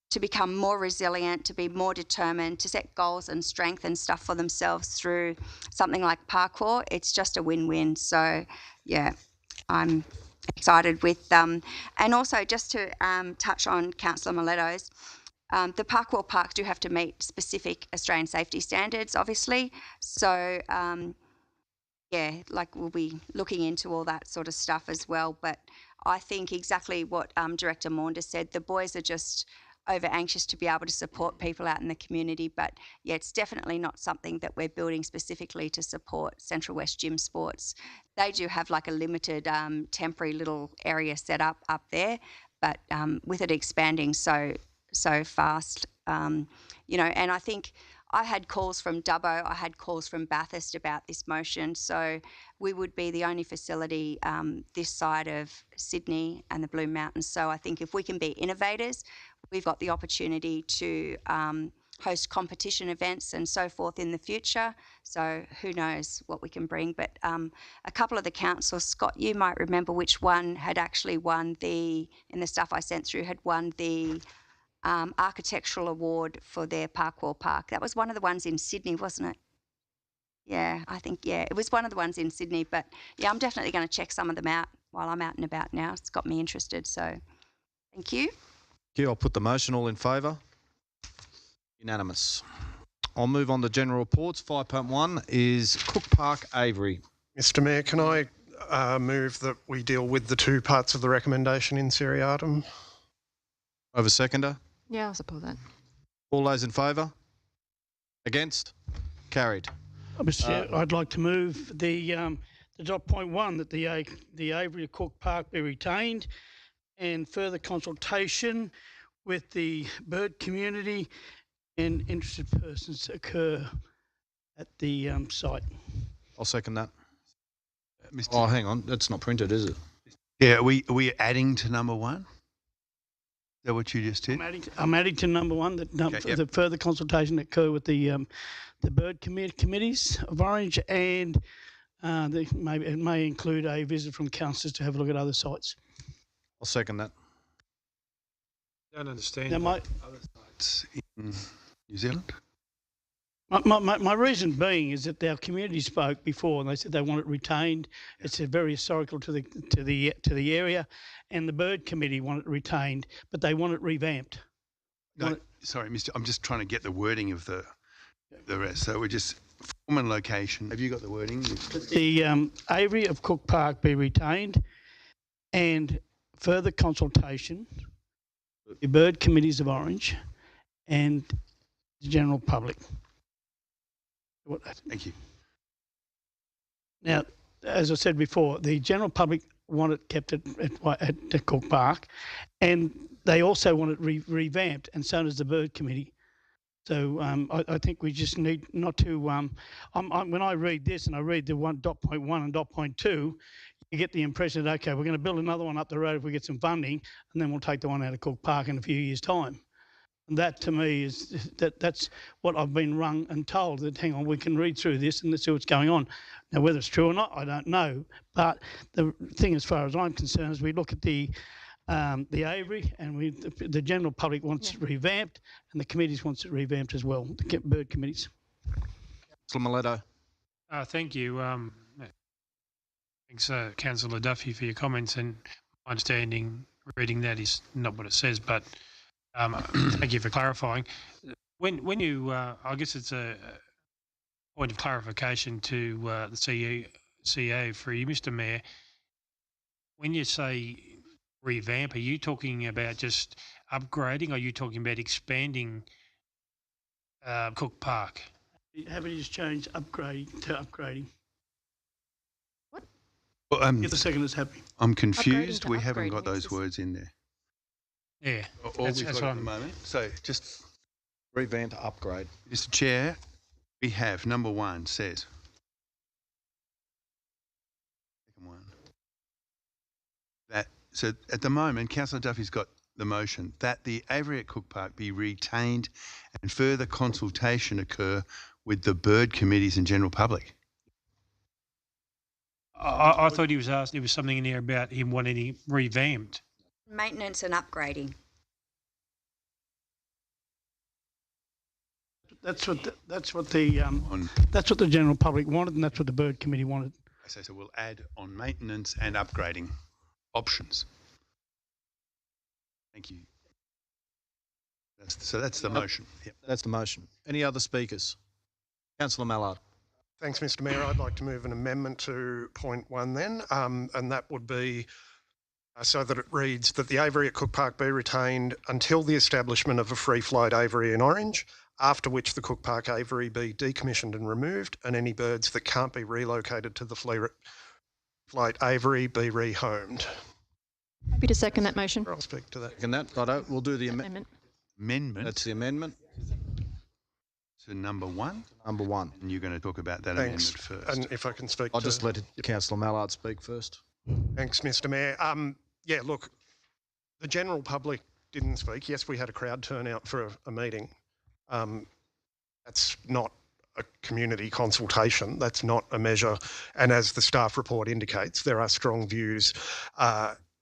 to become more resilient, to be more determined, to set goals and strength and stuff for themselves through something like parkour, it's just a win-win. So yeah, I'm excited with and also just to touch on Councillor Miletto's, the parkour parks do have to meet specific Australian safety standards, obviously. So yeah, we'll be looking into all that sort of stuff as well. But I think exactly what Director Maunder said, the boys are just over anxious to be able to support people out in the community. But yeah, it's definitely not something that we're building specifically to support Central West Gym Sports. They do have a limited temporary little area set up there, but with it expanding so fast, and I think I had calls from Dubbo, I had calls from Bathurst about this motion. So we would be the only facility this side of Sydney and the Blue Mountains. So I think if we can be innovators, we've got the opportunity to host competition events and so forth in the future. So who knows what we can bring. But a couple of the councils, Scott, you might remember which one had actually won in the stuff I sent through, had won the architectural award for their parkour park. That was one of the ones in Sydney, wasn't it? Yeah, I think, yeah, it was one of the ones in Sydney. But yeah, I'm definitely going to check some of them out while I'm out and about now. It's got me interested. So thank you. Thank you. I'll put the motion. All in favour? Unanimous. I'll move on to general reports. 5.1 is Cook Park, Avery. Mr. Mayor, can I move that we deal with the two parts of the recommendation in seriatim? Over seconder? Yeah, I'll support that. All those in favour? Against? Carried. Mr. Chair, I'd like to move the dot point one that the Avery of Cook Park be retained and further consultation with the bird community and interested persons occur at the site. I'll second that. Mr. Oh, hang on. That's not printed, is it? Yeah, are we adding to number one? Is that what you just did? I'm adding to number one that the further consultation occur with the bird committees of Orange, and it may include a visit from councillors to have a look at other sites. I'll second that. I don't understand. Now, Other sites in New Zealand? My reason being is that our community spoke before and they said they want it retained. It's very historical to the area, and the bird committee want it retained, but they want it revamped. No, sorry, Mister. I'm just trying to get the wording of the rest. So we're just form and location. Have you got the wording? The Avery of Cook Park be retained, and further consultation, the bird committees of Orange, and the general public. Thank you. Now, as I said before, the general public want it kept at the Cook Park, and they also want it revamped, and so does the bird committee. So I think we just need not to. When I read this and I read the 1.1 and 2.2, you get the impression that okay, we're going to build another one up the road if we get some funding, and then we'll take the one out of Cook Park in a few years' time. And that to me is that's what I've been rung and told, that hang on, we can read through this and let's see what's going on. Now, whether it's true or not, I don't know. But the thing, as far as I'm concerned, is we look at the Avery, and the general public wants it revamped, and the committees wants it revamped as well. The bird committees. Councillor Miletto. Thank you. Thanks, Councillor Duffy, for your comments. And my understanding, reading that is not what it says, but thank you for clarifying. When you, I guess it's a point of clarification to the CEO for you, Mr. Mayor. When you say revamp, are you talking about just upgrading? Or are you talking about expanding Cook Park? Have it just changed upgrading to upgrading? Well, if the second is happy. I'm confused. We haven't got those words in there. Yeah, that's what at the moment. So just revamp to upgrade. Mr. Chair, we have number one says. Second one. So at the moment, Councillor Duffy's got the motion that the Avery at Cook Park be retained and further consultation occur with the bird committees and general public. I thought he was asked. There was something in there about him wanting it revamped. Maintenance and upgrading. That's what the general public wanted, and that's what the bird committee wanted. So we'll add on maintenance and upgrading options. Thank you. That's the motion. Yep. That's the motion. Any other speakers? Councillor Mallard. Thanks, Mr. Mayor. I'd like to move an amendment to point one then, and that would be so that it reads that the Avery at Cook Park be retained until the establishment of a free flight aviary in Orange, after which the Cook Park aviary be decommissioned and removed, and any birds that can't be relocated to the flight aviary be rehomed. Happy to second that motion. I'll speak to that. Second that. Righto. We'll do the Amendment. Amendment. That's the amendment. So number one? Number one. And you're going to talk about that Thanks. amendment first. And if I can speak I'll just let Councillor Mallard speak first. Thanks, Mr. Mayor. Yeah, look, the general public didn't speak. Yes, we had a crowd turnout for a meeting. That's not a community consultation. That's not a measure. And as the staff report indicates, there are strong views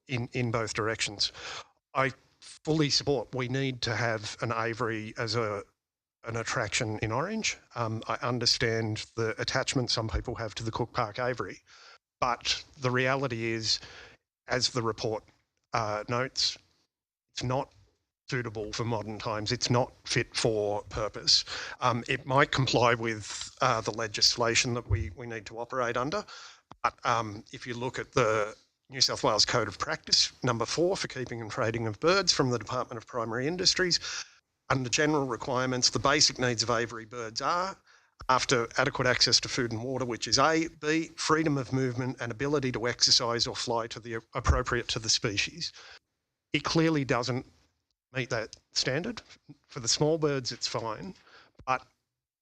in both directions. I fully support we need to have an aviary as an attraction in Orange. I understand the attachment some people have to the Cook Park aviary, but the reality is, as the report notes, it's not suitable for modern times. It's not fit for purpose. It might comply with the legislation that we need to operate under, but if you look at the New South Wales Code of Practice, number 4, for keeping and trading of birds from the Department of Primary Industries, under general requirements, the basic needs of aviary birds are after adequate access to food and water, which is A. B, freedom of movement and ability to exercise or fly to the appropriate to the species. It clearly doesn't meet that standard. For the small birds, it's fine, but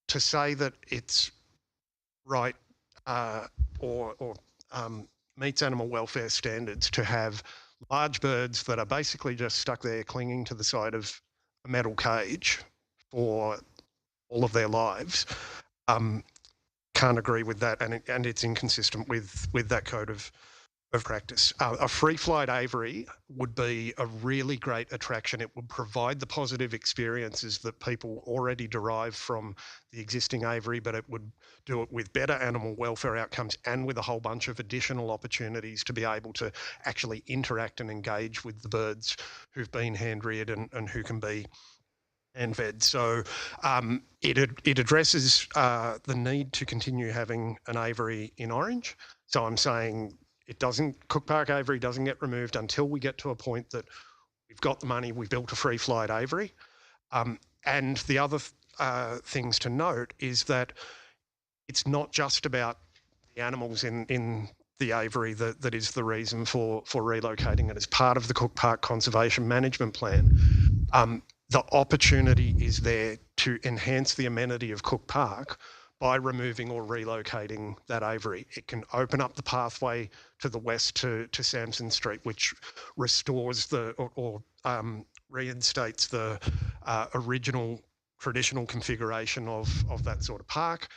to say that it's right or meets animal welfare standards to have large birds that are basically just stuck there clinging to the side of a metal cage for all of their lives, can't agree with that, and it's inconsistent with that code of practice. A free flight aviary would be a really great attraction. It would provide the positive experiences that people already derive from the existing aviary, but it would do it with better animal welfare outcomes and with a whole bunch of additional opportunities to be able to actually interact and engage with the birds who've been hand-reared and who can be hand-fed. So it addresses the need to continue having an aviary in Orange. So I'm saying Cook Park Aviary doesn't get removed until we get to a point that we've got the money, we've built a free flight aviary. And the other things to note is that it's not just about the animals in the aviary that is the reason for relocating it. As part of the Cook Park Conservation Management Plan, the opportunity is there to enhance the amenity of Cook Park by removing or relocating that aviary. It can open up the pathway to the west to Samson Street, which restores or reinstates the original traditional configuration of that sort of park.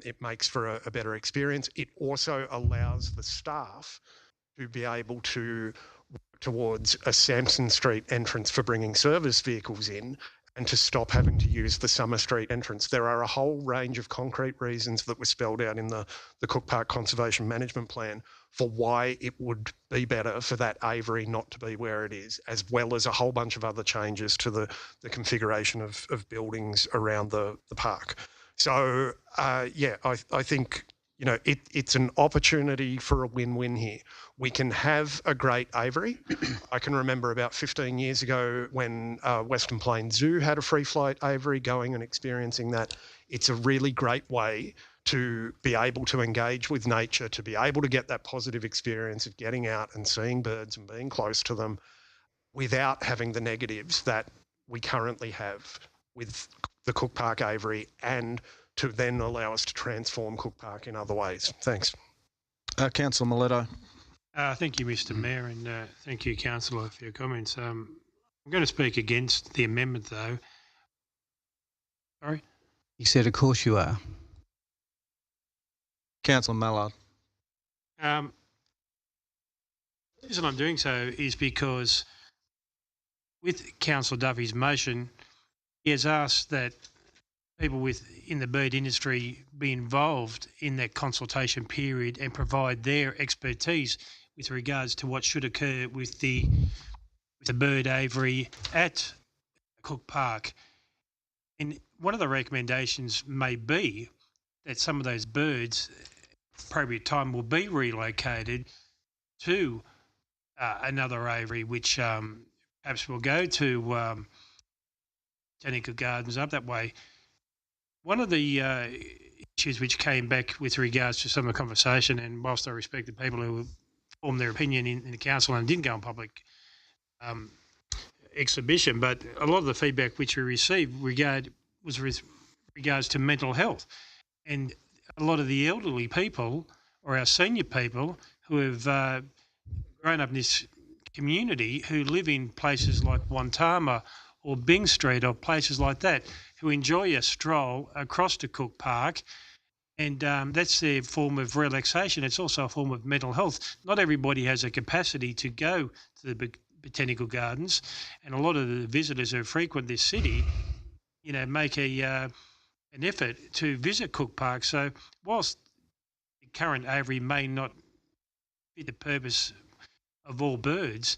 It makes for a better experience. It also allows the staff to be able to work towards a Samson Street entrance for bringing service vehicles in, and to stop having to use the Summer Street entrance. There are a whole range of concrete reasons that were spelled out in the Cook Park Conservation Management Plan for why it would be better for that aviary not to be where it is, as well as a whole bunch of other changes to the configuration of buildings around the park. So, I think, it's an opportunity for a win-win here. We can have a great aviary. I can remember about 15 years ago when Western Plains Zoo had a free flight aviary, going and experiencing that. It's a really great way to be able to engage with nature, to be able to get that positive experience of getting out and seeing birds and being close to them without having the negatives that we currently have with the Cook Park aviary, and to then allow us to transform Cook Park in other ways. Thanks. Councillor Miletto. Thank you, Mr Mayor, and thank you, Councillor, for your comments. I'm going to speak against the amendment, though. Sorry? You said, of course you are. Councillor Mallard. The reason I'm doing so is because with Councillor Duffy's motion, he has asked that people in the bird industry be involved in that consultation period and provide their expertise with regards to what should occur with the bird aviary at Cook Park. And one of the recommendations may be that some of those birds, appropriate time, will be relocated to another aviary, which perhaps will go to Botanical Gardens up that way. One of the issues which came back with regards to some of the conversation, and whilst I respect the people who formed their opinion in the council and didn't go on public exhibition, but a lot of the feedback which we received was with regards to mental health. And a lot of the elderly people or our senior people who have grown up in this community, who live in places like Wantama or Bing Street or places like that, who enjoy a stroll across to Cook Park, and that's their form of relaxation. It's also a form of mental health. Not everybody has a capacity to go to the Botanical Gardens, and a lot of the visitors who frequent this city, make an effort to visit Cook Park. So whilst the current aviary may not fit the purpose of all birds,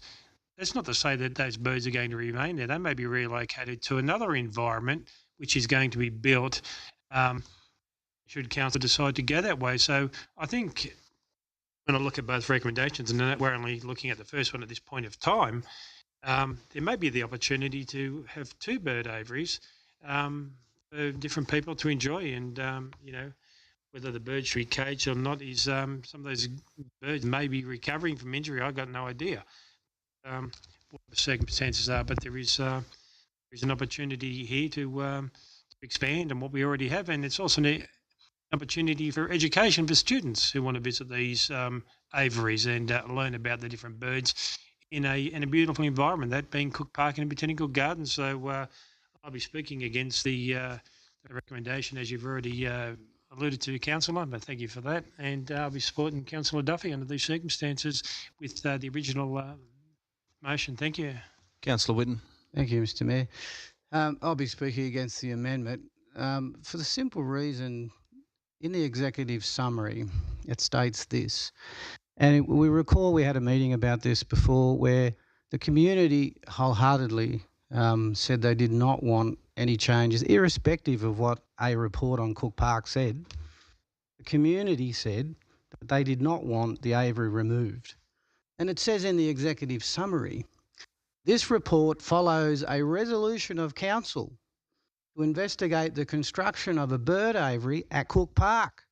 that's not to say that those birds are going to remain there. They may be relocated to another environment which is going to be built should council decide to go that way. So I think when I look at both recommendations, and we're only looking at the first one at this point of time, there may be the opportunity to have two bird aviaries for different people to enjoy. And, whether the birds should be caged or not is some of those birds may be recovering from injury. I've got no idea what the circumstances are, but there is an opportunity here to expand on what we already have, and it's also an opportunity for education for students who want to visit these aviaries and learn about the different birds in a beautiful environment, that being Cook Park and Botanical Gardens. So I'll be speaking against the recommendation, as you've already alluded to, Councillor, but thank you for that. And I'll be supporting Councillor Duffy under these circumstances with the original motion. Thank you. Councillor Whitten. Thank you, Mr Mayor. I'll be speaking against the amendment for the simple reason, in the executive summary, it states this. And we recall we had a meeting about this before where the community wholeheartedly said they did not want any changes, irrespective of what a report on Cook Park said. The community said that they did not want the aviary removed. And it says in the executive summary, this report follows a resolution of council to investigate the construction of a bird aviary at Cook Park.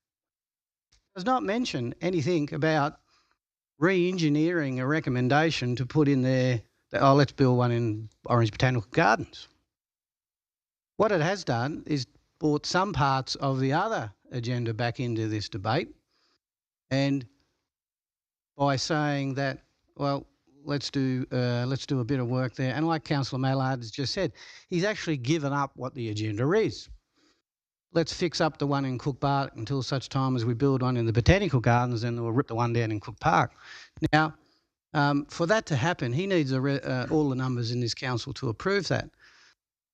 It does not mention anything about re-engineering a recommendation to put in there that, oh, let's build one in Orange Botanical Gardens. What it has done is brought some parts of the other agenda back into this debate, and by saying that, well, let's do a bit of work there. And like Councillor Mallard has just said, he's actually given up what the agenda is. Let's fix up the one in Cook Park until such time as we build one in the Botanical Gardens, and we'll rip the one down in Cook Park. Now, for that to happen, he needs all the numbers in this council to approve that.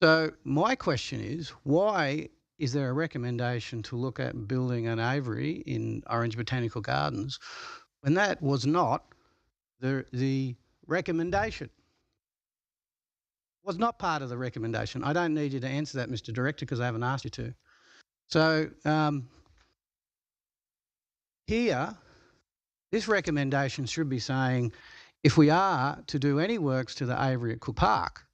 So my question is, why is there a recommendation to look at building an aviary in Orange Botanical Gardens when that was not the recommendation? Was not part of the recommendation. I don't need you to answer that, Mr Director, because I haven't asked you to. So here, this recommendation should be saying, if we are to do any works to the aviary at Cook Park,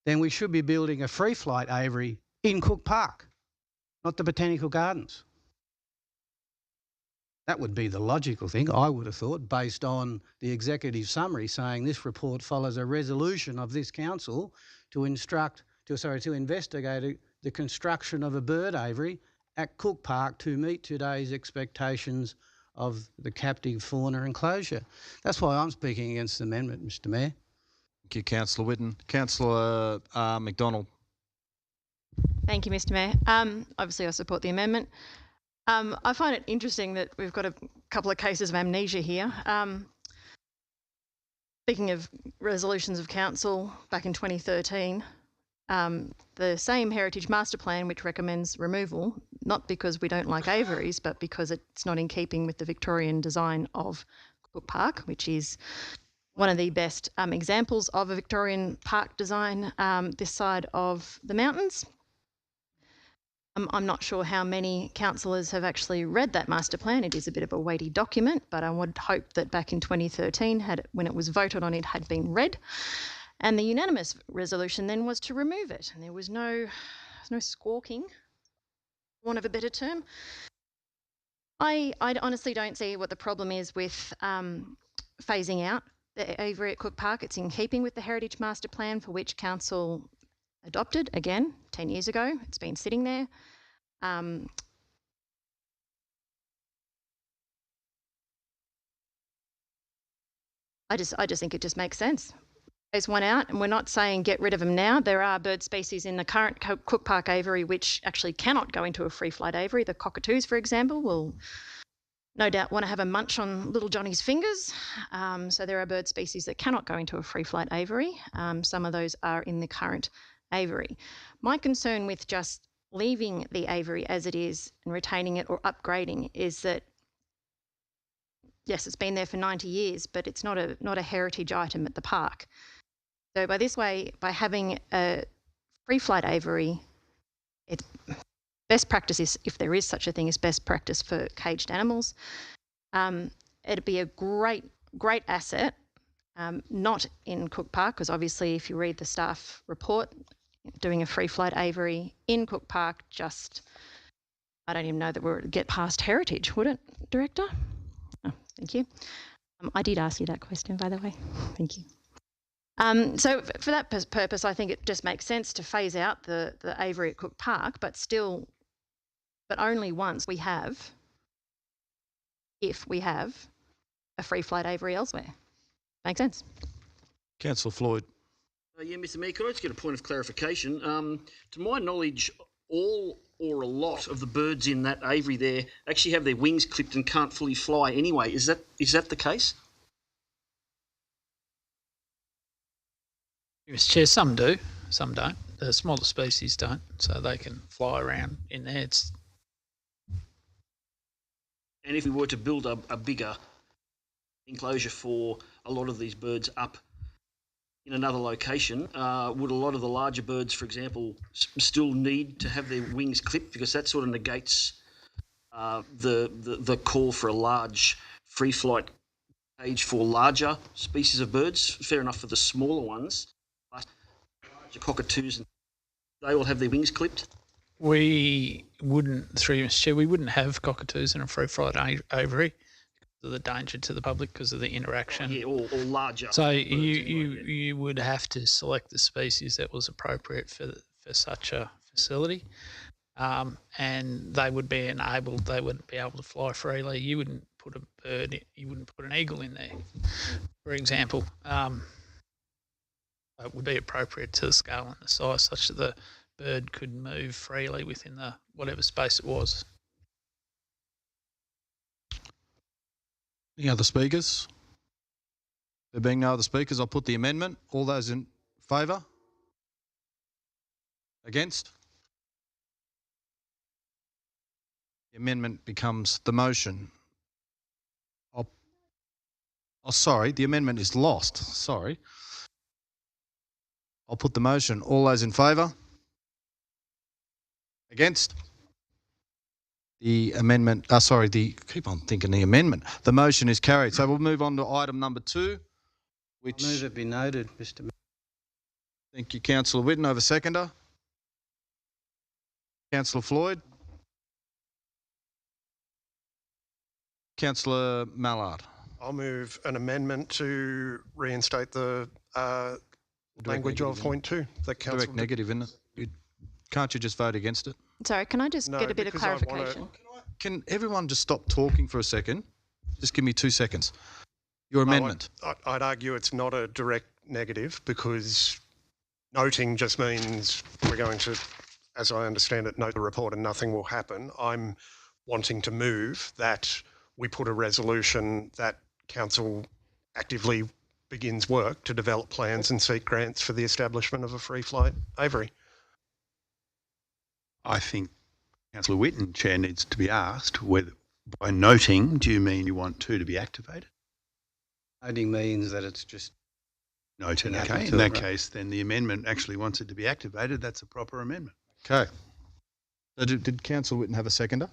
then we should be building a free flight aviary in Cook Park, not the Botanical Gardens. That would be the logical thing, I would have thought, based on the executive summary saying this report follows a resolution of this council to investigate the construction of a bird aviary at Cook Park to meet today's expectations of the captive fauna enclosure. That's why I'm speaking against the amendment, Mr Mayor. Thank you, Councillor Whitten. Councillor McDonald. Thank you, Mr Mayor. Obviously, I support the amendment. I find it interesting that we've got a couple of cases of amnesia here. Speaking of resolutions of council back in 2013, the same Heritage Master Plan which recommends removal, not because we don't like aviaries, but because it's not in keeping with the Victorian design of Cook Park, which is one of the best examples of a Victorian park design this side of the mountains. I'm not sure how many councillors have actually read that master plan. It is a bit of a weighty document, but I would hope that back in 2013, when it was voted on, it had been read. And the unanimous resolution then was to remove it. And there was no squawking, for want of a better term. I honestly don't see what the problem is with phasing out the aviary at Cook Park. It's in keeping with the Heritage Master Plan, for which council adopted, again, 10 years ago. It's been sitting there. I just think it just makes sense. Phase one out, and we're not saying get rid of them now. There are bird species in the current Cook Park aviary which actually cannot go into a free flight aviary. The cockatoos, for example, will no doubt want to have a munch on little Johnny's fingers. So there are bird species that cannot go into a free flight aviary. Some of those are in the current aviary. My concern with just leaving the aviary as it is and retaining it or upgrading is that, yes, it's been there for 90 years, but it's not a heritage item at the park. So by having a free flight aviary, it's best practice is, if there is such a thing as best practice for caged animals. It'd be a great asset, not in Cook Park, because obviously if you read the staff report doing a free flight aviary in Cook Park, I don't even know that we'll get past heritage, would it, Director? Oh, thank you. I did ask you that question, by the way. Thank you. So for that purpose, I think it just makes sense to phase out the aviary at Cook Park, but only once if we have a free flight aviary elsewhere. Makes sense. Councillor Floyd. Yeah, Mr. Mayor, could I just get a point of clarification? To my knowledge, all or a lot of the birds in that aviary there actually have their wings clipped and can't fully fly anyway. Is that the case? Mr. Chair, some do, some don't. The smaller species don't, so they can fly around in there. And if we were to build a bigger enclosure for a lot of these birds up in another location, would a lot of the larger birds, for example, still need to have their wings clipped, because that sort of negates the call for a large free flight cage for larger species of birds? Fair enough for the smaller ones, but larger cockatoos, they will have their wings clipped? We wouldn't, through you, Mr. Chair, we wouldn't have cockatoos in a free flight aviary because of the danger to the public, because of the interaction. Yeah, or larger. So you would have to select the species that was appropriate for such a facility, and they would be enabled. They wouldn't be able to fly freely. You wouldn't put a bird. You wouldn't put an eagle in there, for example. It would be appropriate to the scale and the size, such that the bird could move freely within the whatever space it was. Any other speakers? There being no other speakers, I'll put the amendment. All those in favour? Against? The amendment becomes the motion. Sorry, the amendment is lost. Sorry. I'll put the motion. All those in favour? Against? The amendment, keep on thinking the amendment. The motion is carried. So we'll move on to item number 2, which... I move it be noted, Mr. Mayor. Thank you, Councillor Whitten. Over seconder. Councillor Floyd. Councillor Mallard. I'll move an amendment to reinstate the language of point 2. That Direct negative, isn't it? Can't you just vote against it? Sorry, can I just get a bit of clarification? Can everyone just stop talking for a second? Just give me 2 seconds. Your amendment. I'd argue it's not a direct negative, because noting just means we're going to, as I understand it, note the report and nothing will happen. I'm wanting to move that we put a resolution that council actively begins work to develop plans and seek grants for the establishment of a free flight aviary. I think Councillor Whitten, Chair, needs to be asked whether, by noting, do you mean you want 2 to be activated? Noting means that it's just... Noting, okay. In that case, then the amendment actually wants it to be activated. That's a proper amendment. Okay. So did Councillor Whitten have a seconder?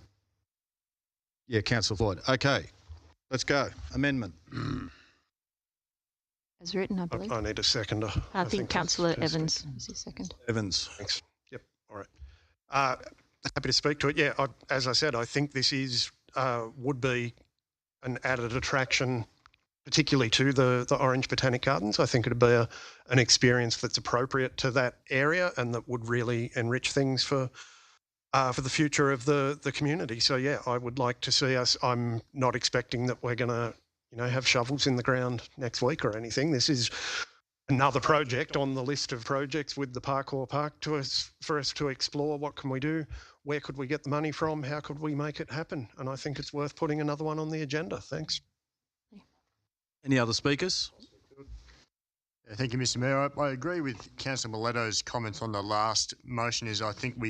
Yeah, Councillor Floyd. Okay. Let's go. Amendment. As written, I believe. I need a seconder. I think Councillor Evans is his second. Evans. Thanks. Yep. All right. Happy to speak to it. Yeah, as I said, I think this is would be an added attraction, particularly to the Orange Botanic Gardens. I think it'd be an experience that's appropriate to that area and that would really enrich things for the future of the community. So yeah, I would like to see us. I'm not expecting that we're going to, have shovels in the ground next week or anything. This is another project on the list of projects with the Parkour Park for us to explore. What can we do? Where could we get the money from? How could we make it happen? And I think it's worth putting another one on the agenda. Thanks. Any other speakers? Thank you, Mr. Mayor. I agree with Councillor Miletto's comments on the last motion. I think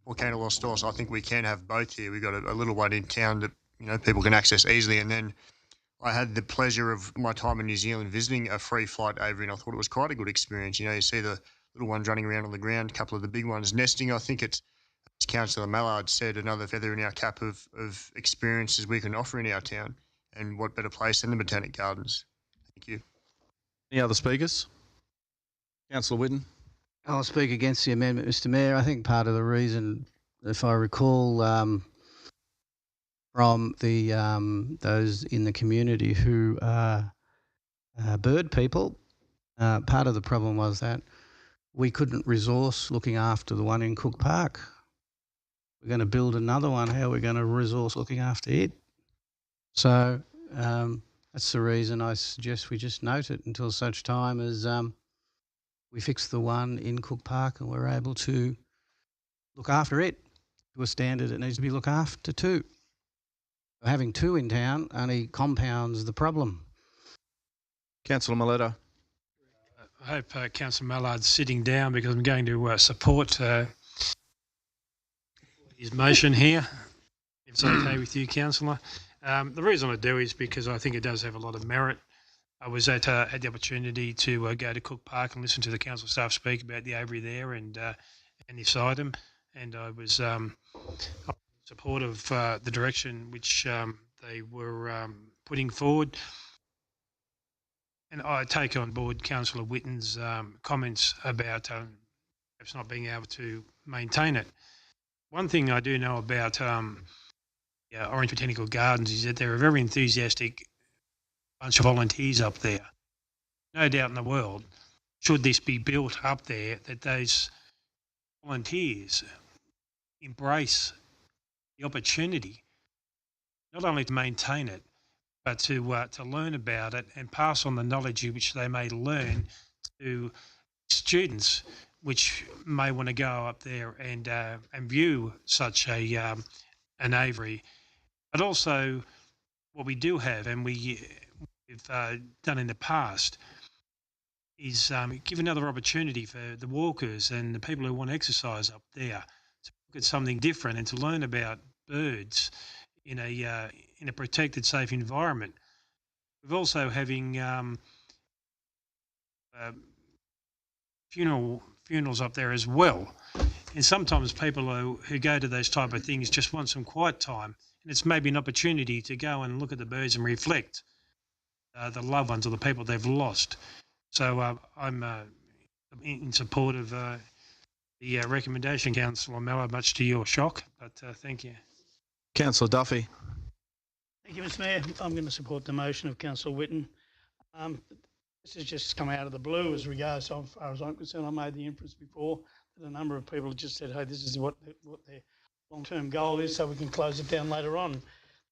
Volcano Lost Stores, I think we can have both here. We've got a little one in town that people can access easily, and then I had the pleasure of my time in New Zealand visiting a free flight aviary, and I thought it was quite a good experience. You see the little ones running around on the ground, a couple of the big ones nesting. I think it's, as Councillor Mallard said, another feather in our cap of experiences we can offer in our town, and what better place than the Botanic Gardens. Thank you. Any other speakers? Councillor Whitten. I'll speak against the amendment, Mr. Mayor. I think part of the reason, if I recall, from the those in the community who are bird people, part of the problem was that we couldn't resource looking after the one in Cook Park. We're going to build another one. How are we going to resource looking after it? So that's the reason I suggest we just note it until such time as we fix the one in Cook Park and we're able to look after it to a standard it needs to be looked after too. Having two in town only compounds the problem. Councillor Maletta. I hope Councillor Mallard's sitting down because I'm going to support his motion here. If it's okay with you, Councillor. The reason I do is because I think it does have a lot of merit. I was had the opportunity to go to Cook Park and listen to the council staff speak about the aviary there and this item, and I was support of the direction which they were putting forward. And I take on board Councillor Witten's comments about perhaps not being able to maintain it. One thing I do know about Orange Botanical Gardens is that they're a very enthusiastic bunch of volunteers up there. No doubt in the world, should this be built up there, that those volunteers embrace the opportunity not only to maintain it, but to learn about it and pass on the knowledge which they may learn to students which may want to go up there and view such a an aviary. But also what we do have, and we've done in the past, is give another opportunity for the walkers and the people who want to exercise up there to look at something different and to learn about birds in a protected, safe environment. We're also having funerals up there as well, and sometimes people who go to those type of things just want some quiet time, and it's maybe an opportunity to go and look at the birds and reflect the loved ones or the people they've lost. So I'm in support of the recommendation, Councillor Mallard, much to your shock, but thank you. Councillor Duffy. Thank you, Mr. Mayor. I'm going to support the motion of Councillor Witten. This has just come out of the blue as regards, so far as I'm concerned. I made the inference before that a number of people just said, hey, this is what their long-term goal is, so we can close it down later on.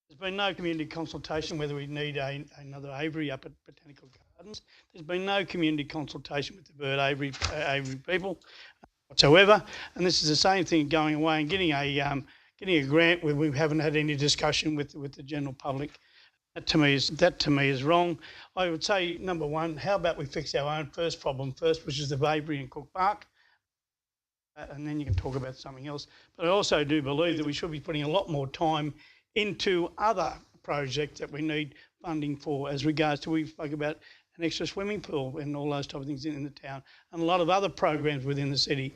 There's been no community consultation whether we need another aviary up at Botanical Gardens. There's been no community consultation with the bird aviary people whatsoever, and this is the same thing going away and getting a grant where we haven't had any discussion with the general public. That to me is wrong. I would say, number one, how about we fix our own first problem first, which is the aviary in Cook Park, and then you can talk about something else. But I also do believe that we should be putting a lot more time into other projects that we need funding for, as regards to, we spoke about an extra swimming pool and all those type of things in the town, and a lot of other programs within the city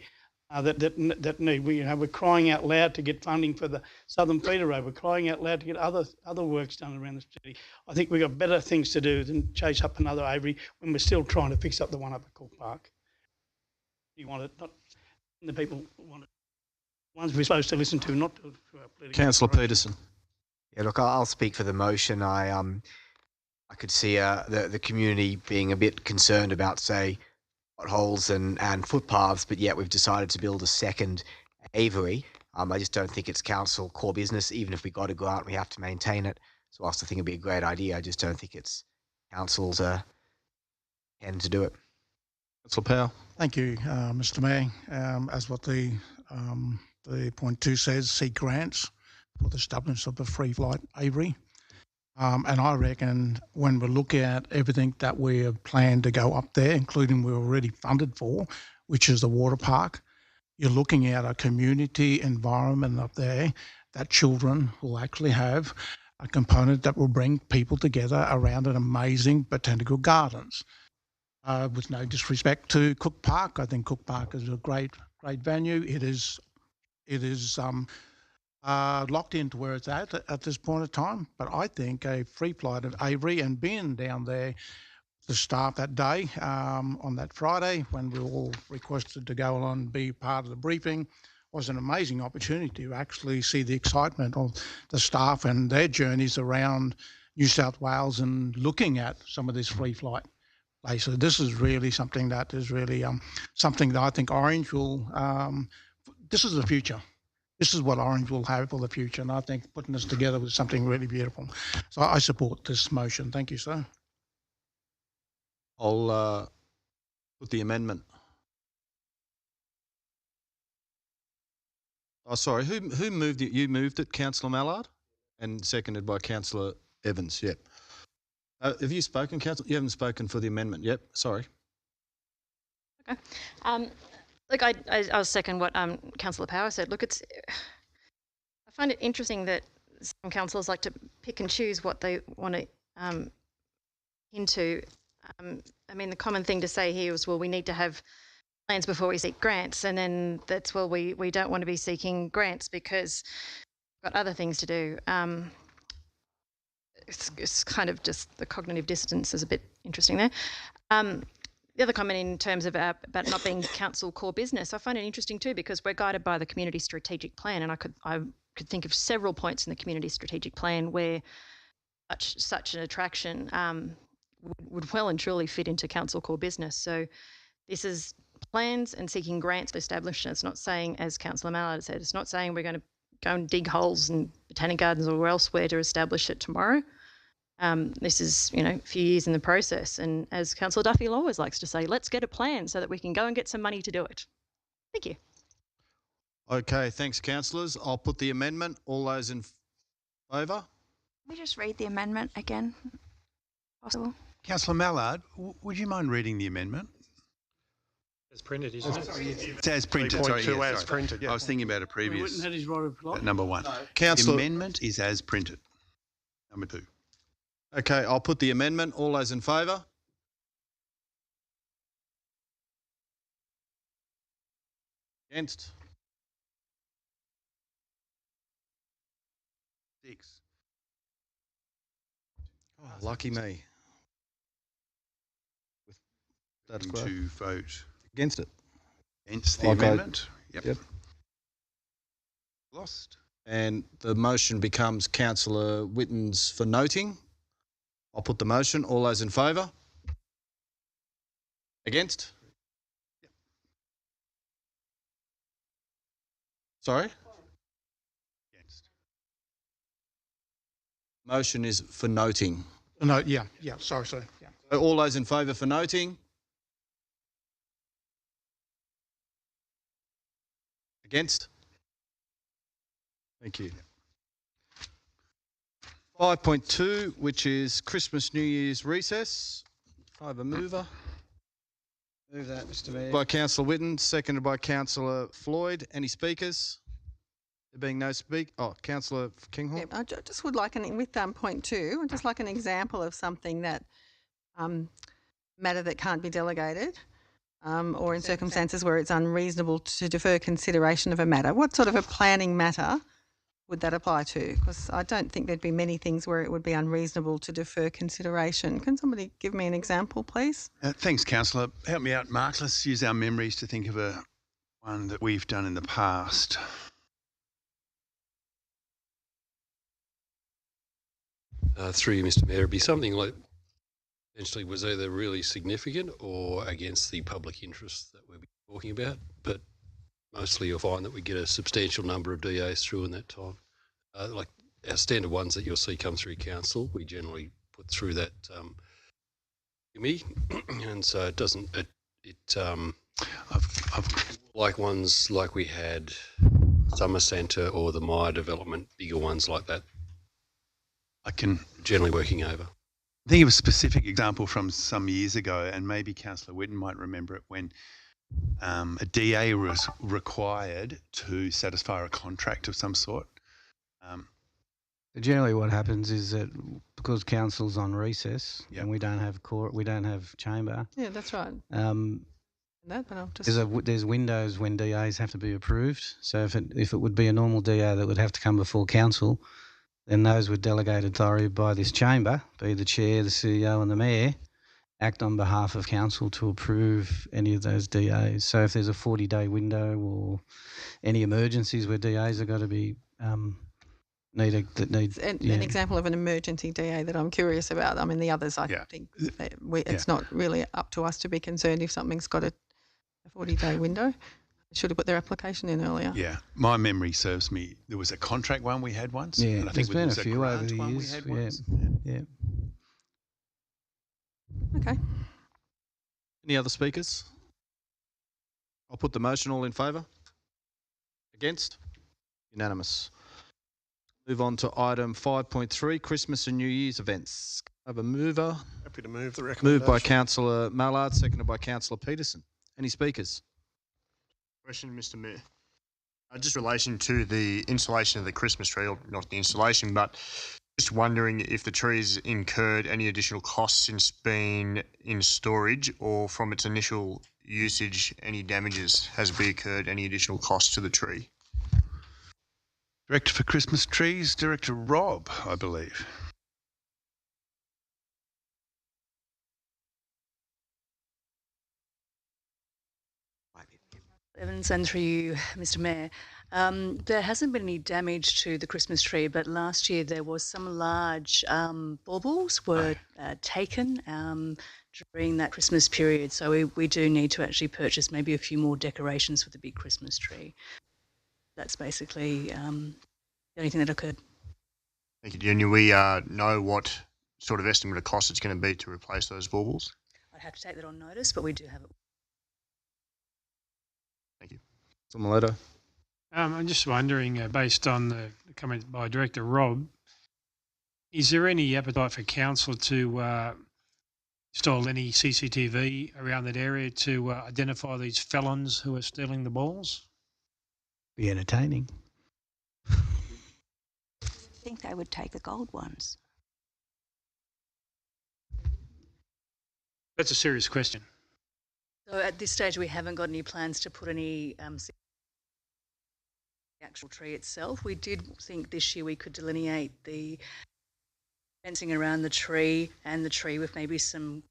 that need. We're crying out loud to get funding for the Southern Feeder Road. We're crying out loud to get other works done around the city. I think we've got better things to do than chase up another aviary when we're still trying to fix up the one up at Cook Park. You want it, not the people want it. Ones we're supposed to listen to, not to our political. Councillor Peterson. Yeah, look, I'll speak for the motion. I could see the community being a bit concerned about, say, potholes and footpaths, but yet we've decided to build a second aviary. I just don't think it's council core business. Even if we got a grant, we have to maintain it. So whilst I think it'd be a great idea, I just don't think it's council's hand to do it. Councillor Powell. Thank you, Mr. Mayor. As what the point 2 says, seek grants for the establishment of the free flight aviary. And I reckon when we look at everything that we have planned to go up there, including we're already funded for, which is the water park, you're looking at a community environment up there that children will actually have a component that will bring people together around an amazing botanical gardens. With no disrespect to Cook Park, I think Cook Park is a great venue. It is locked into where it's at this point of time. But I think a free flight of aviary and being down there, the staff that day on that Friday when we were all requested to go along and be part of the briefing. Was an amazing opportunity to actually see the excitement of the staff and their journeys around New South Wales and looking at some of this free flight places. This is really something that is really something that I think Orange will, this is the future. This is what Orange will have for the future, and I think putting this together was something really beautiful. So I support this motion. Thank you, sir. I'll put the amendment. Oh, sorry. Who moved it? You moved it, Councillor Mallard, and seconded by Councillor Evans. Yep. Have you spoken, Councillor? You haven't spoken for the amendment. Yep. Sorry. Okay. Look, I'll second what Councillor Power said. Look, I find it interesting that some councillors like to pick and choose what they want to into. I mean, the common thing to say here is, well, we need to have plans before we seek grants, and then that's, well, we don't want to be seeking grants because we've got other things to do. It's kind of just the cognitive dissonance is a bit interesting there. The other comment in terms of about not being council core business, I find it interesting too because we're guided by the community strategic plan, and I could think of several points in the community strategic plan where such an attraction would well and truly fit into council core business. So this is plans and seeking grants to establish. It's not saying, as Councillor Mallard said, it's not saying we're going to go and dig holes in botanic gardens or elsewhere to establish it tomorrow. This is, a few years in the process. And as Councillor Duffield always likes to say, let's get a plan so that we can go and get some money to do it. Thank you. Okay, thanks, councillors. I'll put the amendment. All those in favour? Can we just read the amendment again? Possible? Councillor Mallard, would you mind reading the amendment? As printed, isn't it? It's as printed. Sorry, as printed. Yeah. I was thinking about a previous. That is right. Number one. No. The amendment is as printed. Number two. Okay, I'll put the amendment. All those in favour? Against? 6. Oh, lucky me. That's great. To vote Against it. against the amendment. Yep. Lost. And the motion becomes Councillor Witten's for noting. I'll put the motion. All those in favour? Against? Sorry? Against. Motion is for noting. No, yeah, sorry. Yeah. So all those in favour for noting? Against? Thank you. 5.2, which is Christmas, New Year's recess. I have a mover. Move that, Mr Mayor. By Councillor Witten, seconded by Councillor Floyd. Any speakers? There being no speak. Oh, Councillor Kinghorn. I just would like, with point 2, I'd just like an example of something that matter that can't be delegated, or in circumstances where it's unreasonable to defer consideration of a matter. What sort of a planning matter would that apply to? Because I don't think there'd be many things where it would be unreasonable to defer consideration. Can somebody give me an example, please? Thanks, Councillor. Help me out, Mark. Let's use our memories to think of one that we've done in the past. Through you, Mr Mayor, it'd be something like potentially was either really significant or against the public interest that we'll be talking about, but mostly you'll find that we get a substantial number of DAs through in that time. Like our standard ones that you'll see come through council, we generally put through that committee, and so it doesn't. I've like ones like we had Summer Centre or the Myer development, bigger ones like that. I can generally working over. Think of a specific example from some years ago, and maybe Councillor Witten might remember it, when a DA was required to satisfy a contract of some sort. Generally what happens is that because council's on recess and we don't have court, we don't have chamber. Yeah, that's right. There's windows when DAs have to be approved. So if it would be a normal DA that would have to come before council, then those with delegated authority by this chamber, be the chair, the CEO and the mayor, act on behalf of council to approve any of those DAs. So if there's a 40-day window or any emergencies where DAs are going to be An example of an emergency DA that I'm curious about. I mean, the others, I think that it's not really up to us to be concerned if something's got a 40-day window. They should have put their application in earlier. Yeah, my memory serves me. There was a contract one we had once. Yeah, and I think there's been there was a few over the grant one we years. had Yeah, once. yeah. Okay. Any other speakers? I'll put the motion. All in favour? Against? Unanimous. Move on to item 5.3, Christmas and New Year's events. I have a mover. Happy to move the recommendation. Moved by Councillor Mallard, seconded by Councillor Peterson. Any speakers? Question, Mr. Mayor. Just in relation to the installation of the Christmas tree, or not the installation, but just wondering if the tree's incurred any additional costs since being in storage, or from its initial usage, any damages has occurred, any additional costs to the tree? Director for Christmas Trees, Director Rob, I believe. Evans, and through you, Mr. Mayor. There hasn't been any damage to the Christmas tree, but last year there was some large baubles were taken during that Christmas period. So we do need to actually purchase maybe a few more decorations for the big Christmas tree. That's basically the only thing that occurred. Thank you. Do we know what sort of estimate of cost it's going to be to replace those baubles? I'd have to take that on notice, but we do have it. Thank you. Mileto. I'm just wondering, based on the comment by Director Rob, is there any appetite for council to install any CCTV around that area to identify these felons who are stealing the balls? Be entertaining. I think they would take the gold ones. That's a serious question. So at this stage, we haven't got any plans to put any the actual tree itself. We did think this year we could delineate the fencing around the tree and the tree with maybe some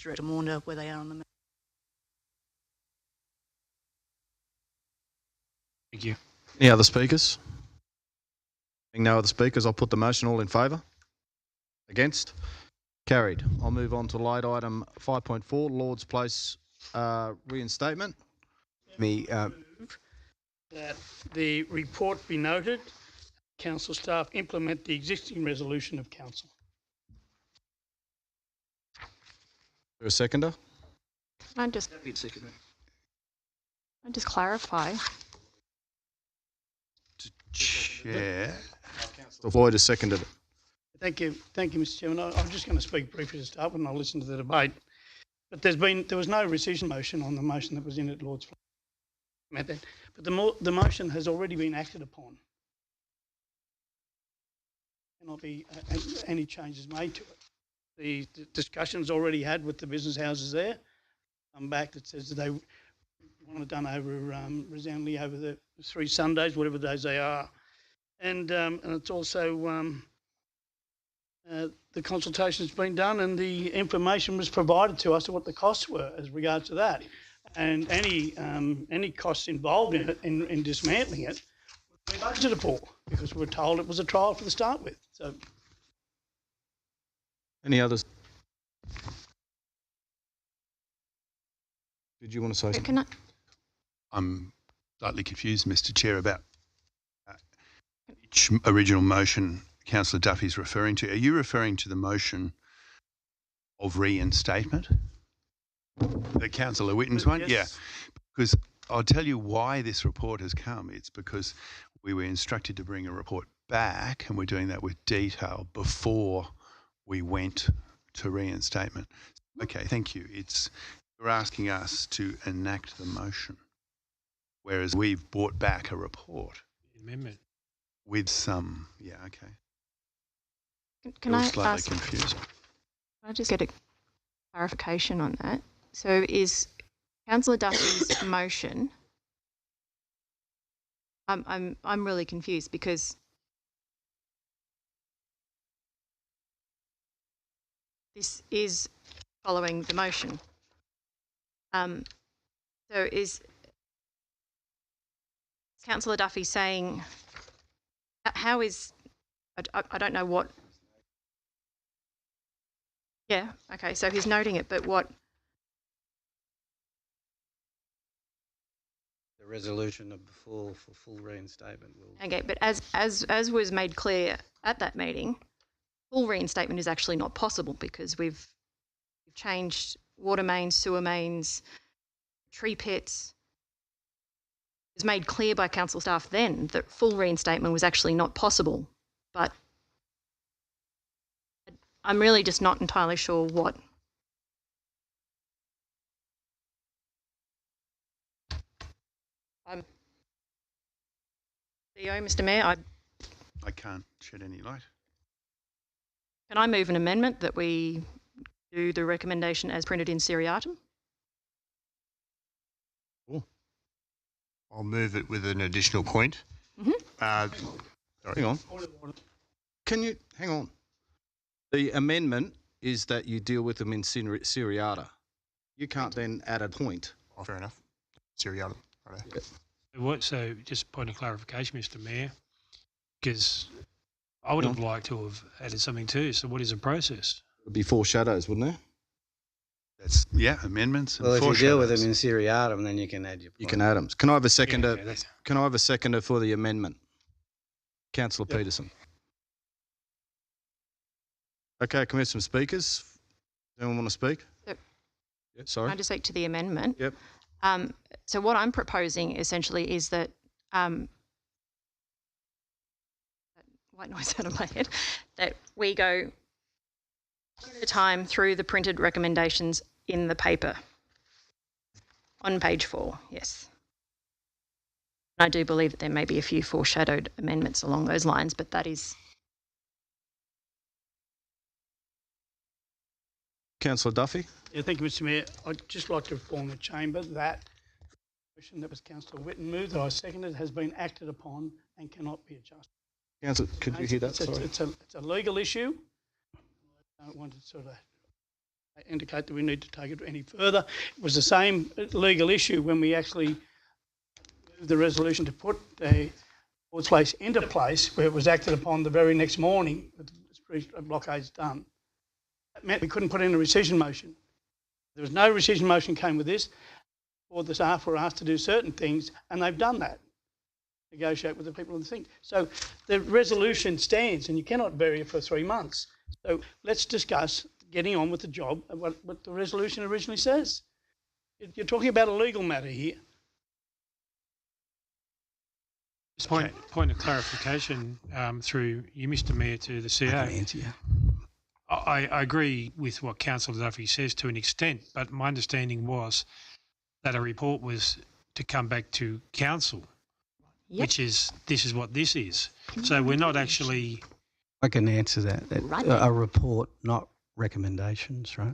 Director Maunda where they are on the map. Thank you. Any other speakers? Being no other speakers, I'll put the motion. All in favour? Against? Carried. I'll move on to light item 5.4, Lord's Place reinstatement. That the report be noted, council staff implement the existing resolution of council. Is there a seconder? Can I just clarify? Chair. Councillor Floyd has seconded it. Thank you, Mr. Chairman. I'm just going to speak briefly to start with, and I'll listen to the debate. But there was no rescission motion on the motion that was in at Lord's Place. But the motion has already been acted upon. There cannot be any changes made to it. The discussion's already had with the business houses there. Come back that says that they want it done over resoundingly over the 3 Sundays, whatever days they are, and it's also the consultation's been done and the information was provided to us of what the costs were as regards to that, and any costs involved in it in dismantling it we budgeted for because we were told it was a trial to start with. So, any others? Did you want to say something? Can I? I'm slightly confused, Mr. Chair, about which original motion Councillor Duffy's referring to. Are you referring to the motion of reinstatement? The Councillor Witten's one? Yes. Yeah. Because I'll tell you why this report has come. It's because we were instructed to bring a report back, and we're doing that with detail before we went to reinstatement. Okay, thank you. You're asking us to enact the motion, whereas we've brought back a report. Amendment. With some, yeah, okay. Can I slightly ask? confused. Can I just get a clarification on that? So is Councillor Duffy's motion I'm really confused because this is following the motion. So is Councillor Duffy saying, how is, I don't know what, yeah, okay, so he's noting it, but what? The resolution of for full reinstatement will. Okay, but as was made clear at that meeting, full reinstatement is actually not possible because we've changed water mains, sewer mains, tree pits. It was made clear by council staff then that full reinstatement was actually not possible, but I'm really just not entirely sure what. CEO, Mr. Mayor, I can't shed any light. can I move an amendment that we do the recommendation as printed in seriatim? I'll move it with an additional point. Hang on. Can you hang on? The amendment is that you deal with them in seriata. You can't then add a point. Oh, fair enough. Seriatim. So just point of clarification, Mr. Mayor, because I would have liked to have added something too. So what is the process? It would be four shadows, wouldn't it? That's amendments. And Well, if you deal with them in seriatim, then you can add your. You can add them. Can I have a seconder? Can I have a seconder for the amendment? Councillor Peterson. Okay, can we have some speakers? Does anyone want to speak? Yep. Yeah, sorry. Can I just speak to the amendment? Yep. So what I'm proposing essentially is that white noise out of my head, that we go one at a time through the printed recommendations in the paper on page 4, yes. I do believe that there may be a few foreshadowed amendments along those lines, but that is. Councillor Duffy. Yeah, thank you, Mr. Mayor. I'd just like to inform the chamber that the motion that was Councillor Whitten moved, that I seconded, has been acted upon and cannot be adjusted. Councillor, could you hear that? Sorry. It's a legal issue. I don't want to sort of indicate that we need to take it any further. It was the same legal issue when we actually moved the resolution to put a Ford's Place into place, where it was acted upon the very next morning with the street blockades done. That meant we couldn't put in a rescission motion. There was no rescission motion came with this, or the staff were asked to do certain things, and they've done that. Negotiate with the people in the thing. So the resolution stands, and you cannot bury it for 3 months. So let's discuss getting on with the job and what the resolution originally says. You're talking about a legal matter here. Just point of clarification through you, Mr. Mayor, to the CEO. I agree with what Councillor Duffy says to an extent, but my understanding was that a report was to come back to council, which is this is what this is. So we're not actually. I can answer that. A report, not recommendations, right?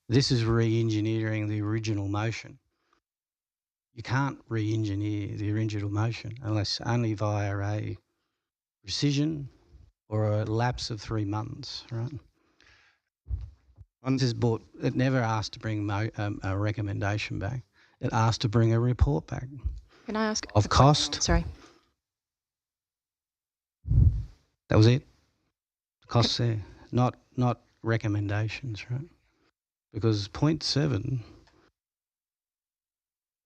This is re-engineering the original motion. You can't re-engineer the original motion unless only via a rescission or a lapse of 3 months, right? It never asked to bring a recommendation back. It asked to bring a report back. Can I ask? Of cost. Sorry. That was it. The costs there, not recommendations, right? Because point 7,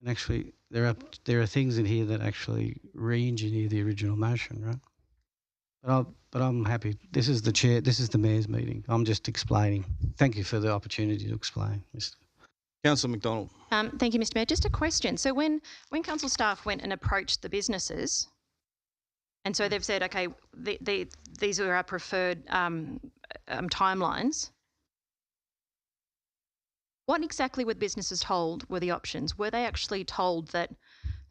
and actually there are things in here that actually re-engineer the original motion, right? But I'm happy. This is the chair. This is the mayor's meeting. I'm just explaining. Thank you for the opportunity to explain, Mr. Councillor McDonald. Thank you, Mr. Mayor. Just a question. So when council staff went and approached the businesses, and so they've said, okay, these are our preferred timelines. What exactly were businesses told were the options? Were they actually told that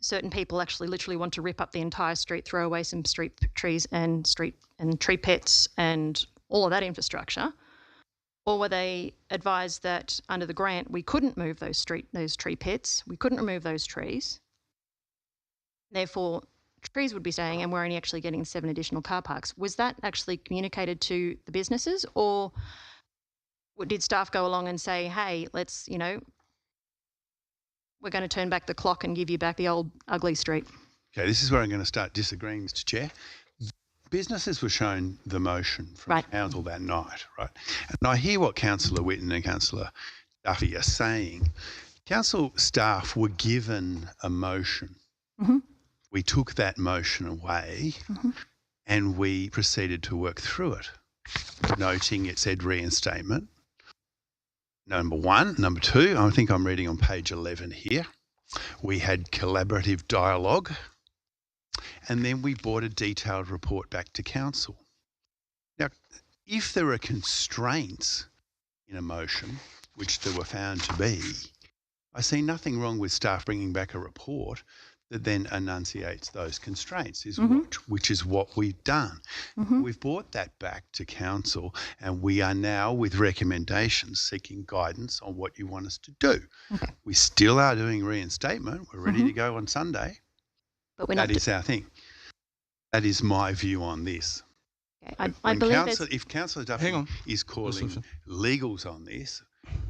certain people actually literally want to rip up the entire street, throw away some street trees and tree pits and all of that infrastructure? Or were they advised that under the grant we couldn't move those tree pits, we couldn't remove those trees, therefore trees would be staying and we're only actually getting 7 additional car parks. Was that actually communicated to the businesses, or did staff go along and say, hey, let's, we're going to turn back the clock and give you back the old ugly street? Okay, this is where I'm going to start disagreeing, Mr. Chair. Businesses were shown the motion from council that night, right? And I hear what Councillor Whitten and Councillor Duffy are saying. Council staff were given a motion. Mm-hmm. We took that motion away and we proceeded to work through it, noting it said reinstatement. Number one. Number two, I think I'm reading on page 11 here. We had collaborative dialogue, and then we brought a detailed report back to council. Now, if there are constraints in a motion, which there were found to be, I see nothing wrong with staff bringing back a report that then enunciates those constraints, which is what we've done. We've brought that back to council, and we are now, with recommendations, seeking guidance on what you want us to do. We still are doing reinstatement. We're ready to go on Sunday. But we're that is our thing. That is my view on this. Okay. I believe if Councillor Duffy is calling legals on this,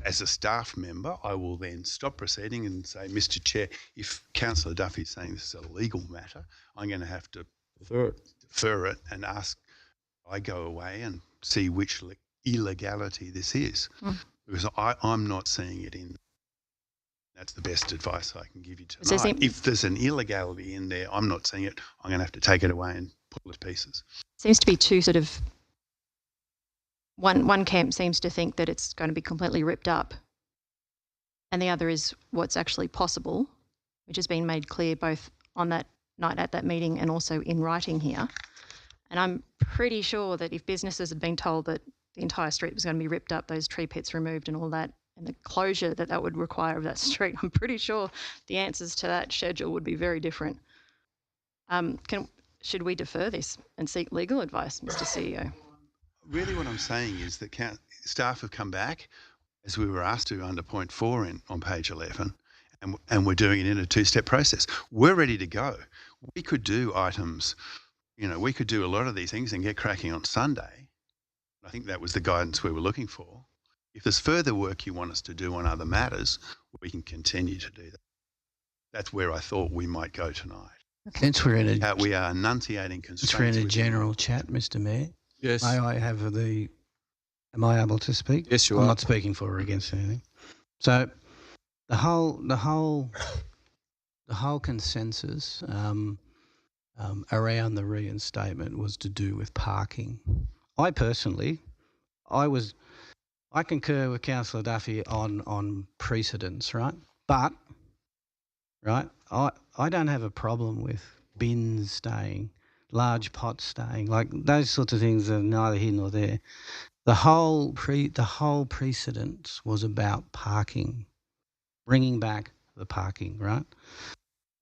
as a staff member, I will then stop proceeding and say, Mr. Chair, if Councillor Duffy is saying this is a legal matter, I'm going to have to defer it and ask I go away and see which illegality this is. Because I'm not seeing it in. That's the best advice I can give you tonight. If there's an illegality in there, I'm not seeing it. I'm going to have to take it away and pull it to pieces. Seems to be two sort of. One camp seems to think that it's going to be completely ripped up, and the other is what's actually possible, which has been made clear both on that night at that meeting and also in writing here. And I'm pretty sure that if businesses had been told that the entire street was going to be ripped up, those tree pits removed and all that, and the closure that would require of that street, I'm pretty sure the answers to that schedule would be very different. Should we defer this and seek legal advice, Mr. CEO? Really what I'm saying is that staff have come back, as we were asked to under point 4 on page 11, and we're doing it in a 2-step process. We're ready to go. We could do items, we could do a lot of these things and get cracking on Sunday. I think that was the guidance we were looking for. If there's further work you want us to do on other matters, we can continue to do that. That's where I thought we might go tonight. Since we're in a, we are enunciating constraints. Since we're in a general chat, Mr. Mayor. Yes. May I have am I able to speak? Yes, you I'm are. not speaking for or against anything. So the whole consensus around the reinstatement was to do with parking. I personally, I concur with Councillor Duffy on precedence, right? But, right, I don't have a problem with bins staying, large pots staying, like those sorts of things are neither here nor there. The whole precedence was about parking, bringing back the parking, right?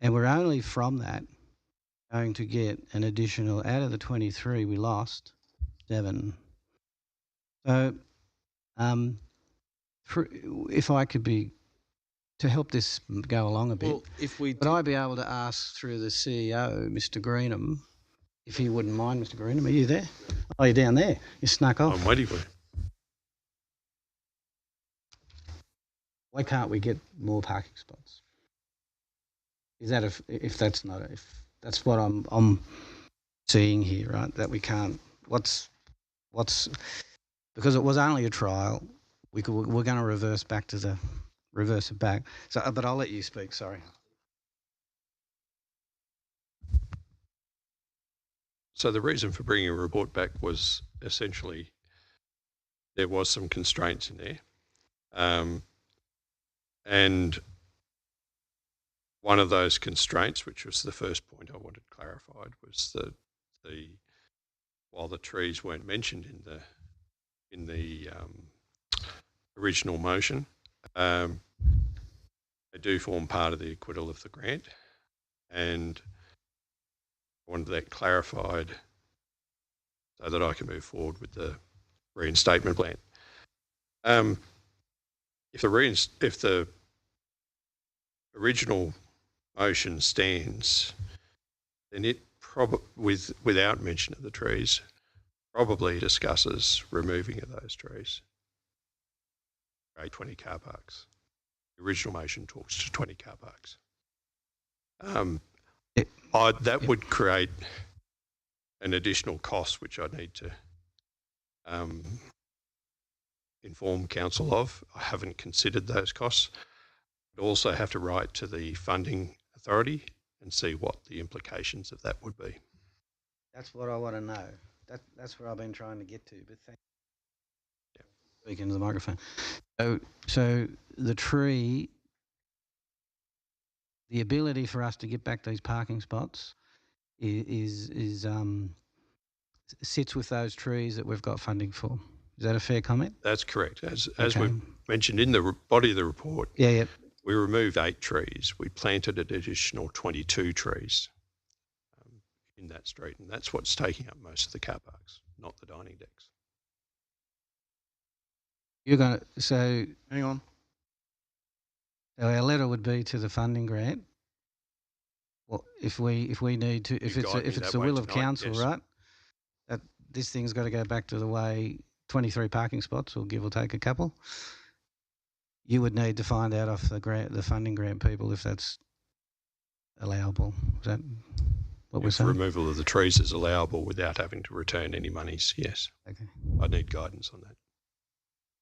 And we're only from that going to get an additional, out of the 23 we lost, 7. So if I could be, to help this go along a bit, would I be able to ask through the CEO, Mr. Greenham, if he wouldn't mind, Mr. Greenham, are you there? Oh, you're down there. You snuck off. I'm waiting for you. Why can't we get more parking spots? Is that if that's what I'm seeing here, right? That we can't. What's because it was only a trial. We're going to reverse it back. So, but I'll let you speak. Sorry. So the reason for bringing a report back was essentially there was some constraints in there. And one of those constraints, which was the first point I wanted clarified, was that while the trees weren't mentioned in the original motion, they do form part of the acquittal of the grant, and I wanted that clarified so that I can move forward with the reinstatement plan. If the original motion stands, then it without mention of the trees, probably discusses removing of those trees. Create 20 car parks. The original motion talks to 20 car parks. That would create an additional cost, which I need to inform council of. I haven't considered those costs. I'd also have to write to the funding authority and see what the implications of that would be. That's what I want to know. That's where I've been trying to get to. But thank you. Speak into the microphone. So the tree, the ability for us to get back these parking spots sits with those trees that we've got funding for. Is that a fair comment? That's correct. As we mentioned in the body of the report, we removed 8 trees. We planted an additional 22 trees in that street, and that's what's taking up most of the car parks, not the dining decks. Hang on. So our letter would be to the funding grant. Well, if we need to, if it's the will of council, right? That this thing's got to go back to the way 23 parking spots, or give or take a couple. You would need to find out off the funding grant people if that's allowable. Is that what we're saying? Removal of the trees is allowable without having to return any monies, yes. Okay. I need guidance on that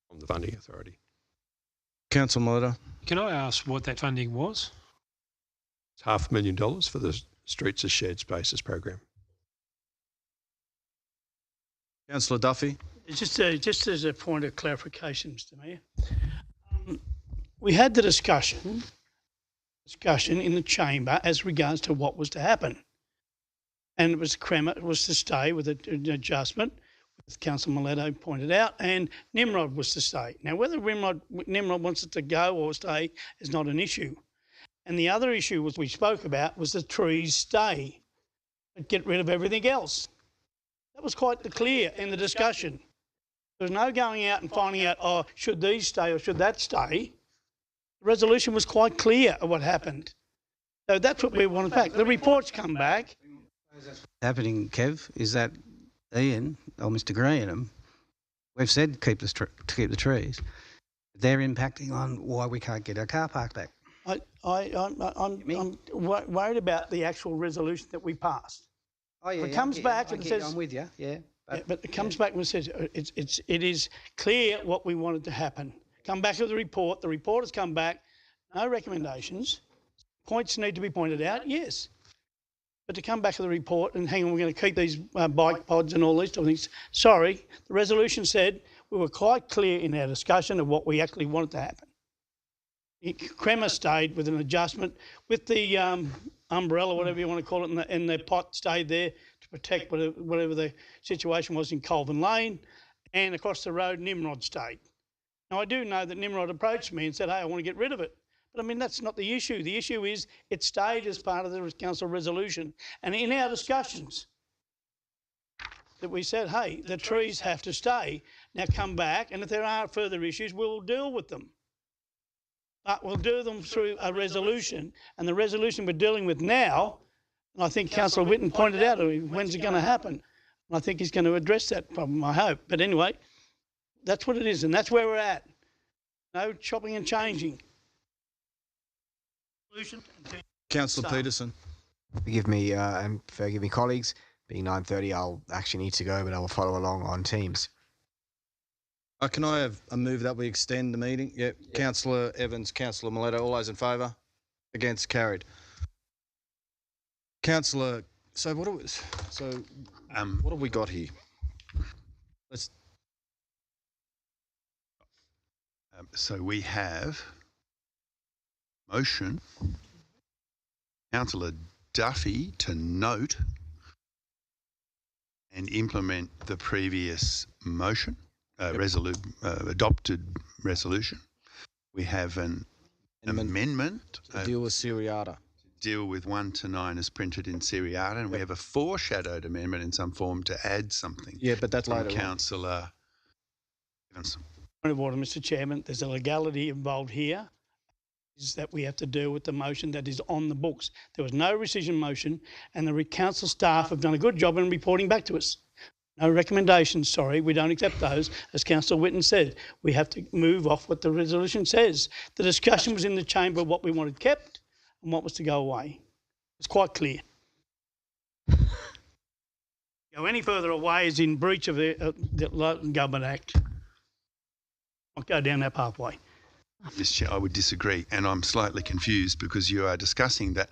from the funding authority. Councillor Mulder. Can I ask what that funding was? It's $500,000 for the Streets as Shared Spaces program. Councillor Duffy. Just as a point of clarification, Mr. Mayor, we had the discussion in the chamber as regards to what was to happen, and it was Crema was to stay with an adjustment, as Councillor Miletto pointed out, and Nimrod was to stay. Now, whether Nimrod wants it to go or stay is not an issue. And the other issue we spoke about was the trees stay, but get rid of everything else. That was quite clear in the discussion. There was no going out and finding out, should these stay or should that stay. The resolution was quite clear of what happened. So that's what we wanted back. The reports come back. Happening, Kev, is that Ian or Mr. Graham, we've said keep the trees. They're impacting on why we can't get our car park back. I'm worried about the actual resolution that we passed. Oh yeah, it comes back and says, I'm with you. Yeah, but it comes back and says it is clear what we wanted to happen. Come back to the report. The report has come back. No recommendations. Points need to be pointed out. Yes. But to come back to the report and hang on, we're going to keep these bike pods and all these sort of things. Sorry, the resolution said we were quite clear in our discussion of what we actually wanted to happen. Crema stayed with an adjustment with the umbrella, whatever you want to call it, and the pot stayed there to protect whatever the situation was in Colvin Lane, and across the road Nimrod stayed. Now I do know that Nimrod approached me and said, hey, I want to get rid of it. But I mean, that's not the issue. The issue is it stayed as part of the council resolution. And in our discussions that we said, hey, the trees have to stay. Now come back, and if there are further issues, we'll deal with them. But we'll do them through a resolution. And the resolution we're dealing with now, and I think Councillor Whitten pointed out, when's it going to happen? And I think he's going to address that problem, I hope. But anyway, that's what it is, and that's where we're at. No chopping and changing. Councillor Peterson. Forgive me, colleagues. Being 9:30, I'll actually need to go, but I will follow along on Teams. Can I have a move that we extend the meeting? Yep. Councillor Evans, Councillor Miletto, all those in favour? Against, carried. Councillor, what have we got here? So we have motion, Councillor Duffy to note and implement the previous motion. Adopted resolution. We have an amendment to deal with seriata. Deal with 1 to 9 as printed in seriata, and we have a foreshadowed amendment in some form to add something. Yeah, but that's later. Councillor Evans. Point of order, Mr. Chairman. There's a legality involved here. is that we have to deal with the motion that is on the books. There was no rescission motion, and the council staff have done a good job in reporting back to us. No recommendations, sorry, we don't accept those. As Councillor Whitten said, we have to move off what the resolution says. The discussion was in the chamber of what we wanted kept and what was to go away. It's quite clear. Go any further away is in breach of the Local Government Act. I'll go down that pathway. Mr. Chair, I would disagree, and I'm slightly confused because you are discussing that.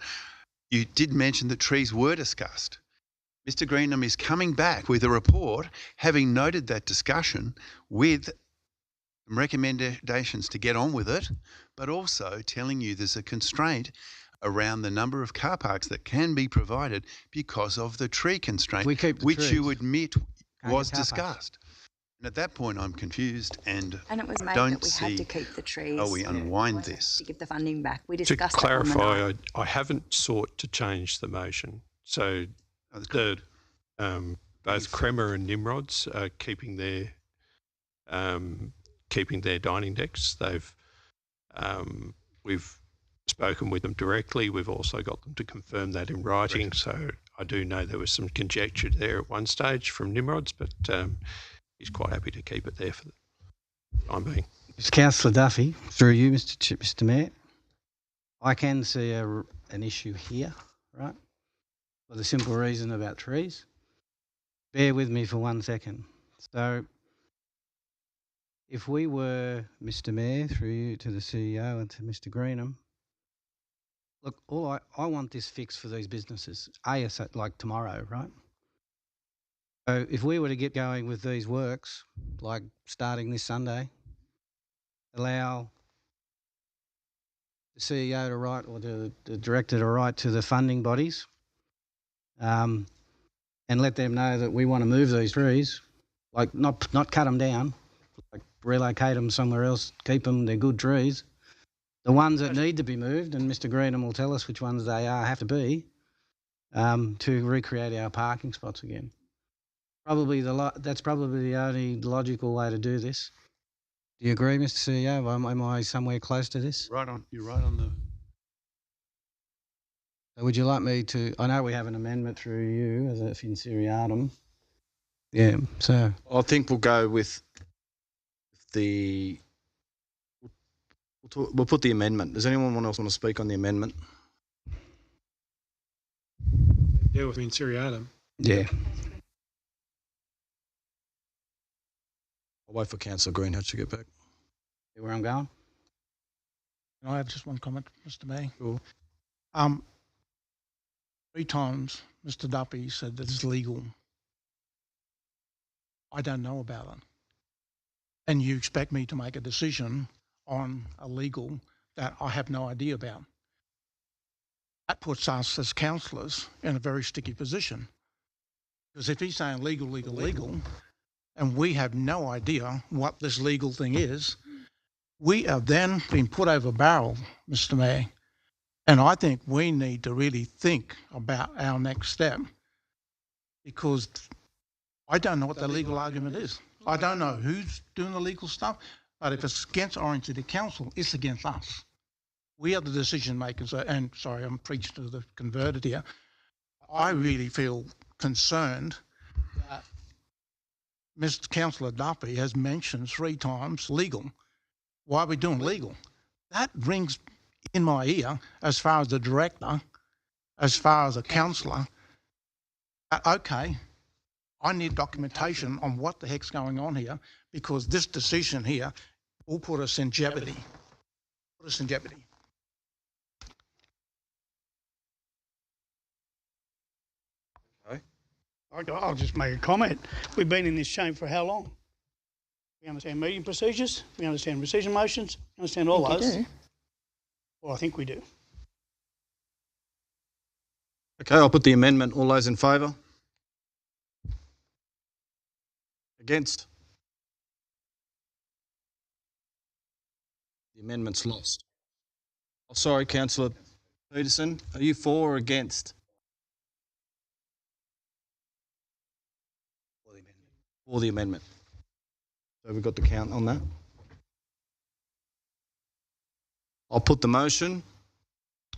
You did mention that trees were discussed. Mr. Greenham is coming back with a report, having noted that discussion with some recommendations to get on with it, but also telling you there's a constraint around the number of car parks that can be provided because of the tree constraint, which you admit was discussed. And at that point, I'm confused, and it was made don't that we had to keep the trees. how we unwind this. To give the funding back. We To discussed it on the clarify, night. I haven't sought to change the motion. So both Kremer and Nimrod's are keeping their dining decks. We've spoken with them directly. We've also got them to confirm that in writing. So I do know there was some conjecture there at one stage from Nimrod's, but he's quite happy to keep it there for the time being. It's Councillor Duffy, through you, Mr. Mayor. I can see an issue here, right? For the simple reason about trees. Bear with me for 1 second. So, if we were, Mr. Mayor, through you to the CEO and to Mr. Greenham, look, I want this fixed for these businesses, like tomorrow, right? So if we were to get going with these works, like starting this Sunday, allow the CEO to write or the director to write to the funding bodies and let them know that we want to move these trees, like not cut them down, like relocate them somewhere else, keep them, they're good trees. The ones that need to be moved, and Mr. Greenham will tell us which ones they have to be, to recreate our parking spots again. That's probably the only logical way to do this. Do you agree, Mr. CEO? Am I somewhere close to this? Right on. You're right on the. So would you like me to? I know we have an amendment through you as if in seriatim. Yeah. So I think we'll go with the. We'll put the amendment. Does anyone else want to speak on the amendment? Deal with in seriatim. Yeah. I'll wait for Councillor Greenhatch to get back. See where I'm going? Can I have just one comment, Mr. Mayor? Sure. 3 times Mr. Duffy said that it's legal. I don't know about it. And you expect me to make a decision on a legal that I have no idea about. That puts us as councillors in a very sticky position. Because if he's saying legal, and we have no idea what this legal thing is, we have then been put over barrel, Mr. Mayor. And I think we need to really think about our next step, because I don't know what the legal argument is. I don't know who's doing the legal stuff, but if it's against Orange City Council, it's against us. We are the decision makers, and sorry, I'm preaching to the converted here. I really feel concerned that Mr. Councillor Duffy has mentioned 3 times legal. Why are we doing legal? That rings in my ear as far as the director, as far as a councillor. Okay, I need documentation on what the heck's going on here, because this decision here will put us in jeopardy. Put us in jeopardy. I'll just make a comment. We've been in this chamber for how long? We understand meeting procedures, we understand rescission motions, we understand all those. Well, I think we do. Okay, I'll put the amendment. All those in favour? Against? The amendment's lost. Oh, sorry, Councillor Peterson. Are you for or against? For the amendment. So we've got the count on that. I'll put the motion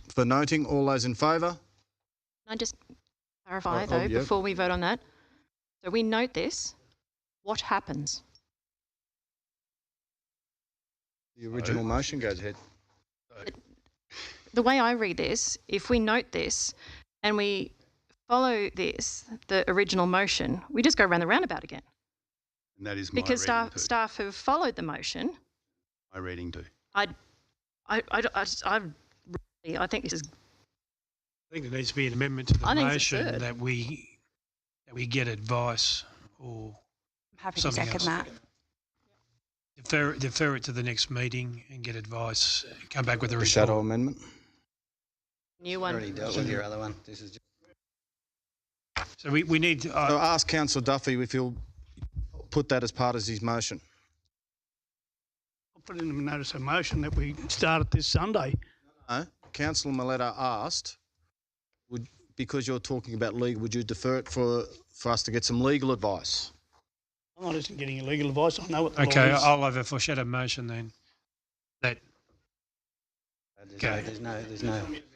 for noting. All those in favour? Can I just clarify, Oh, though, yeah. before we vote on that? So we note this. What happens? The original motion goes ahead. The way I read this, if we note this and we follow this, the original motion, we just go around the roundabout again. And that is my Because reading too. staff have followed the motion. My reading too. I think this is. I think there needs to be an amendment to the I think it's motion absurd. that we get advice or I'm happy to something second else. that. Defer it to the next meeting and get advice. Come back with a The report. shadow amendment. New one. Already dealt with your other one. This is just So we need to. So ask Councillor Duffy if he'll put that as part of his motion. I'll put in a notice of motion that we start it this Sunday. No, Councillor Maletta asked, because you're talking about legal, would you defer it for us to get some legal advice? I'm not just getting legal advice. I know what the Okay, law is. I'll have a foreshadowed motion then. That. there's no.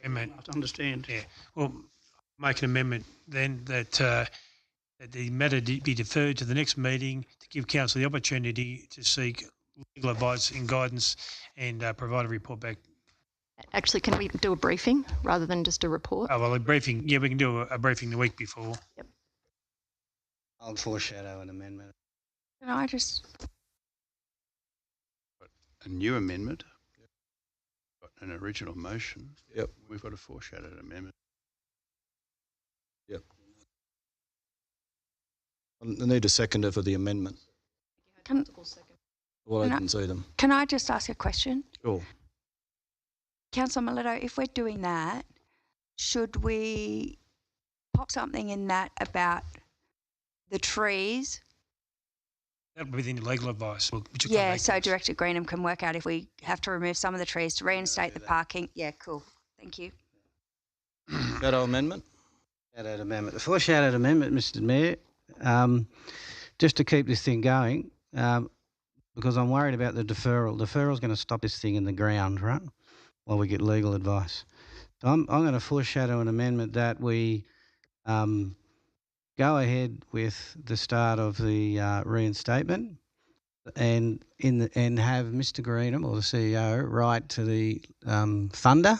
Amendment. I have to understand. Yeah. Well, make an amendment then that that the matter be deferred to the next meeting to give council the opportunity to seek legal advice and guidance and provide a report back. Actually, can we do a briefing rather than just a report? Oh, well, a briefing. Yeah, we can do a briefing the week before. I'll foreshadow an amendment. Can I just? A new amendment. Got an original motion. Yep. We've got a foreshadowed amendment. Yep. I need a seconder for the amendment. Can, Well, I Can I- didn't see them. can I just ask a question? Sure. Councillor Mileto, if we're doing that, should we pop something in that about the trees? That would be the legal advice. Which will come Yeah, back. so Director Greenham can work out if we have to remove some of the trees to reinstate the parking. Yeah, cool. Thank you. Shadow amendment? Foreshadowed amendment. The foreshadowed amendment, Mr. Mayor, just to keep this thing going, because I'm worried about the deferral. Deferral's going to stop this thing in the ground, right? While we get legal advice. So I'm going to foreshadow an amendment that we go ahead with the start of the reinstatement and have Mr. Greenham or the CEO write to the funder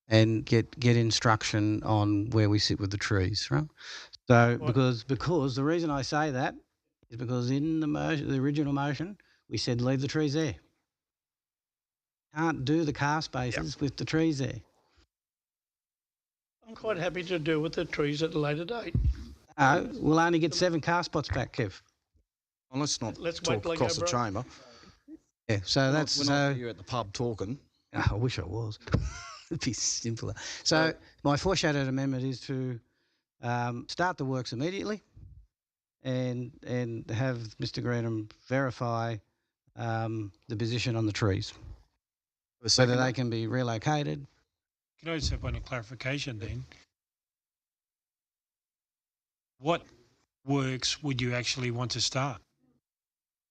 and get instruction on where we sit with the trees, right? So because the reason I say that is because in the original motion we said leave the trees there. Can't do the car spaces with the trees there. I'm quite happy to deal with the trees at a later date. We'll only get 7 car spots back, Kev. Well, let's not Let's wait talk till I across go the broke. chamber. Yeah, so that's We're not here at the pub talking. I wish I was. It'd be simpler. So my foreshadowed amendment is to start the works immediately, and have Mr. Greenham verify the position on the trees, whether they can be relocated. Can I just have one clarification then? What works would you actually want to start?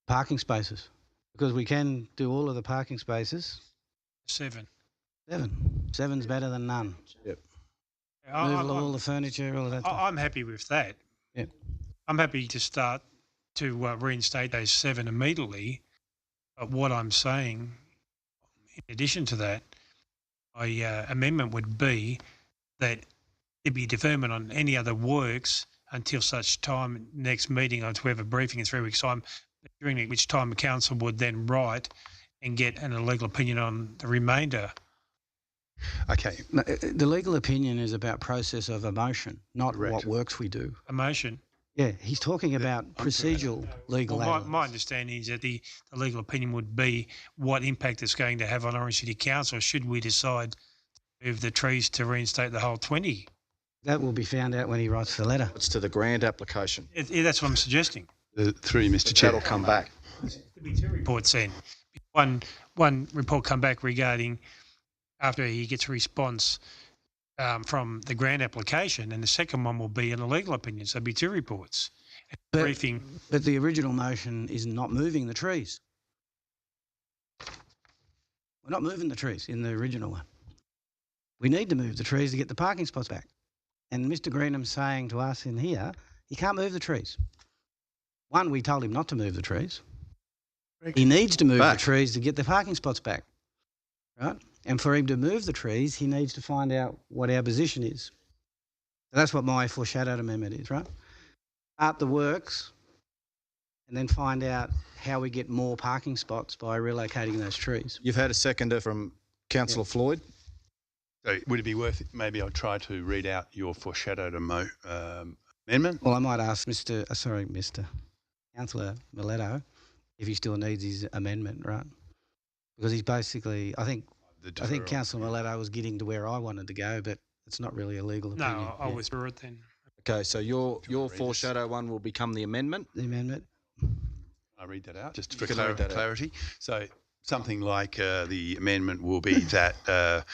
Parking spaces, because we can do all of the parking spaces. 7. 7's better than none. Yep. Removal of all the furniture, all of that. I'm happy with that. Yep. I'm happy to start to reinstate those 7 immediately. But what I'm saying, in addition to that, my amendment would be that there be deferment on any other works until such time next meeting, or to have a briefing in 3 weeks' time, during which time the council would then write and get an legal opinion on the remainder. Okay. No, the legal opinion is about process of a motion, not what works we do. A motion. Yeah, he's talking about procedural legal Well, action. my understanding is that the legal opinion would be what impact it's going to have on Orange City Council should we decide to move the trees to reinstate the whole 20. That will be found out when he writes the letter. It's to the grant application. Yeah, that's what I'm suggesting. Through Mr. Chair. That'll come back. There'll be 2 reports then. One report come back regarding after he gets a response from the grant application, and the second one will be an legal opinion. So there'll be 2 reports. Briefing. But the original motion is not moving the trees. We're not moving the trees in the original one. We need to move the trees to get the parking spots back. And Mr. Greenham's saying to us in here, he can't move the trees. One, we told him not to move the trees. He needs to move the trees to get the parking spots back, right? And for him to move the trees, he needs to find out what our position is. So that's what my foreshadowed amendment is, right? Start the works and then find out how we get more parking spots by relocating those trees. You've had a seconder from Councillor Floyd. So would it be worth it? Maybe I'll try to read out your foreshadowed amendment. Well, I might ask Mr. Councillor Miletto if he still needs his amendment, right? Because he's basically, I think Councillor Miletto was getting to where I wanted to go, but it's not really a legal opinion. No, I'll withdraw it then. Okay, so your foreshadow one will become the amendment? The amendment. I'll read that out just for clarity. So something like the amendment will be that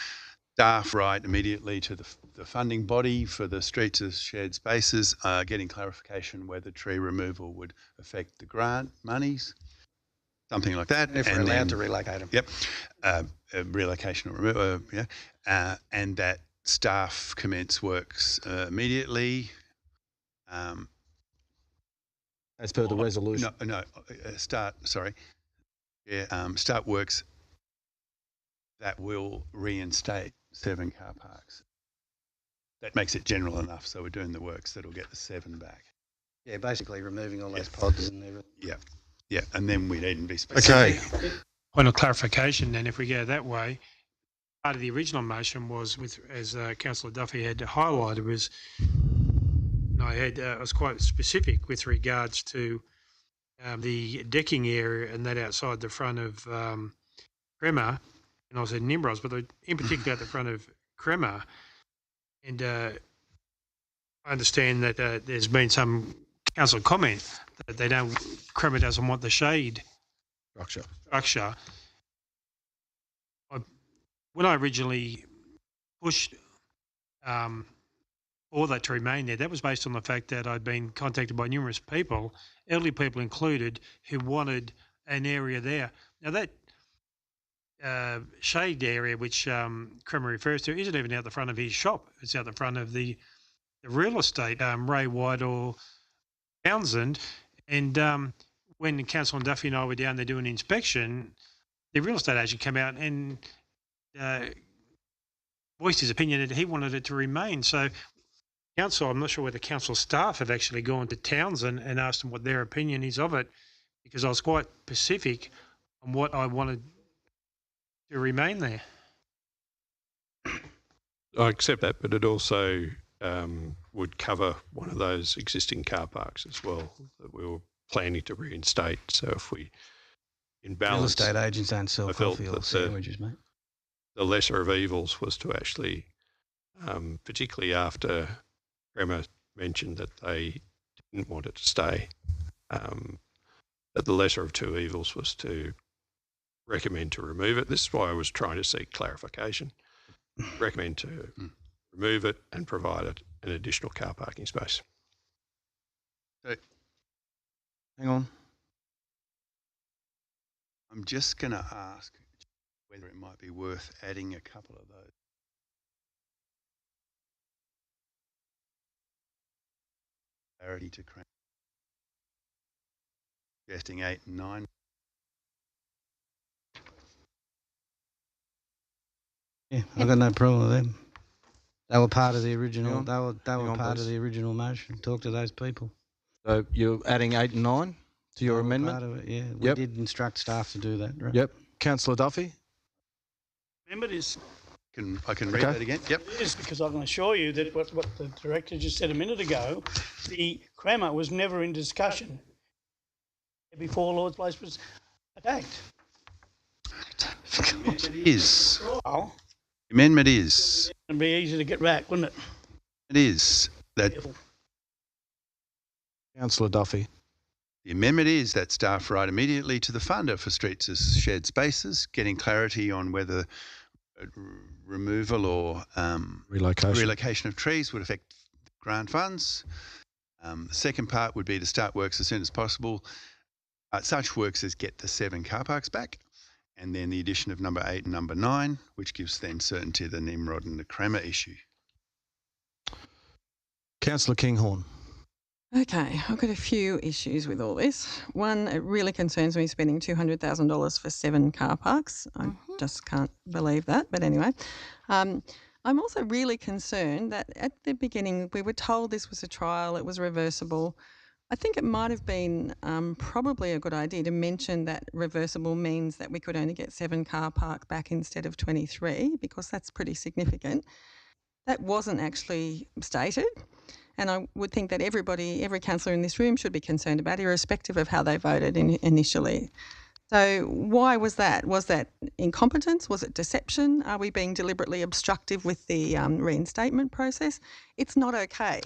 staff write immediately to the funding body for the streets as shared spaces, getting clarification whether tree removal would affect the grant monies, something like that. If we're allowed to relocate them. Yep. Relocation or removal, and that staff commence works immediately. As per the resolution. Start works that will reinstate 7 car parks. That makes it general enough, so we're doing the works that'll get the 7 back. Yeah, basically removing all those pods and everything. Yeah, and then we needn't be specific. Okay. Point of clarification then, if we go that way, part of the original motion was, as Councillor Duffy had highlighted, was I was quite specific with regards to the decking area and that outside the front of Crema, and I said Nimbros, but in particular at the front of Crema. And I understand that there's been some council comment that Crema doesn't want the shade structure. When I originally pushed for that to remain there, that was based on the fact that I'd been contacted by numerous people, elderly people included, who wanted an area there. Now that shade area, which Crema refers to, isn't even out the front of his shop. It's out the front of the real estate, Ray Whitehall Townsend. And when Councillor Duffy and I were down there doing an inspection, the real estate agent came out and voiced his opinion that he wanted it to remain. So council, I'm not sure whether council staff have actually gone to Townsend and asked them what their opinion is of it, because I was quite specific on what I wanted to remain there. I accept that, but it also would cover one of those existing car parks as well that we were planning to reinstate. So if we, in balance, real estate agents don't sell coffee or sandwiches, mate. The lesser of evils was to actually, particularly after Crema mentioned that they didn't want it to stay, that the lesser of two evils was to recommend to remove it. This is why I was trying to seek clarification. Recommend to remove it and provide it an additional car parking space. Hang on. I'm just going to ask whether it might be worth adding a couple of those. Clarity to Crema. Suggesting 8 and 9. Yeah, I've got no problem with them. They were part of the original. They were part of the original motion. Talk to those people. So you're adding 8 and 9 to your amendment? Part of it, yeah. We did instruct staff to do that, right? Yep. Councillor Duffy? Remember this. I can read that again. Yep. It is because I can assure you that what the director just said a minute ago, the Crema was never in discussion before Lord's Place was attacked. It is. Oh. The amendment is. It'd be easy to get back, wouldn't it? It is that. Councillor Duffy. The amendment is that staff write immediately to the funder for streets as shared spaces, getting clarity on whether removal or relocation of trees would affect grant funds. The second part would be to start works as soon as possible. Such works as get the 7 car parks back. and then the addition of number 8 and number 9, which gives then certainty to the Nimrod and the Crema issue. Councillor Kinghorn. Okay, I've got a few issues with all this. One, it really concerns me spending $200,000 for 7 car parks. I just can't believe that. But anyway, I'm also really concerned that at the beginning we were told this was a trial, it was reversible. I think it might have been probably a good idea to mention that reversible means that we could only get 7 car park back instead of 23, because that's pretty significant. That wasn't actually stated. And I would think that every councillor in this room should be concerned about, irrespective of how they voted initially. So why was that? Was that incompetence? Was it deception? Are we being deliberately obstructive with the reinstatement process? It's not okay.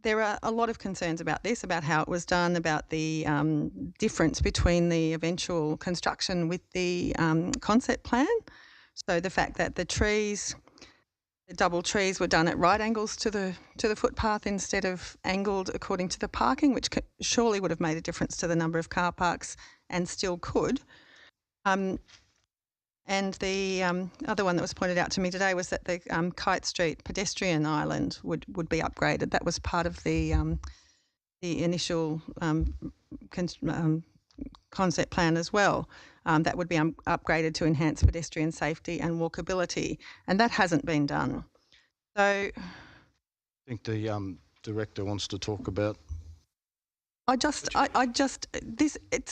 There are a lot of concerns about this, about how it was done, about the difference between the eventual construction with the concept plan. So the fact that the double trees were done at right angles to the footpath instead of angled according to the parking, which surely would have made a difference to the number of car parks and still could. And the other one that was pointed out to me today was that the Kite Street pedestrian island would be upgraded. That was part of the initial concept plan as well. That would be upgraded to enhance pedestrian safety and walkability, and that hasn't been done. So I think the director wants to talk about. It's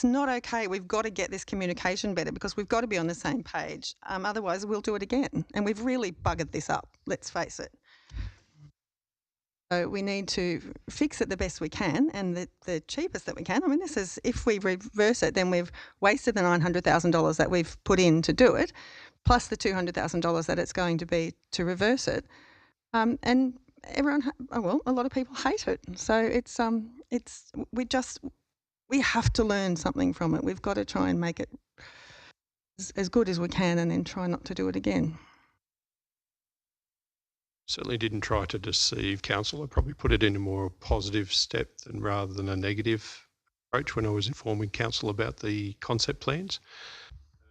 not okay. We've got to get this communication better, because we've got to be on the same page. Otherwise, we'll do it again, and we've really buggered this up. Let's face it. So we need to fix it the best we can, and the cheapest that we can. I mean, this is, if we reverse it, then we've wasted the $900,000 that we've put in to do it, plus the $200,000 that it's going to be to reverse it. And everyone, a lot of people hate it. So we have to learn something from it. We've got to try and make it as good as we can, and then try not to do it again. Certainly didn't try to deceive council. I probably put it in a more positive step rather than a negative approach when I was informing council about the concept plans.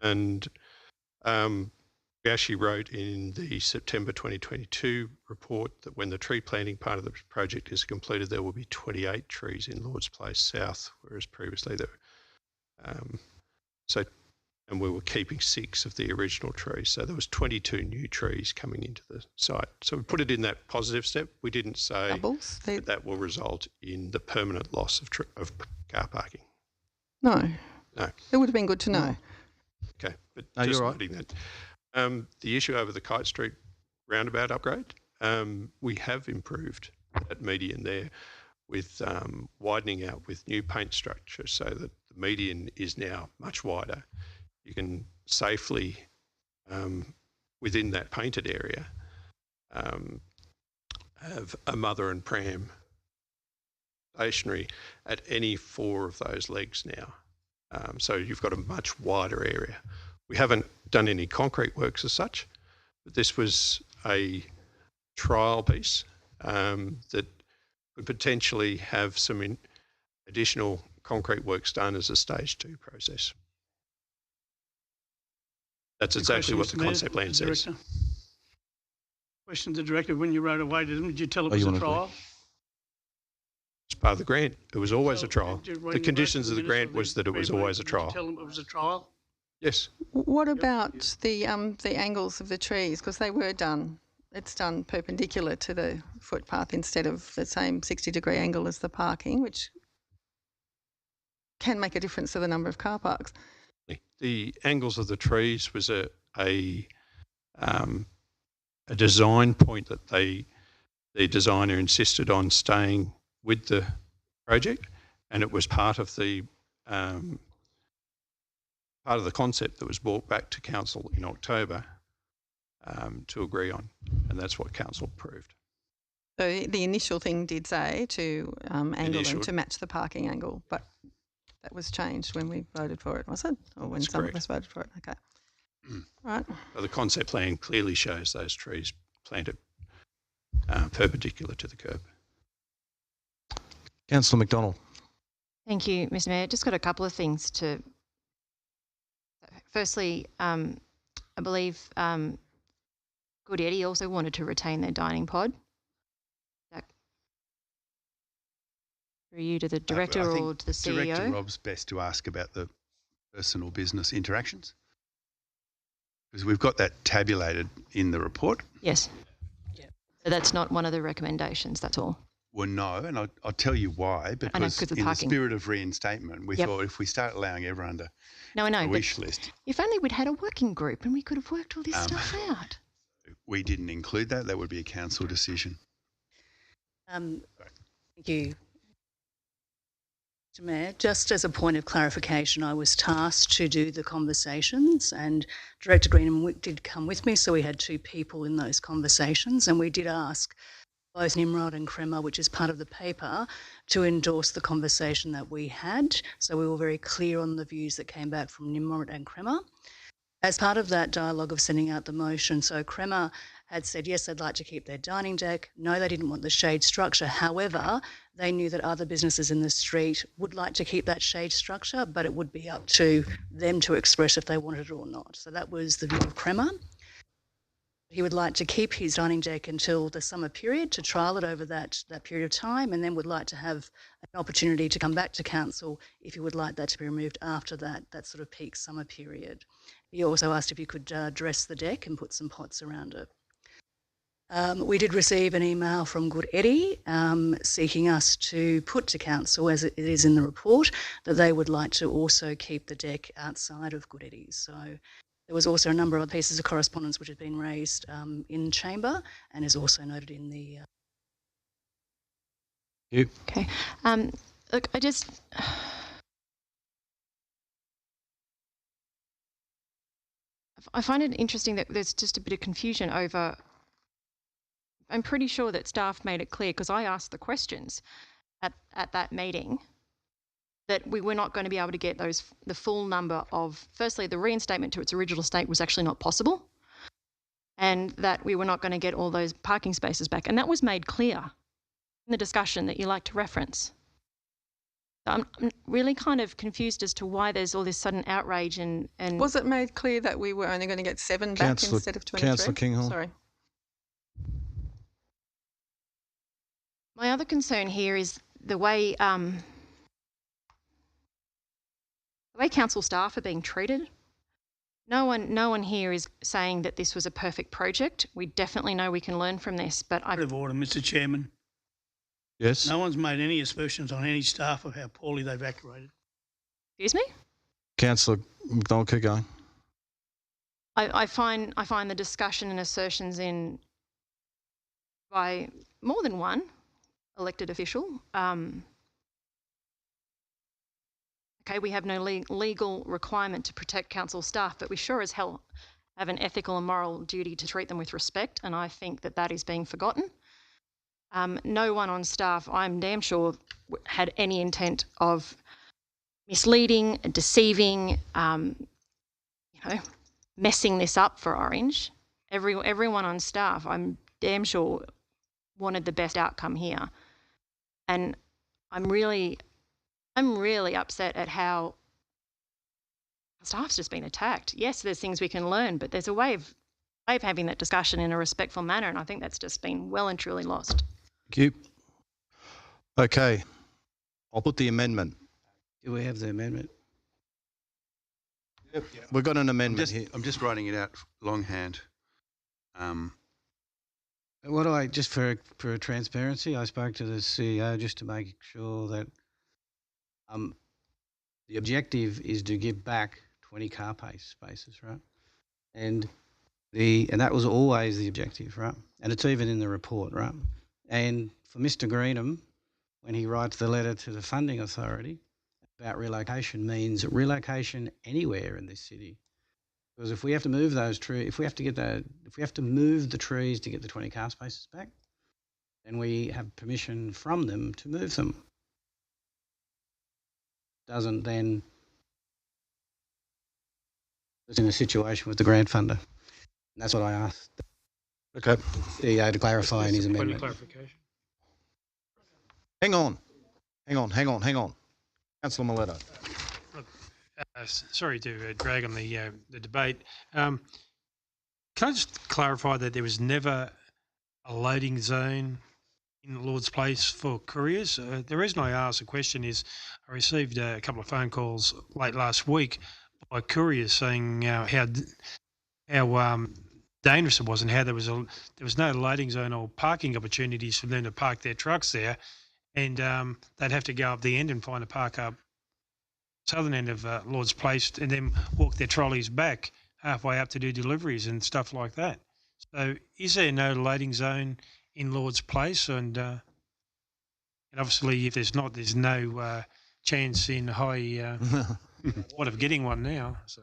And we actually wrote in the September 2022 report that when the tree planting part of the project is completed, there will be 28 trees in Lords Place South, whereas previously there were, and we were keeping 6 of the original trees. So there was 22 new trees coming into the site. So we put it in that positive step. We didn't say that will result in the permanent loss of car parking. No. No. It would have been good to know. Okay, but No, just you're right. noting that. The issue over the Kite Street roundabout upgrade, we have improved that median there with widening out with new paint structure, so that the median is now much wider. You can safely, within that painted area, have a mother and pram stationary at any 4 of those legs now. So you've got a much wider area. We haven't done any concrete works as such, but this was a trial piece that could potentially have some additional concrete works done as a stage 2 process. That's exactly what the concept plan says. Question to the director: when you wrote away to them, did you tell it was a trial? It's part of the grant. It was always a trial. The conditions of the grant was that it was always a trial. Did you tell them it was a trial? Yes. What about the angles of the trees? Because they were done. It's done perpendicular to the footpath instead of the same 60-degree angle as the parking, which can make a difference to the number of car parks. The angles of the trees was a design point that the designer insisted on staying with the project, and it was part of the concept that was brought back to council in October to agree on, and that's what council approved. So the initial thing did say to angle them to match the parking angle, but that was changed when we voted for it, was it? Or when some of us voted for it? Okay. Right. So the concept plan clearly shows those trees planted perpendicular to the curb. Councillor McDonald. Thank you, Mr Mayor. Just got a couple of things to firstly, I believe Good Eddie also wanted to retain their dining pod. That through you to the director I or think to the CEO? Director Rob's best to ask about the personal business interactions, because we've got that tabulated in the report. Yes. So that's not one of the recommendations, that's all. Well, no, and I'll tell you why. Because of in the parking. spirit of reinstatement, we Yep. thought if we start allowing everyone to No, I know. a but wish list, if only we'd had a working group and we could have worked all this stuff out. we didn't include that. That would be a council decision. Thank you, Mr. Mayor. Just as a point of clarification, I was tasked to do the conversations, and Director Greenham did come with me, so we had 2 people in those conversations, and we did ask both Nimrod and Crema, which is part of the paper, to endorse the conversation that we had. So we were very clear on the views that came back from Nimrod and Crema. As part of that dialogue of sending out the motion, so Crema had said, yes, they'd like to keep their dining deck. No, they didn't want the shade structure. However, they knew that other businesses in the street would like to keep that shade structure, but it would be up to them to express if they wanted it or not. So that was the view of Crema. He would like to keep his dining deck until the summer period to trial it over that period of time, and then would like to have an opportunity to come back to council if he would like that to be removed after that sort of peak summer period. He also asked if you could dress the deck and put some pots around it. We did receive an email from Good Eddie seeking us to put to council, as it is in the report, that they would like to also keep the deck outside of Good Eddie's. So there was also a number of other pieces of correspondence which had been raised in chamber and is also noted in the... Okay. Look, I find it interesting that there's just a bit of confusion over... I'm pretty sure that staff made it clear, because I asked the questions at that meeting, that we were not going to be able to get the full number of, firstly, the reinstatement to its original state was actually not possible, and that we were not going to get all those parking spaces back. And that was made clear in the discussion that you like to reference. So I'm really kind of confused as to why there's all this sudden outrage and... Was it made clear that we were only going to get 7 back instead of 23? Councillor Kinghorn. Sorry. My other concern here is the way council staff are being treated. No one here is saying that this was a perfect project. We definitely know we can learn from this, but Out of order, Mr. Chairman. Yes. No one's made any aspersions on any staff of how poorly they've acted. Excuse me? Councillor McDonald, keep going. I find the discussion and assertions in by more than one elected official. Okay, we have no legal requirement to protect council staff, but we sure as hell have an ethical and moral duty to treat them with respect, and I think that is being forgotten. No one on staff, I'm damn sure, had any intent of misleading, deceiving, messing this up for Orange. Everyone on staff, I'm damn sure, wanted the best outcome here. And I'm really upset at how staff's just been attacked. Yes, there's things we can learn, but there's a way of having that discussion in a respectful manner, and I think that's just been well and truly lost. Thank you. Okay. I'll put the amendment. Do we have the amendment? Yep. We've got an amendment here. I'm just writing it out longhand. What do I, just for transparency, I spoke to the CEO just to make sure that the objective is to give back 20 car spaces, right? And that was always the objective, right? And it's even in the report, right? And for Mr. Greenham, when he writes the letter to the funding authority about relocation, means relocation anywhere in this city. Because if we have to move those trees, if we have to move the trees to get the 20 car spaces back, then we have permission from them to move them. Doesn't then it's in a situation with the grant funder. And that's what I asked. Okay. CEO to clarify in his amendment. Clarification. Hang on. Councillor Mileto. Sorry to drag on the debate. Can I just clarify that there was never a loading zone in Lord's Place for couriers? The reason I ask the question is I received a couple of phone calls late last week by couriers saying how dangerous it was and how there was no loading zone or parking opportunities for them to park their trucks there, and they'd have to go up the end and find a park up southern end of Lord's Place and then walk their trolleys back halfway up to do deliveries and stuff like that. So is there no loading zone in Lord's Place? And obviously if there's not, there's no chance in high what of getting one now. So.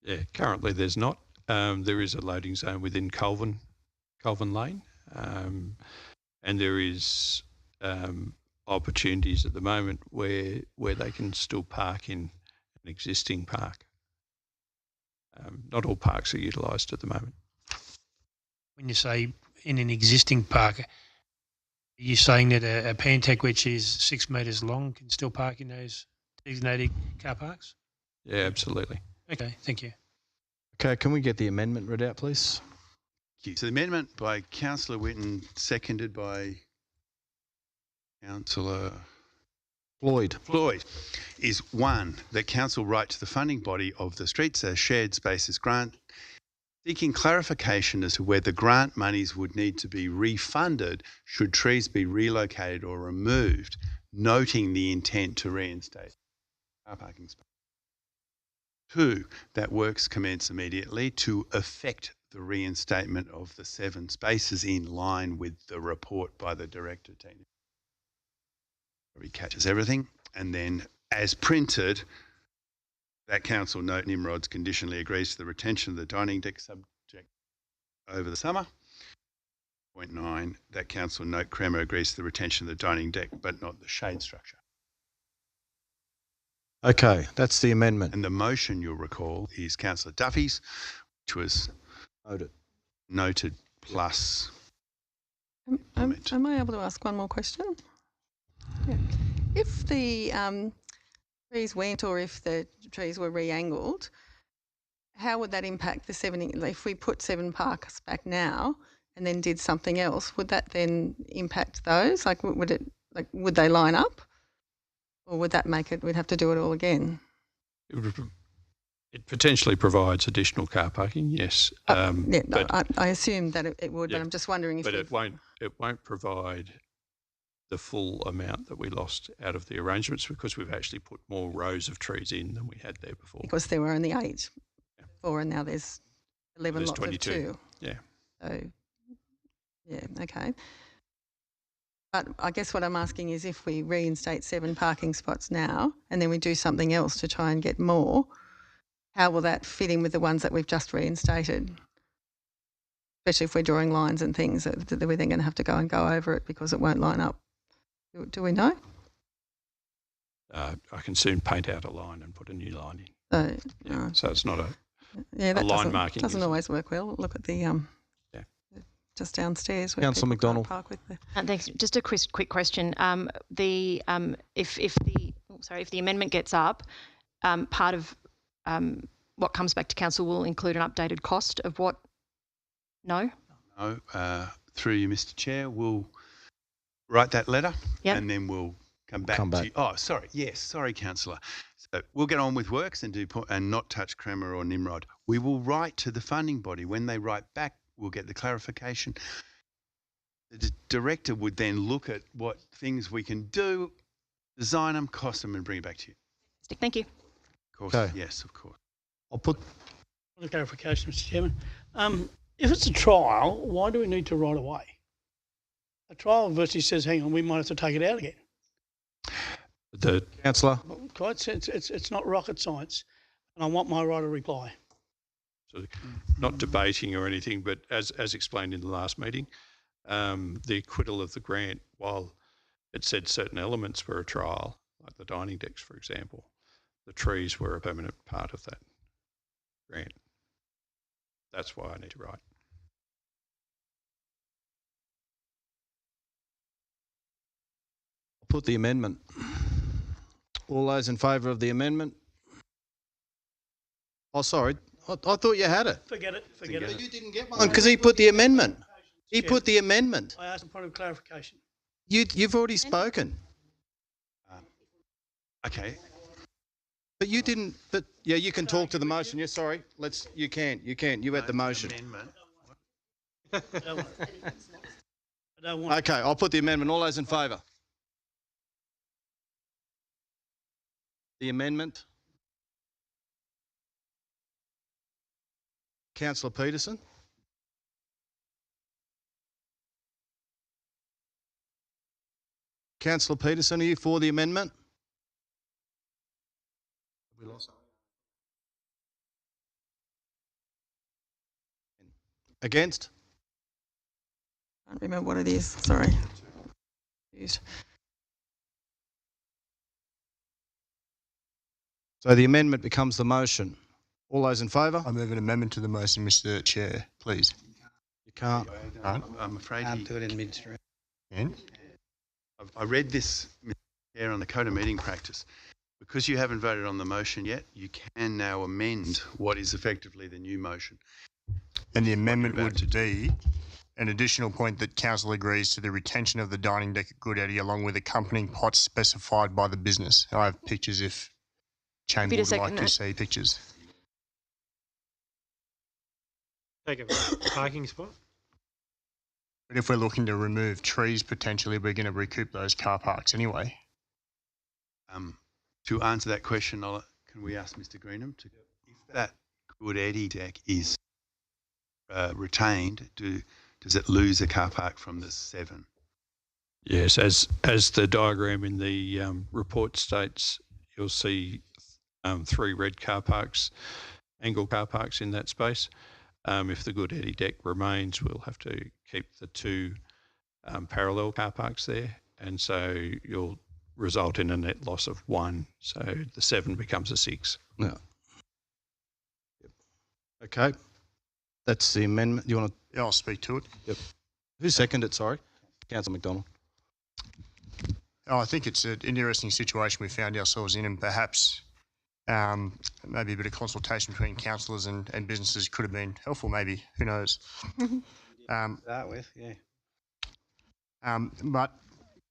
Yeah, currently there's not. There is a loading zone within Colvin Lane, and there is opportunities at the moment where they can still park in an existing park. Not all parks are utilised at the moment. When you say in an existing park, are you saying that a Pantech which is 6 metres long can still park in those designated car parks? Yeah, absolutely. Okay, thank you. Okay, can we get the amendment read out, please? Thank you. So the amendment by Councillor Whitten, seconded by Councillor Floyd, is 1, that council write to the funding body of the Streets as Shared Spaces Grant, seeking clarification as to whether grant monies would need to be refunded should trees be relocated or removed, noting the intent to reinstate car parking space. 2, that works commence immediately to effect the reinstatement of the 7 spaces in line with the report by the Director Technical. He catches everything. And then, as printed, that council note Nimrod's conditionally agrees to the retention of the dining deck subject over the summer. Point 9, that council note Cremer agrees to the retention of the dining deck but not the shade structure. Okay, that's the amendment. And the motion, you'll recall, is Councillor Duffy's, which was noted plus. Am I able to ask one more question? Yeah. If the trees went, or if the trees were re-angled, how would that impact the 7? If we put 7 parks back now and then did something else, would that then impact those? Like, would they line up, or would that make it? We'd have to do it all again. It potentially provides additional car parking, yes. I assume that it would, but I'm just wondering if. But it won't provide the full amount that we lost out of the arrangements, because we've actually put more rows of trees in than we had there before. Because there were only 8 before, and now there's 11 There's lots 22. of 2. Yeah. So, yeah, okay. But I guess what I'm asking is, if we reinstate 7 parking spots now and then we do something else to try and get more, how will that fit in with the ones that we've just reinstated? Especially if we're drawing lines and things that we're then going to have to go over it because it won't line up. Do we know? I can soon paint out a line and put a new line in. So it's not a line marking. Doesn't always work well. Look at the just downstairs. Councillor McDonald. Park with the. Thanks. Just a quick question. If the amendment gets up, part of what comes back to council will include an updated cost of what? No. No. Through you, Mr. Chair, we'll write that letter, and then we'll come back to you. Oh, sorry. Yes, sorry, Councillor. So we'll get on with works and not touch Cremer or Nimrod. We will write to the funding body. When they write back, we'll get the clarification. The director would then look at what things we can do, design them, cost them, and bring it back to you. Thank you. Of course. Okay. Yes, of course. I'll put. A clarification, Mr. Chairman. If it's a trial, why do we need to right away? A trial virtually says, hang on, we might have to take it out again. The Councillor. It's not rocket science, and I want my right of reply. So not debating or anything, but as explained in the last meeting, the acquittal of the grant, while it said certain elements were a trial, like the dining decks, for example, the trees were a permanent part of that grant. That's why I need to write. I'll put the amendment. All those in favour of the amendment? Oh, sorry. I thought you had it. Forget it. Forget it. You didn't get one because he put the amendment. He put the amendment. I asked a point of clarification. You've already spoken. Okay. But you didn't. But yeah, you can talk to the motion. Yeah, sorry. You can. You had the motion. I don't want. Okay, I'll put the amendment. All those in favour? The amendment. Councillor Peterson. Councillor Peterson, are you for the amendment? We lost. Against? I can't remember what it is. Sorry. So the amendment becomes the motion. All those in favour? I move an amendment to the motion, Mr. Chair, please. You can't. I'm afraid Can't do it in midstream. And? I read this, Mr. Chair, on the code of meeting practice. Because you haven't voted on the motion yet, you can now amend what is effectively the new motion. And the amendment would be an additional point that council agrees to the retention of the dining deck at Good Eddie along with accompanying pots specified by the business. I have pictures if Chamber would like to see pictures. Take a parking spot. But if we're looking to remove trees, potentially we're going to recoup those car parks anyway. To answer that question, can we ask Mr. Greenham to, if that Good Eddie deck is retained, does it lose a car park from the 7? Yes, as the diagram in the report states, you'll see 3 red car parks, angle car parks in that space. If the Good Eddie deck remains, we'll have to keep the 2 parallel car parks there, and so you'll result in a net loss of 1. So the 7 becomes a 6. Yeah. Okay. That's the amendment. You want to? Yeah, I'll speak to it. Yep. Who seconded it? Sorry, Councillor McDonald. Oh, I think it's an interesting situation we found ourselves in, and perhaps maybe a bit of consultation between councillors and businesses could have been helpful. Maybe, who knows? Start with, yeah. But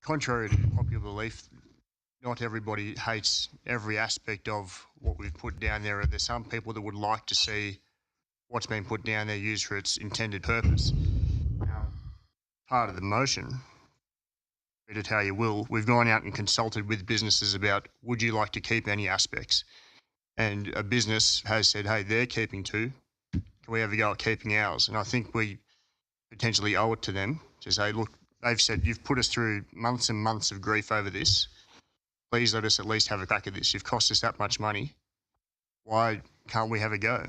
contrary to popular belief, not everybody hates every aspect of what we've put down there. There's some people that would like to see what's been put down there used for its intended purpose. Part of the motion, read it how you will, we've gone out and consulted with businesses about, would you like to keep any aspects? And a business has said, hey, they're keeping 2. Can we have a go at keeping ours? And I think we potentially owe it to them to say, look, they've said, you've put us through months and months of grief over this. Please let us at least have a crack at this. You've cost us that much money. Why can't we have a go?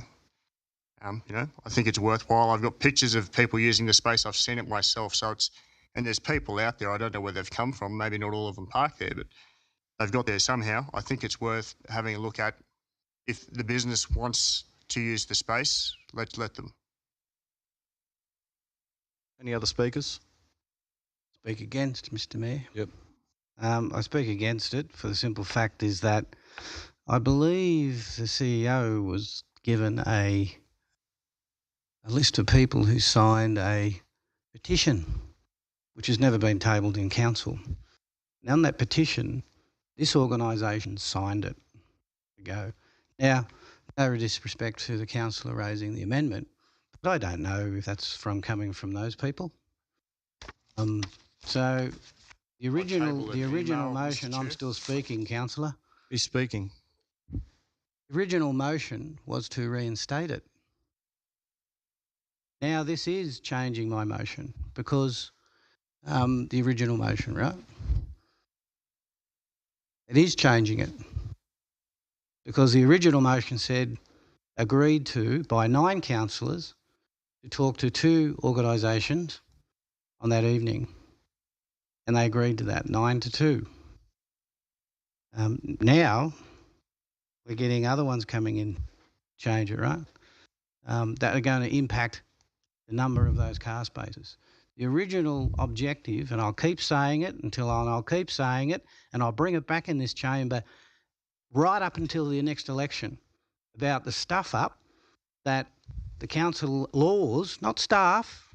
I think it's worthwhile. I've got pictures of people using the space. I've seen it myself. And there's people out there, I don't know where they've come from. Maybe not all of them park there, but they've got there somehow. I think it's worth having a look at. If the business wants to use the space, let them. Any other speakers? Speak against, Mr. Mayor. Yep. I speak against it for the simple fact is that I believe the CEO was given a list of people who signed a petition, which has never been tabled in council. And on that petition, this organisation signed it to go. Now, no disrespect to the councillor raising the amendment, but I don't know if that's coming from those people. So the original motion, I'm still speaking, councillor. He's speaking. The original motion was to reinstate it. Now this is changing my motion because the original motion, right? It is changing it because the original motion said agreed to by 9 councillors to talk to 2 organisations on that evening, and they agreed to that, 9 to 2. Now we're getting other ones coming in, change it, right? That are going to impact the number of those car spaces. The original objective, and I'll keep saying it I'll keep saying it, and I'll bring it back in this chamber right up until the next election. about the stuff up that the council laws, not staff,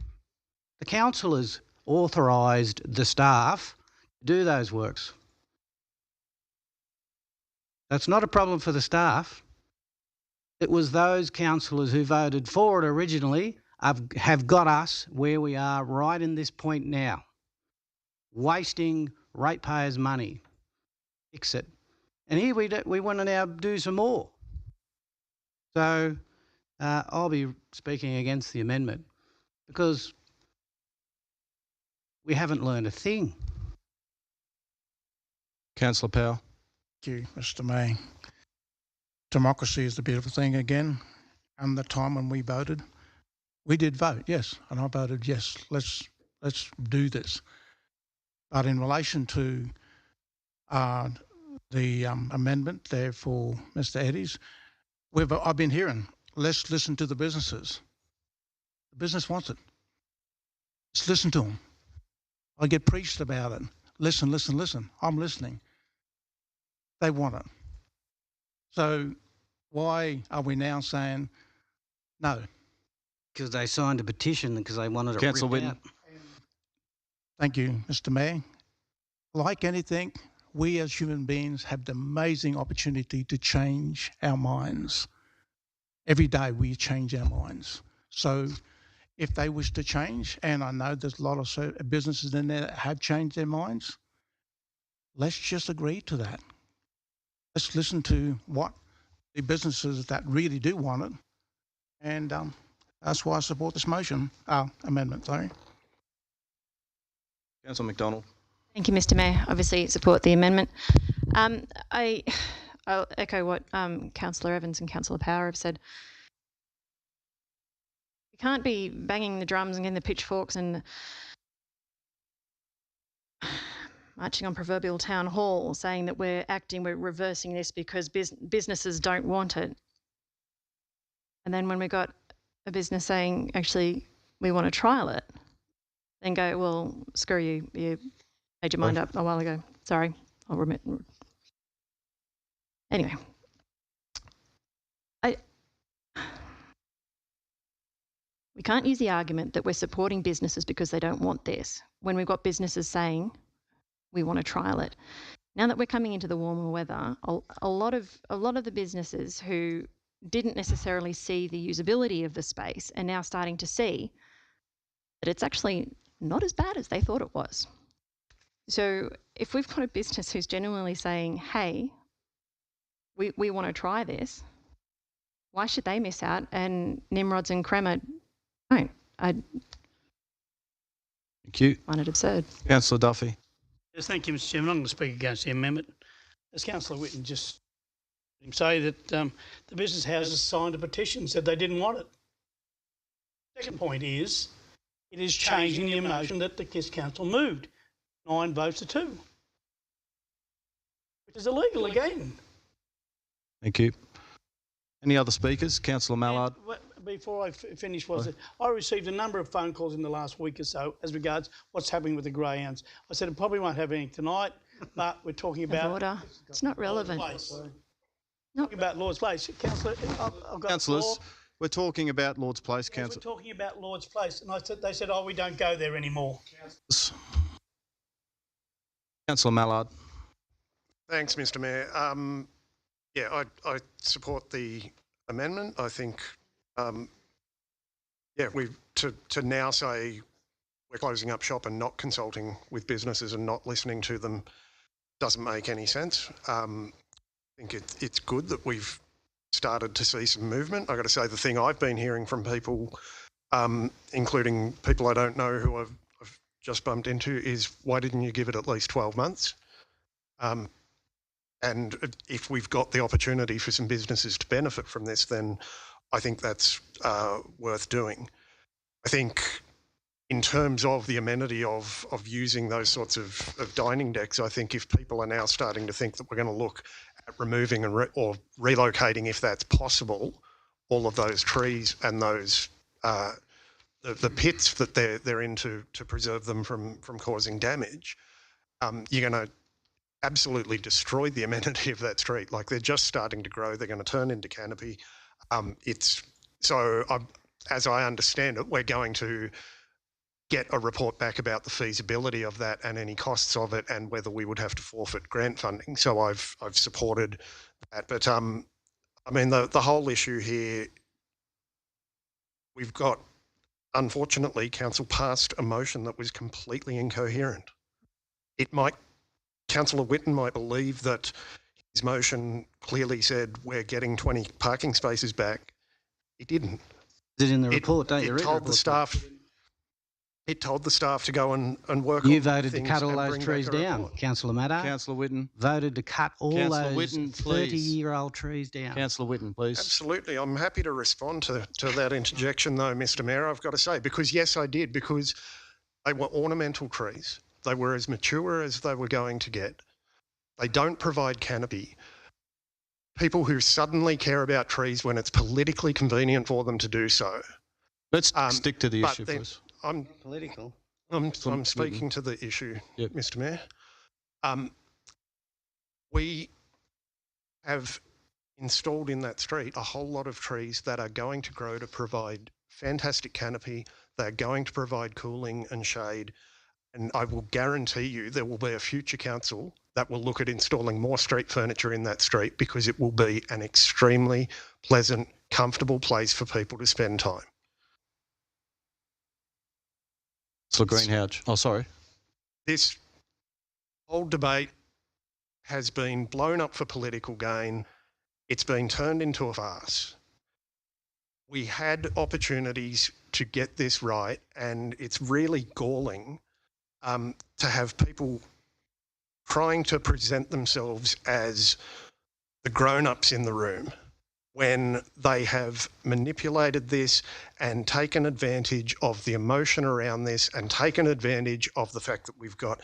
the councillors authorised the staff to do those works. That's not a problem for the staff. It was those councillors who voted for it originally have got us where we are right in this point now, wasting ratepayers' money. Fix it. And here we want to now do some more. So I'll be speaking against the amendment because we haven't learned a thing. Councillor Powell. Thank you, Mr. May. Democracy is the beautiful thing again. And the time when we voted, we did vote, yes, and I voted yes. Let's do this. But in relation to the amendment there for Mr. Eddies, I've been hearing, let's listen to the businesses. The business wants it. Let's listen to them. I get preached about it. Listen, listen, listen. I'm listening. They want it. So why are we now saying no? Because they signed a petition because they wanted it Councillor ripped Whitten. out. Thank you, Mr. Mayor. Like anything, we as human beings have the amazing opportunity to change our minds. Every day we change our minds. So if they wish to change, and I know there's a lot of businesses in there that have changed their minds, let's just agree to that. Let's listen to what the businesses that really do want it, and that's why I support this amendment. Sorry. Councillor McDonald. Thank you, Mr. Mayor. Obviously, support the amendment. I'll echo what Councillor Evans and Councillor Power have said. We can't be banging the drums and getting the pitchforks and marching on proverbial town hall saying that we're reversing this because businesses don't want it. And then when we got a business saying, actually, we want to trial it, then go, well, screw you, you made your mind up a while ago. Sorry, I'll remit. Anyway, we can't use the argument that we're supporting businesses because they don't want this when we've got businesses saying we want to trial it. Now that we're coming into the warmer weather, a lot of the businesses who didn't necessarily see the usability of the space are now starting to see that it's actually not as bad as they thought it was. So if we've got a business who's genuinely saying, hey, we want to try this, why should they miss out and Nimrods and Crema don't? Thank you. Find it absurd. Councillor Duffy. Yes, thank you, Mr. Chairman. I'm going to speak against the amendment. As Councillor Whitten just say that the business houses signed a petition, said they didn't want it. Second point is, it is changing the motion that the KISS Council moved. 9 votes to 2. Which is illegal again. Thank you. Any other speakers? Councillor Mallard. Before I finish, I received a number of phone calls in the last week or so as regards what's happening with the greyhounds. I said it probably won't have anything tonight, but we're talking about... Order. It's not relevant. Talking about Lord's Place. Councillor, I've got Councillors, we're talking about Lord's Place, yes, Councillor. we're talking about Lord's Place, and they said, oh, we don't go there anymore. Councillor Mallard. Thanks, Mr. Mayor. Yeah, I support the amendment. I think, to now say we're closing up shop and not consulting with businesses and not listening to them doesn't make any sense. I think it's good that we've started to see some movement. I've got to say the thing I've been hearing from people, including people I don't know who I've just bumped into, is why didn't you give it at least 12 months? And if we've got the opportunity for some businesses to benefit from this, then I think that's worth doing. I think in terms of the amenity of using those sorts of dining decks, I think if people are now starting to think that we're going to look at removing or relocating, if that's possible, all of those trees and those the pits that they're in to preserve them from causing damage, you're going to absolutely destroyed the amenity of that street. Like, they're just starting to grow. They're going to turn into canopy. As I understand it, we're going to get a report back about the feasibility of that and any costs of it, and whether we would have to forfeit grant funding. So I've supported that. But I mean, the whole issue here, we've got, unfortunately, council passed a motion that was completely incoherent. Councillor Whitten might believe that his motion clearly said we're getting 20 parking spaces back. It didn't. Is it in the report? Don't you read told the the report? staff. It told the staff to go and work. You on voted to things cut all and those bring trees back a down, report. Councillor Maddow. Councillor Whitten. Voted to cut all Councillor those Whitten, please. 30-year-old trees down. Councillor Whitten, please. Absolutely. I'm happy to respond to that interjection, though, Mr. Mayor, I've got to say, because yes, I did, because they were ornamental trees. They were as mature as they were going to get. They don't provide canopy. People who suddenly care about trees when it's politically convenient for them to do so. Let's stick to the but issue, then please. I'm Political. I'm speaking to the issue, Yep. Mr. Mayor. We have installed in that street a whole lot of trees that are going to grow to provide fantastic canopy. They're going to provide cooling and shade. And I will guarantee you there will be a future council that will look at installing more street furniture in that street, because it will be an extremely pleasant, comfortable place for people to spend time. Councillor Greenhalgh. Oh, sorry. This whole debate has been blown up for political gain. It's been turned into a farce. We had opportunities to get this right, and it's really galling to have people trying to present themselves as the grown-ups in the room when they have manipulated this and taken advantage of the emotion around this and taken advantage of the fact that we've got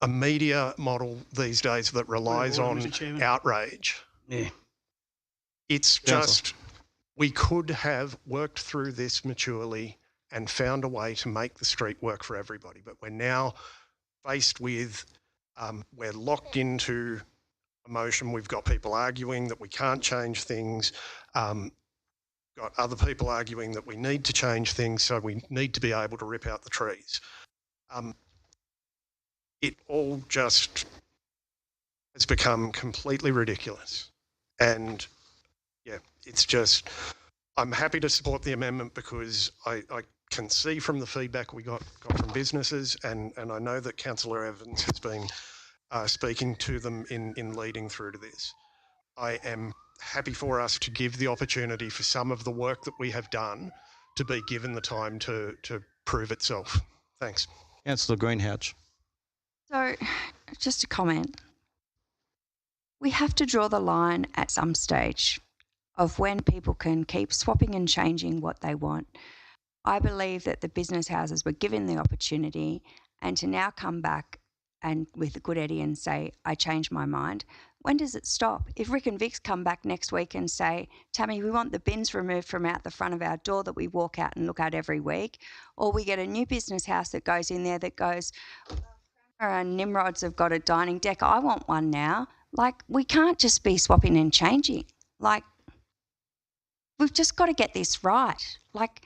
a media model these days that relies on Mr. Chairman. outrage. Yeah. It's just, we could have worked through this maturely and found a way to make the street work for everybody. But we're now faced with, we're locked into emotion. We've got people arguing that we can't change things. Got other people arguing that we need to change things, so we need to be able to rip out the trees. It all just has become completely ridiculous. And yeah, it's just, I'm happy to support the amendment because I can see from the feedback we got from businesses, and I know that Councillor Evans has been speaking to them in leading through to this. I am happy for us to give the opportunity for some of the work that we have done to be given the time to prove itself. Thanks. Councillor Greenhalgh. So, just a comment. We have to draw the line at some stage of when people can keep swapping and changing what they want. I believe that the business houses were given the opportunity, and to now come back and with a good Eddie and say, I changed my mind, when does it stop? If Rick and Vix come back next week and say, Tammy, we want the bins removed from out the front of our door that we walk out and look at every week, or we get a new business house that goes in there that goes, and Nimrods have got a dining deck, I want one now. Like, we can't just be swapping and changing. Like, we've just got to get this right. Like,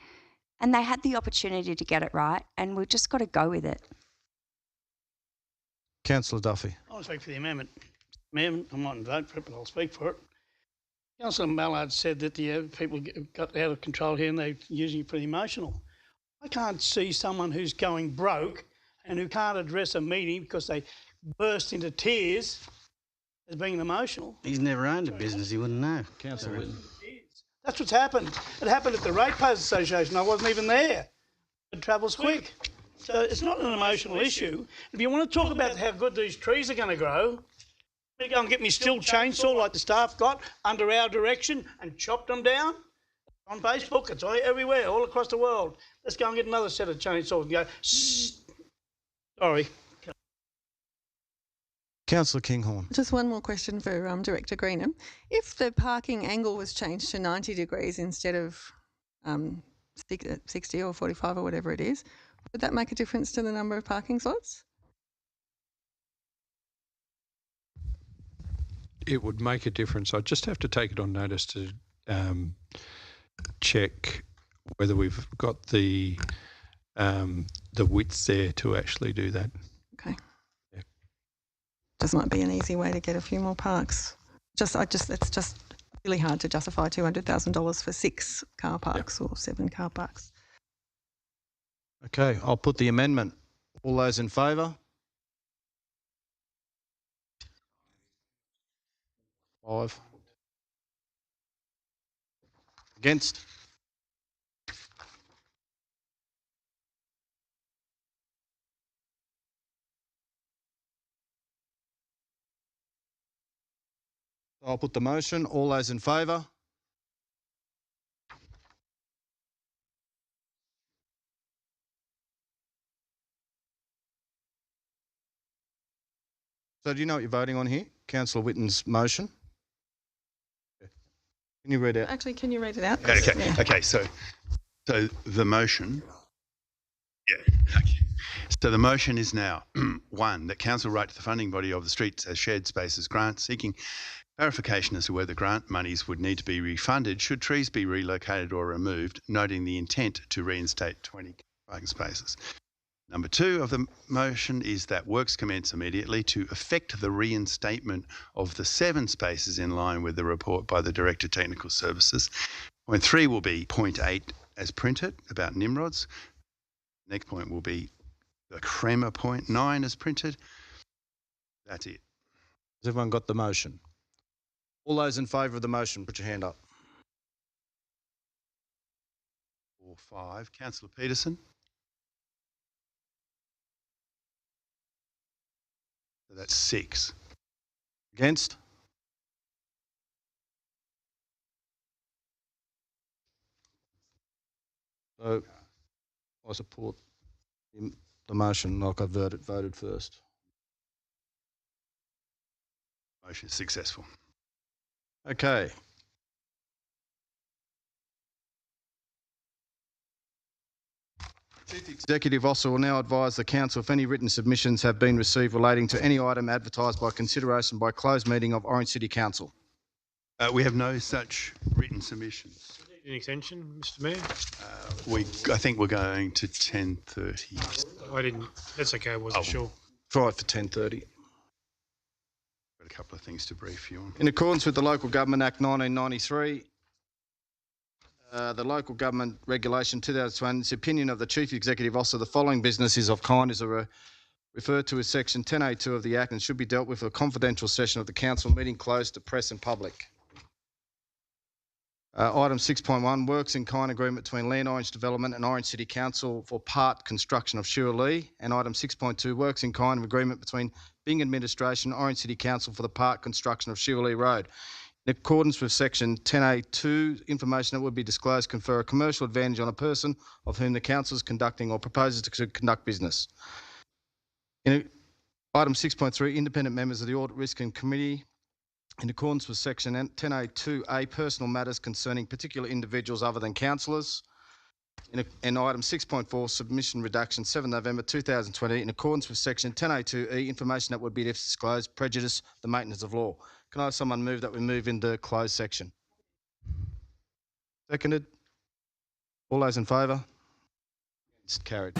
and they had the opportunity to get it right, and we've just got to go with it. Councillor Duffy. I'll speak for the amendment. Amendment, I mightn't vote for it, but I'll speak for it. Councillor Mallard said that the people got out of control here and they're using it for the emotional. I can't see someone who's going broke and who can't address a meeting because they burst into tears as being emotional. He's never owned a business, he wouldn't know. Councillor Whitten. That's what's happened. It happened at the Ratepayers Association. I wasn't even there. It travels quick. So it's not an emotional issue. If you want to talk about how good these trees are going to grow, me go and get me steel chainsaw like the staff got under our direction and chop them down. On Facebook, it's everywhere, all across the world. Let's go and get another set of chainsaws and go, shh. Sorry. Councillor Kinghorn. Just one more question for Director Greenham. If the parking angle was changed to 90 degrees instead of 60 or 45 or whatever it is, would that make a difference to the number of parking slots? it would make a difference. I just have to take it on notice to check whether we've got the width there to actually do that. Okay. Just might be an easy way to get a few more parks. It's just really hard to justify $200,000 for 6 car parks or 7 car parks. Okay, I'll put the amendment. All those in favour? 5. Against? I'll put the motion. All those in favour? So do you know what you're voting on here? Councillor Witten's motion. Can you read out? Actually, can you read it out? Okay. Yeah. Okay. So the motion. Yeah. Okay. So the motion is now 1, that council write to the funding body of the Streets as Shared Spaces grant seeking clarification as to whether grant monies would need to be refunded should trees be relocated or removed, noting the intent to reinstate 20 parking spaces. Number 2 of the motion is that works commence immediately to effect the reinstatement of the 7 spaces in line with the report by the Director of Technical Services. Point 3 will be point 8 as printed about Nimrods. Next point will be the Kremer point 9 as printed. That's it. Has everyone got the motion? All those in favour of the motion, put your hand up. 4, 5. Councillor Peterson. So that's 6. Against? So I support the motion like I voted first. Motion is successful. Okay. Chief Executive Officer will now advise the Council if any written submissions have been received relating to any item advertised by consideration by closed meeting of Orange City Council. We have no such written submissions. An extension, Mr. Mayor? I think we're going to 10:30. I didn't. That's okay. I wasn't sure. Try it for 10:30. Got a couple of things to brief you on. In accordance with the Local Government Act 1993, the Local Government Regulation 2001, it's the opinion of the Chief Executive Officer the following business is of kind is referred to as Section 10A2 of the Act and should be dealt with a confidential session of the Council meeting closed to press and public. Item 6.1, works in kind agreement between Land Orange Development and Orange City Council for part construction of Shirley. And item 6.2, works in kind agreement between Bing Administration and Orange City Council for the part construction of Shirley Road. In accordance with Section 10A2, information that would be disclosed confer a commercial advantage on a person of whom the Council is conducting or proposes to conduct business. In item 6.3, independent members of the Audit Risk and Committee, in accordance with Section 10A2A, personal matters concerning particular individuals other than councillors. In item 6.4, submission reduction, 7 November 2020, in accordance with Section 10A2E, information that would be disclosed prejudice the maintenance of law. Can I have someone move that we move into closed section? Seconded. All those in favour? It's carried.